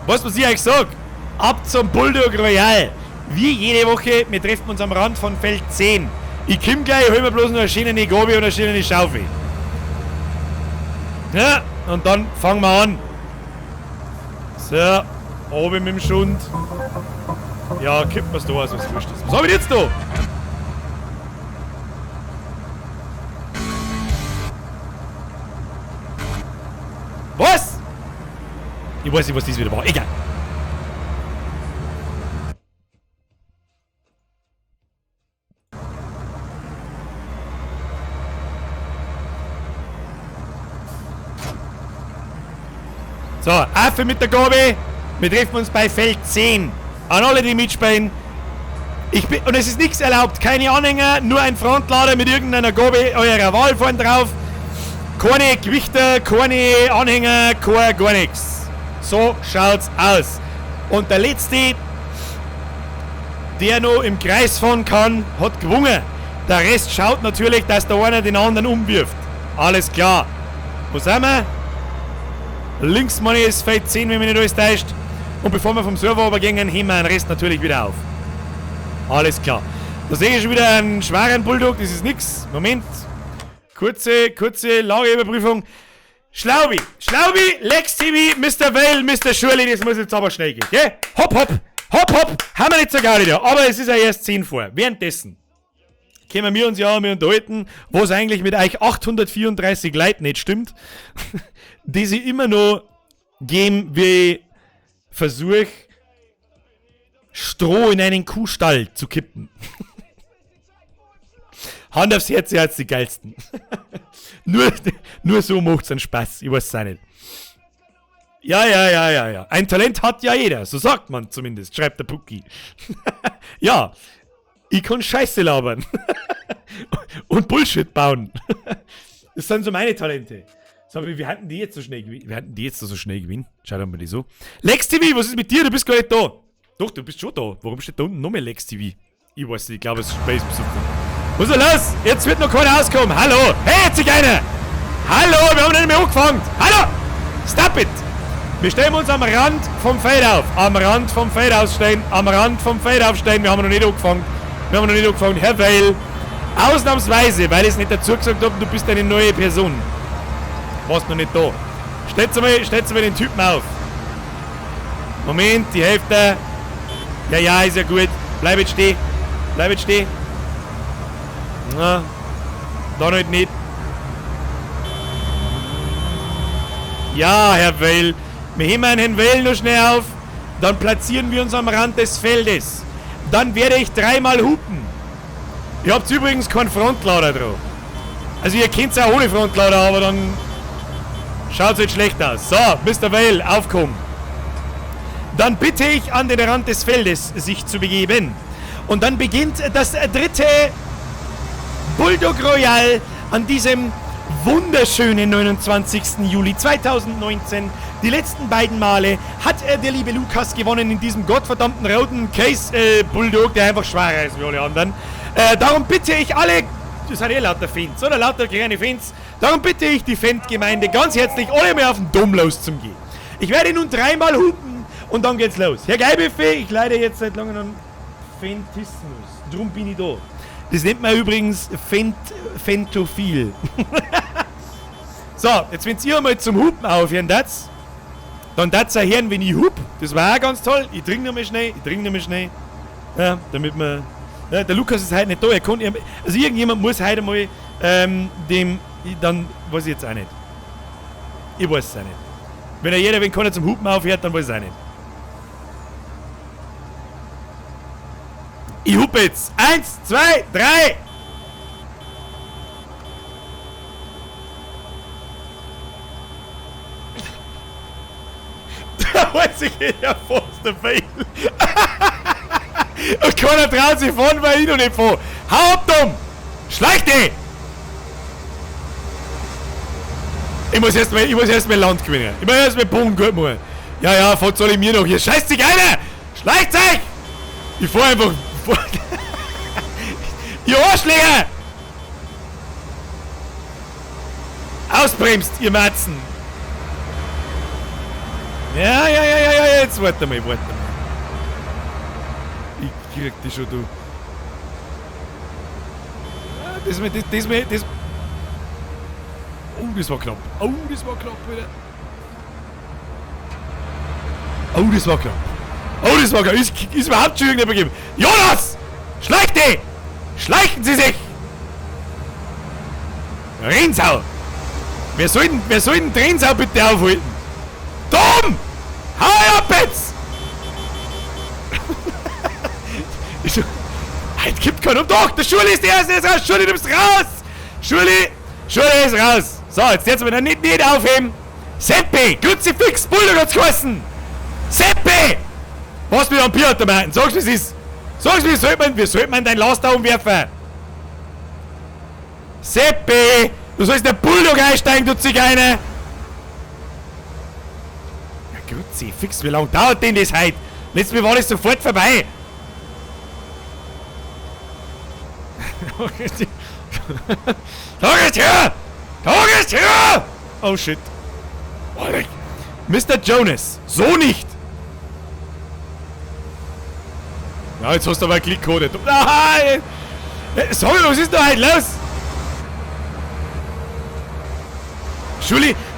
S1: Was ich euch sag. Ab zum Bulldog Royal. Wie jede Woche, wir treffen uns am Rand von Feld 10. Ich komm gleich, hol mir bloß noch eine schöne Gabe und eine schöne Schaufel. Ja, und dann fangen wir an. So, oben mit dem Schund. Ja, kippen wir's da, also was wurscht ist. Was hab ich jetzt da? Was? Ich weiß nicht, was das wieder war. Egal. So, Affe mit der Gabe. Wir treffen uns bei Feld 10. An alle, die mitspielen. Und es ist nichts erlaubt. Keine Anhänger, nur ein Frontlader mit irgendeiner Gabe eurer Wahl vorne drauf. Keine Gewichter, keine Anhänger, gar nichts. So schaut's aus. Und der Letzte, der noch im Kreis fahren kann, hat gewonnen. Der Rest schaut natürlich, dass der eine den anderen umwirft. Alles klar. Wo sind wir? Links, meine ich, ist Feld 10, wenn mich nicht alles täuscht. Und bevor wir vom Server übergehen, heben wir den Rest natürlich wieder auf. Alles klar. Da sehe ich schon wieder einen schweren Bulldog, das ist nix. Moment. Kurze Lageüberprüfung. Schlaubi, Lex TV, Mr. Vale, Mr. Shirley, das muss jetzt aber schnell gehen, gell? Hopp, haben wir nicht so gar nicht da, aber es ist ja erst 10 vor. Währenddessen können wir uns ja mal unterhalten, was eigentlich mit euch 834 Leuten nicht stimmt, die sie immer noch geben, wie Versuch, Stroh in einen Kuhstall zu kippen. Hand aufs Herz, ihr habt's die geilsten. nur so macht's einen Spaß, ich weiß es auch nicht. Ja. Ein Talent hat ja jeder, so sagt man zumindest, schreibt der Pucki. Ja, ich kann Scheiße labern. Und Bullshit bauen. Das sind so meine Talente. So, wie hatten die jetzt so schnell gewinnen? Schau dir mal die so. Lex TV, was ist mit dir? Du bist gar nicht da. Doch, du bist schon da. Warum steht da unten noch mehr Lex TV? Ich weiß nicht, ich glaube, es ist Space Besucher. Was ist los? Jetzt wird noch keiner auskommen. Hallo? Hey, jetzt einer! Hallo, wir haben nicht mehr angefangen. Hallo! Stop it! Wir stellen uns am Rand vom Feld auf. Am Rand vom Feld aufstehen. Am Rand vom Feld aufstehen. Wir haben noch nicht angefangen. Herr Weil, ausnahmsweise, weil ich es nicht dazu gesagt habe, du bist eine neue Person. Warst noch nicht da. Stellt mal den Typen auf. Moment, die Hälfte. Ja, ist ja gut. Bleib jetzt stehen. Na, dann halt nicht. Ja, Herr Weil. Wir heben Herrn Weil noch schnell auf. Dann platzieren wir uns am Rand des Feldes. Dann werde ich 3-mal hupen. Ihr habt übrigens keinen Frontlader drauf. Also ihr kennt es auch ohne Frontlader, aber dann schaut es jetzt schlecht aus. So, Mr. Weil, aufkommen. Dann bitte ich an den Rand des Feldes sich zu begeben. Und dann beginnt das dritte Bulldog Royal an diesem wunderschönen 29. Juli 2019. Die letzten beiden Male hat der liebe Lukas gewonnen in diesem gottverdammten roten Case Bulldog, der einfach schwerer ist wie alle anderen. Darum bitte ich alle, das sind lauter Fans, oder? Lauter kleine Fans. Darum bitte ich die Fan-Gemeinde ganz herzlich, alle mal auf den Dom loszugehen. Ich werde nun 3-mal hupen und dann geht's los. Herr Geibefee, ich leide jetzt seit langem an Fantismus. Drum bin ich da. Das nennt man übrigens Fentophil. So, jetzt wenn ihr mal zum Hupen aufhören, dann darf's auch hören, wenn ich hup. Das war auch ganz toll. Ich trinke noch mal schnell. Ja, damit man... Ja, der Lukas ist heute nicht da. Also irgendjemand muss heute mal dann weiß ich jetzt auch nicht. Ich weiß es auch nicht. Wenn keiner zum Hupen aufhört, dann weiß ich es auch nicht. Ich hupe jetzt. 1, 2, 3. Da weiß ich ja fast der Fail. Und keiner traut sich vorn, weil ich noch nicht vor. Hau ab, dumm! Schleich dich! Ich muss erst mal Land gewinnen. Ich muss erst mal Bogen gut machen. Ja, was soll ich mir noch hier? Scheiß dich einer! Schleicht euch! Ich fahr einfach... Ihr Arschlöcher! Ausbremst, ihr Matzen! Ja, jetzt warte mal. Ich krieg dich schon, du. Das... Oh, das war knapp. Wieder. Oh, das war knapp. Ist überhaupt schon irgendjemand gegeben. Jonas! Schleicht dich! Schleichen Sie sich! Rensau! Wer soll den Rensau bitte aufhalten? Dumm! Hau ab jetzt! Heute gibt keinen um. Doch, der Schuli ist der Erste, ist raus! Schuli, du bist raus! Schuli ist raus! So, jetzt wir nicht aufheben! Seppi! Kruzifix! Bulldog hat's geheißen! Seppi! Was mit am Bierautomaten? Sag's, wie es ist! Sag's, wie sollte man dein Laster umwerfen? Seppi! Du sollst der Bulldog einsteigen, du Zigeuner! Ja, Kruzifix, wie lange dauert denn das heute? Letztes Mal war das sofort vorbei. Tag ist her! Tag ist her! Oh shit. Mr. Jonas, so nicht! Ja, jetzt hast du aber einen Klickcode. Nein! Sorry, was ist da heute los?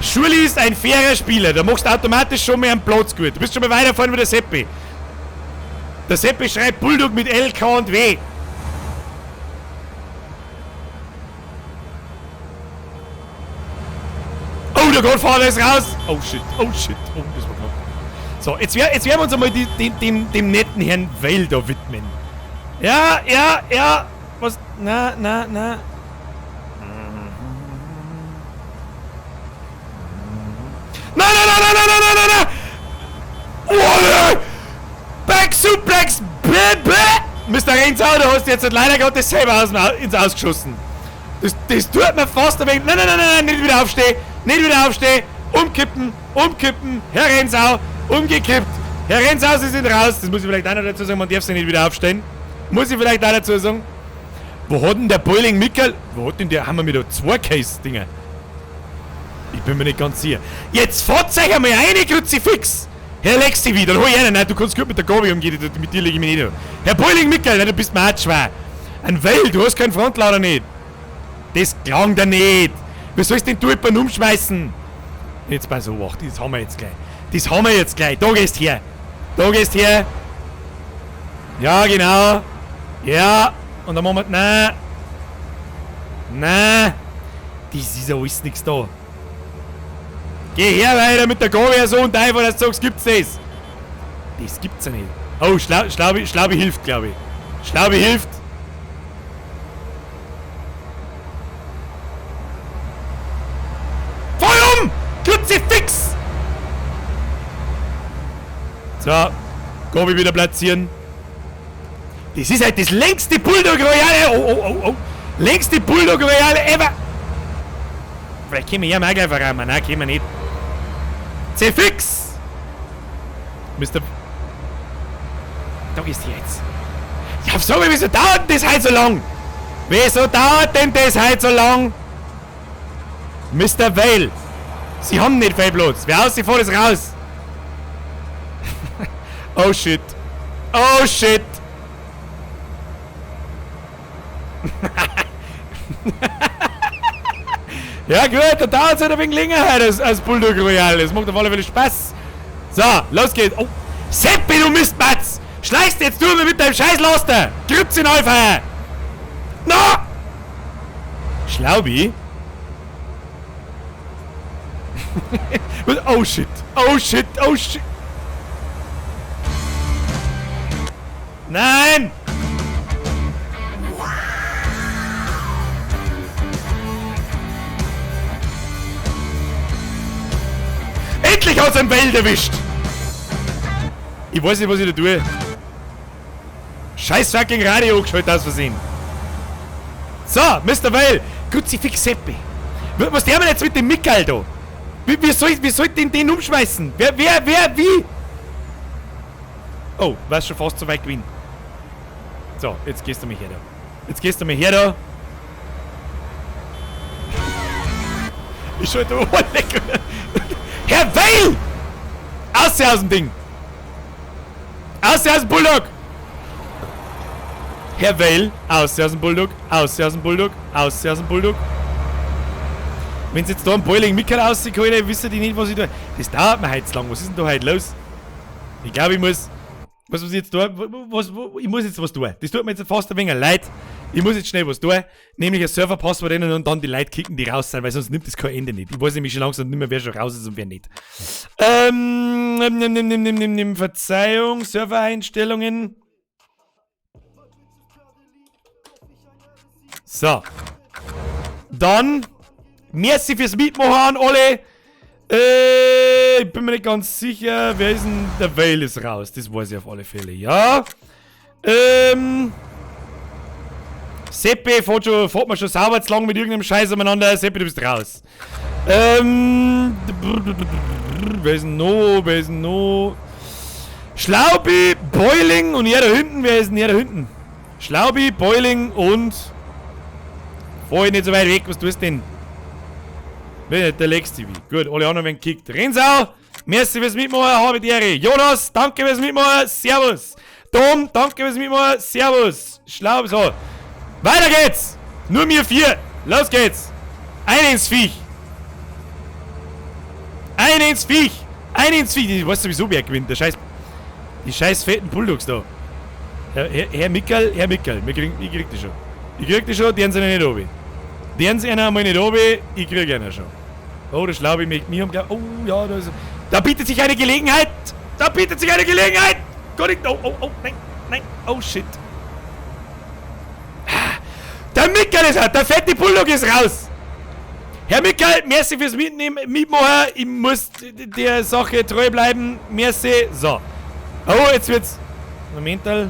S1: Schuli ist ein fairer Spieler. Da machst du automatisch schon mehr einen Platz gut. Du bist schon mal weiter vorne wie der Seppi. Der Seppi schreibt Bulldog mit L, K und W. Oh, der Goldfahrer ist raus. Oh shit, oh shit. Oh, das war knapp. So, jetzt werden wir uns einmal dem netten Herrn Weil da widmen. Ja. Was? Na. Nein. Oh, Back Suplex, Mr. Renzau, du hast jetzt leider gerade das selber ins Ausgeschossen. Das tut mir fast ein wenig. Nein, nicht wieder aufstehen. Umkippen. Herr Renzau, umgekippt. Herr Renzau, Sie sind raus. Das muss ich vielleicht auch noch dazu sagen, man darf sich nicht wieder aufstehen. Muss ich vielleicht auch dazu sagen. Wo hat denn der Boiling Mickel? Wo hat denn der? Haben wir wieder 2 Case-Dinger? Ich bin mir nicht ganz sicher. Jetzt fahrt euch einmal eine Kruzifix! Herr Lexi wieder, dann hol ich einen. Nein, du kannst gut mit der Gabi umgehen, mit dir lege ich mich nicht an. Herr Boiling Mickel, du bist mir auch schwer. Ein Weil, du hast keinen Frontlader nicht. Das klang dir nicht. Wie sollst denn du jemanden umschmeißen? Jetzt mal so, wach, das haben wir jetzt gleich. Da gehst her. Ja, genau. Ja. Und dann machen wir, nein. Das ist ja alles nix da. Geh her weiter mit der Gabi so und einfach, dass du sagst, gibt's das? Das gibt's ja nicht. Oh, Schlaubi hilft, glaube ich. Schlaubi hilft. Voll um! Kruzifix! So, Gabi wieder platzieren. Das ist halt das längste Bulldog Royale. Oh. Längste Bulldog Royale ever. Vielleicht können wir hier mal gleich verraten. Nein, können wir nicht. C-Fix! Mr. Da ist sie jetzt. Ja, sag mal, wieso dauert denn das heute so lang? Mr. Weil, Sie haben nicht viel Platz. Wer aus, Sie fahren das raus. Oh shit. Ja gut, da dauert es halt ein wenig länger heute als Bulldog Royale. Das macht auf alle Fälle Spaß. So, los geht's. Oh, Seppi, du Mistbatz! Schleichst jetzt du mir mit deinem scheiß Laster! Grüb's in Alpha! No! Schlaubi? Oh shit! Nein! Endlich aus dem Welt erwischt! Ich weiß nicht, was ich da tue. Scheiß fucking Radio geschaltet aus Versehen. So, Mr. Weil, Kruzifix Seppi. Was der denn jetzt mit dem Mickel da? Wie soll ich den umschmeißen? Wer, wie? Oh, warst schon fast so weit gewinnen. So, jetzt gehst du mir her da. Ich schalte oh, lecker. Herr Weil! Aus dem Ding! Aus dem Bulldog! Herr Weil, aus dem Bulldog! Wenn sie jetzt da einen Boiling Mickel rausgeholt, wissen die nicht, was ich da. Das dauert mir heute zu lang. Was ist denn da heute los? Ich glaube, ich muss. Was ich jetzt tun? Ich muss jetzt was tun. Das tut mir jetzt fast ein wenig leid. Ich muss jetzt schnell was tun. Nämlich ein Serverpasswort rennen und dann die Leute kicken, die raus sind, weil sonst nimmt das kein Ende nicht. Ich weiß nämlich schon langsam nicht mehr, wer schon raus ist und wer nicht. Verzeihung, Servereinstellungen. So. Dann. Merci fürs Mitmachen an alle. Ich bin mir nicht ganz sicher. Wer ist denn? Der Weil ist raus. Das weiß ich auf alle Fälle. Ja. Seppi, fährt man schon sauber zu lang mit irgendeinem Scheiß umeinander. Seppi, du bist raus. Wer ist denn noch? Wer ist denn noch? Schlaubi, Boiling und er da hinten. Wer ist denn er da hinten? Schlaubi, Boiling und... Vorhin nicht so weit weg, was tust du denn? Der Lex TV. Gut, alle anderen werden gekickt. Rensau, merci fürs Mitmachen, habe die Ehre. Jonas, danke fürs Mitmachen, servus. Tom, danke fürs Mitmachen, servus. Schlau, so. Weiter geht's. Nur mir 4. Los geht's. Ein ins Viech. Ein ins Viech. Ein ins Viech. Ich weiß sowieso, wer gewinnt. Die scheiß fetten Bulldogs da. Herr Mickel, ich krieg die schon. Ich krieg die schon, die haben sie nicht oben. Die haben sie einmal nicht oben, ich krieg einen schon. Oh, der Schlaubi mit mir umgehen. Oh, ja, da bietet sich eine Gelegenheit. Da bietet sich eine Gelegenheit. Gott, oh, nein, oh, shit. Der Mickel ist halt, der fette Bulldog ist raus. Herr Mickel, merci fürs Mitmachen. Ich muss der Sache treu bleiben. Merci. So. Oh, jetzt wird's. Momental.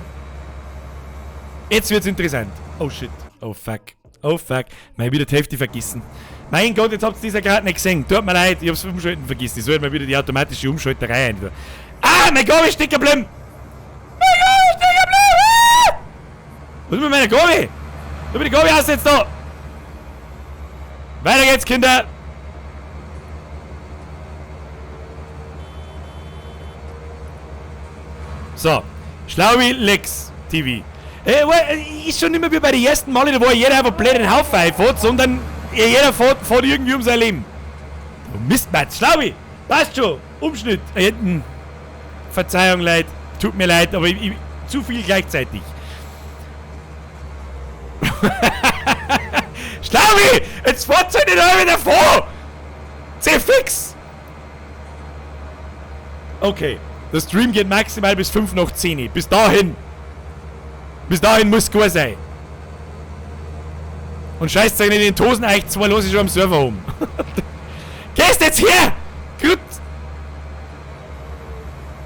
S1: Jetzt wird's interessant. Oh shit. Oh fuck. Oh fuck. Mal wieder die Hälfte vergessen. Mein Gott, jetzt habt ihr das ja gerade nicht gesehen. Tut mir leid, ich hab's Umschalten vergessen. Ich sollte mal wieder die automatische Umschalterei einführen. Ah, mein Gabel ist stecken geblieben! Mein Gabel ist stecken geblieben! Was ist mit meiner Gabel? Du mir die Gabel aus jetzt da! Weiter geht's, Kinder! So. Schlaubi Lex TV. Ist schon nicht mehr wie bei den ersten Malen, wo jeder einfach blöd den Haufen einfährt, sondern jeder fährt irgendwie um sein Leben. Oh Mist, Mats, Schlaubi! Passt schon! Umschnitt! Verzeihung, Leid. Tut mir leid, aber zu viel gleichzeitig. Schlaubi! Jetzt fährt ihr nicht alle wieder vor! Sehr fix! Okay. Der Stream geht maximal bis 5 nach 10. Bis dahin muss gut sein. Und scheißt euch nicht in den Tosen, euch zwei los ist schon am Server um. Gehst jetzt her! Gut!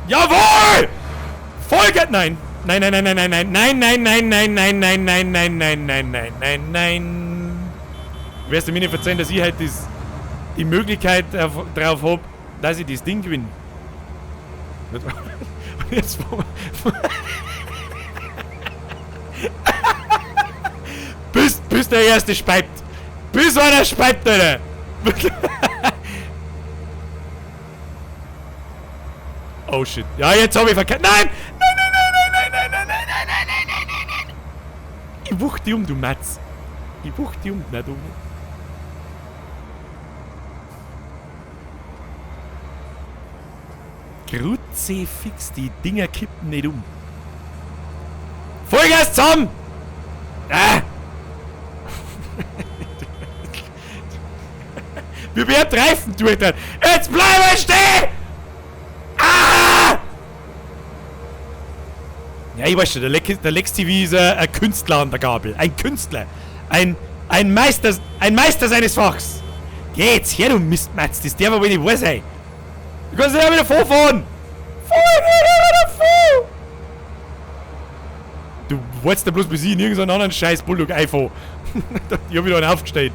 S1: Jawohl! Folge! Nein! Nein! Du wirst mir nicht verzeihen, dass ich halt die Möglichkeit drauf habe, dass ich das Ding gewinne. Jetzt bis der Erste speibt. Bis einer speibt, Alter. Oh shit. Ja, jetzt habe ich verkehrt. Nein! Nein! Ich wuch die um, du Matz. Ich wuch die um, na du. Grutze fix, die Dinger kippen nicht um. Vollgas zusammen! Ah! Wir werden Reifen durch dann. Jetzt bleibe stehen! Ah! Ja, ich weiß schon, der Lex TV ist ein Künstler an der Gabel. Ein Künstler. Ein Meister seines Fachs. Geh jetzt her, du Mistmatz. Das darf aber nicht wahr sein. Du kannst ja wieder vorfahren. Du wolltest da bloß bis ich in irgendeinen anderen scheiß Bulldog einfahren. Ich hab wieder einen aufgestellt.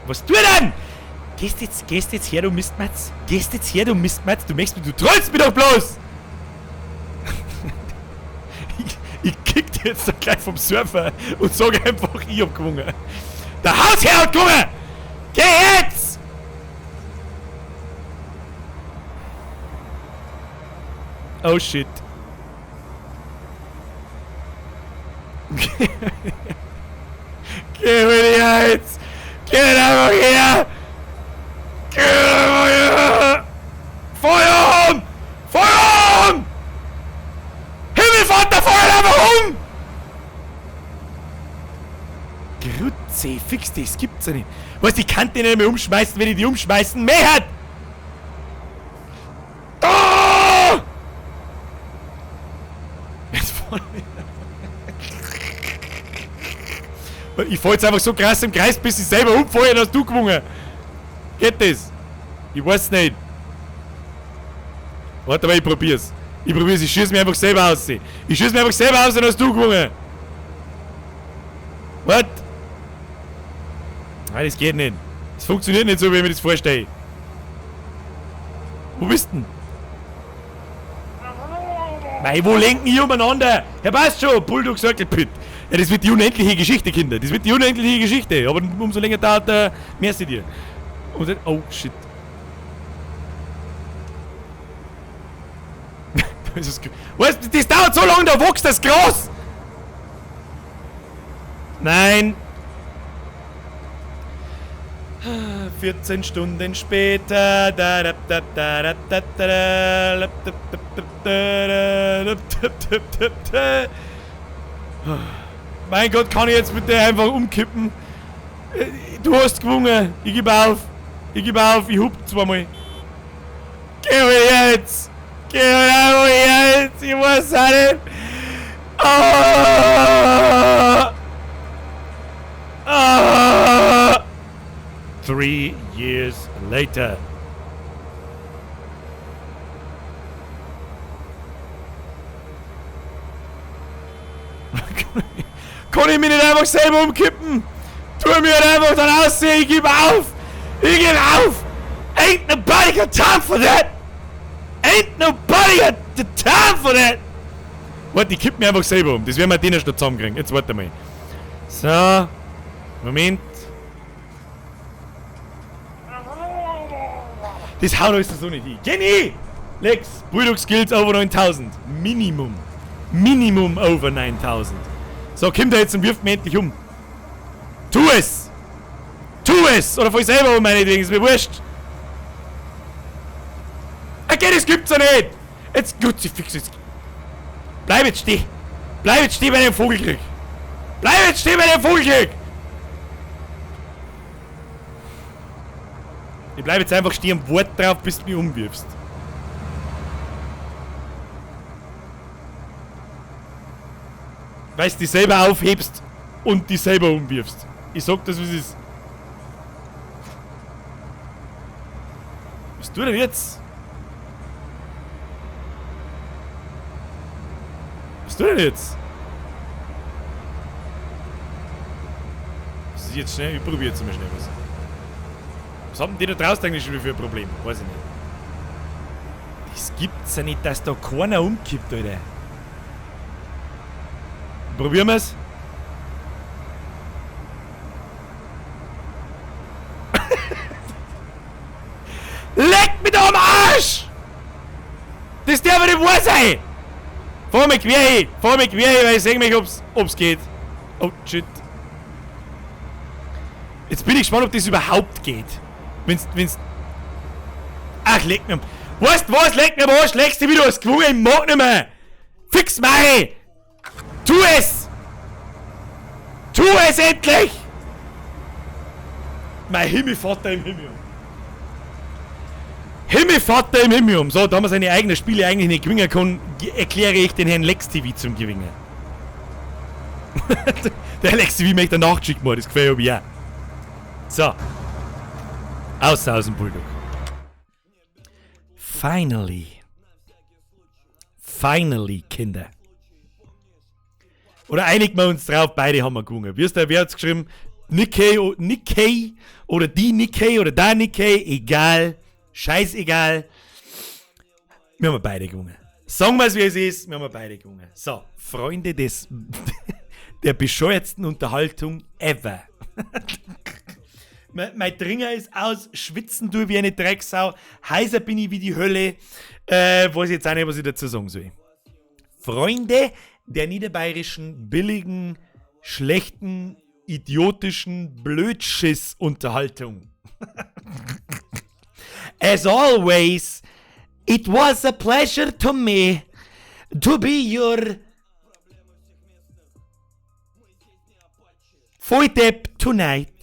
S1: Was tu denn? Gehst jetzt her, du Mistmatz. Gehst jetzt her, du Mistmatz. Du trollst mich doch bloß. Ich kick dir jetzt da gleich vom Surfer und sag einfach, ich hab gewonnen. Der Hausherr hat gewonnen. Geh jetzt! Oh shit. Geh mir jetzt! Geh einfach her! Geh einfach her! Feuer! Feuer! Himmelvater, feuer einfach um! Grütze, fix das gibt's ja nicht. Was, ich kann die nicht mehr umschmeißen, wenn ich die umschmeißen mehr hat! Oh! Jetzt vorne. Ich fahr jetzt einfach so krass im Kreis, bis ich selber umfallen, hast du gewonnen. Geht das? Ich weiß nicht. Warte mal, ich probier's. Ich schieß mir einfach selber aus. Ich schieß mir einfach selber aus und hast du gewonnen. What? Nein, das geht nicht. Das funktioniert nicht so, wie ich mir das vorstelle. Wo bist denn? Mei, wo lenken die umeinander? Ja, passt schon, Bulldog Circle Pit. Ja, das wird die unendliche Geschichte, Kinder. Das wird die unendliche Geschichte. Aber umso länger dauert, merci dir. Und dann, oh, shit. Das dauert so lange, da wächst das Gras! Nein! 14 Stunden später. Mein Gott, kann ich jetzt bitte einfach umkippen? Du hast gewungen. Ich gebe auf. Ich hub zweimal. Geh mal jetzt! Geh mal jetzt! Ich weiß auch nicht! Ah! Ah! 3 years later. Kann ich mich nicht einfach selber umkippen? Tu mir halt einfach dann aussehen, ich gebe auf! Ich gebe auf! Ain't nobody got time for that! Ain't nobody got the time for that! Warte, ich kipp mir einfach selber um. Das werden wir den erst noch zusammenkriegen. Jetzt warte mal. So. Moment. Das haut euch so nicht hin. Jenny! Lex, Bulldog Skills over 9000. Minimum. Minimum over 9000. So, kommt er jetzt und wirft mich endlich um. Tu es! Tu es! Oder fall selber um, meinetwegen, ist mir wurscht. Okay, das gibt's ja nicht! Jetzt, gut, sie fix jetzt. Bleib jetzt stehen! Bleib jetzt stehen bei dem Vogelkrieg! Bleib jetzt stehen bei dem Vogelkrieg! Ich bleib jetzt einfach stehen und wart drauf, bis du mich umwirfst. Weil du dich selber aufhebst und dich selber umwirfst. Ich sag das, wie es ist. Was tut er jetzt? Was tut er jetzt? Was ist jetzt schnell? Ich probiere jetzt mal schnell was. Was haben die da draußen eigentlich schon wieder für ein Problem? Weiß ich nicht. Das gibt's ja nicht, dass da keiner umkippt, Alter. Probieren wir's. Leck mich da am Arsch! Das darf nicht wahr sein! Fahr mich quer hin, weil ich seh mich, ob's geht. Oh, shit. Jetzt bin ich gespannt, ob das überhaupt geht. Wenn's... Ach, leck mich am... Weißt du was? Leck mich am Arsch, leckst du wieder als gewungen, ich mag nicht mehr! Fix Mari! Tu es! Tu es endlich! Mein Himmelvater im Himmel. Himmelvater im Himmel. So, da man seine eigenen Spiele eigentlich nicht gewinnen kann, erkläre ich den Herrn Lex TV zum Gewinnen. Der Lex TV möchte eine Nachtschick machen, das gefällt mir ja. So. Aus dem Bulldog. Finally. Finally, Kinder. Oder einigen wir uns drauf, beide haben wir gewonnen. Wer hat's geschrieben? Nikkei oder die Nikkei oder da Nikkei, egal. Scheißegal. Wir haben beide gewonnen. Sagen wir es, wie es ist, wir haben beide gewonnen. So, Freunde der bescheuertsten Unterhaltung ever. mein Dringer ist aus, schwitzen tue wie eine Drecksau, heißer bin ich wie die Hölle. Weiß jetzt auch nicht, was ich dazu sagen soll. Freunde der niederbayerischen, billigen, schlechten, idiotischen Blödschiss-Unterhaltung. As always, it was a pleasure to me to be your Voidep tonight.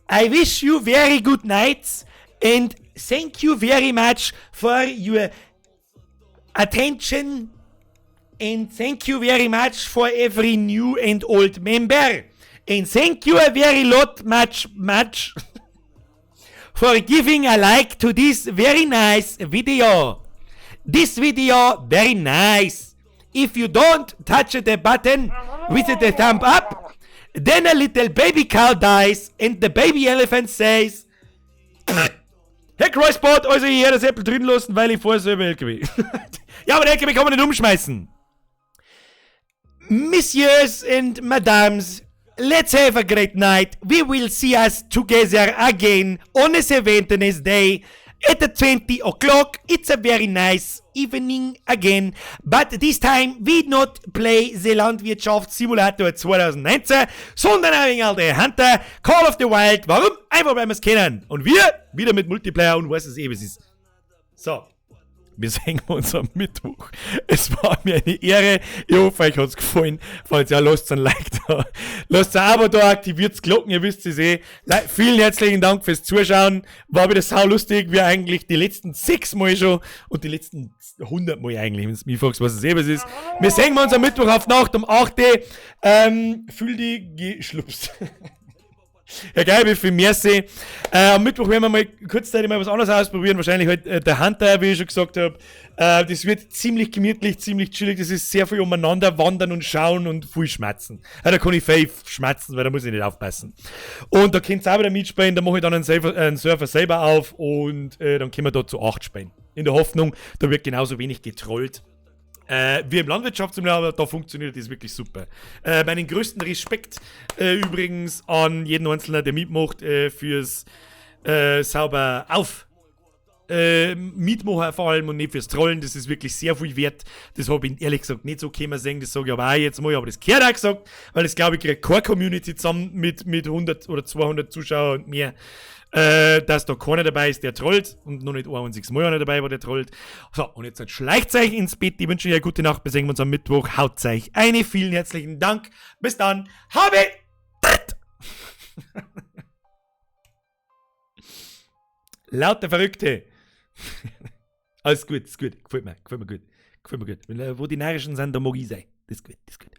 S1: I wish you very good nights and thank you very much for your attention and thank you very much for every new and old member and thank you a very lot much for giving a like to this very nice video. This video very nice. If you don't touch the button with the thumb up, Then a little baby cow dies and the baby elephant says, Herr Kreuzbart, also hier das Äpfel drin lassen, weil ich vorher selber LKW. Ja, aber den LKW kann man nicht umschmeißen. Messieurs and Madames, let's have a great night. We will see us together again on a 17th day at the 20 o'clock. It's a very nice evening again. But this time we not play the Landwirtschaftssimulator 2019, sondern ein wenig alte Hunter, Call of the Wild. Warum? Einfach weil wir es kennen. Und wir wieder mit Multiplayer und weiß es eh, wie es ist. So. Wir sehen uns am Mittwoch. Es war mir eine Ehre. Ich hoffe, euch hat es gefallen. Falls ja, lasst ein Like da. Lasst ein Abo da, aktiviert Glocken, ihr wisst es eh. Vielen herzlichen Dank fürs Zuschauen. War wieder saulustig, wie eigentlich die letzten 6 Mal schon und die letzten 100 Mal eigentlich, wenn es mich fragst, was es eben ist. Wir sehen uns am Mittwoch auf Nacht um 8 Uhr. Fühl dich geschlupst. Ja, geil, wie viel Merci. Am Mittwoch werden wir mal kurzzeitig mal was anderes ausprobieren. Wahrscheinlich halt der Hunter, wie ich schon gesagt habe. Das wird ziemlich gemütlich, ziemlich chillig. Das ist sehr viel umeinander wandern und schauen und viel schmatzen. Ja, da kann ich viel schmatzen, weil da muss ich nicht aufpassen. Und da könnt ihr auch wieder mitspielen. Da mache ich dann einen Server selber auf und dann können wir da zu 8 spielen. In der Hoffnung, da wird genauso wenig getrollt. Wie im Landwirtschaftssimulator, da funktioniert das wirklich super. Meinen größten Respekt übrigens an jeden Einzelnen, der mitmacht, fürs sauber mitmachen vor allem und nicht fürs Trollen. Das ist wirklich sehr viel wert. Das habe ich ehrlich gesagt nicht so können sehen. Das sage ich aber auch jetzt mal, aber das gehört auch gesagt, weil das glaube ich kriegt keine Community zusammen mit 100 oder 200 Zuschauern und mehr. Dass da keiner dabei ist, der trollt und noch nicht ein einziges Mal einer dabei war, der trollt. So, und jetzt schleicht euch ins Bett. Ich wünsche euch eine gute Nacht. Wir sehen uns am Mittwoch. Haut euch eine. Vielen herzlichen Dank. Bis dann. Habe Lauter Verrückte. Alles gut, ist gut. Gefällt mir gut. Gefällt mir gut. Wenn, wo die Närrischen sind, da mag ich sein. Das ist gut, das ist gut.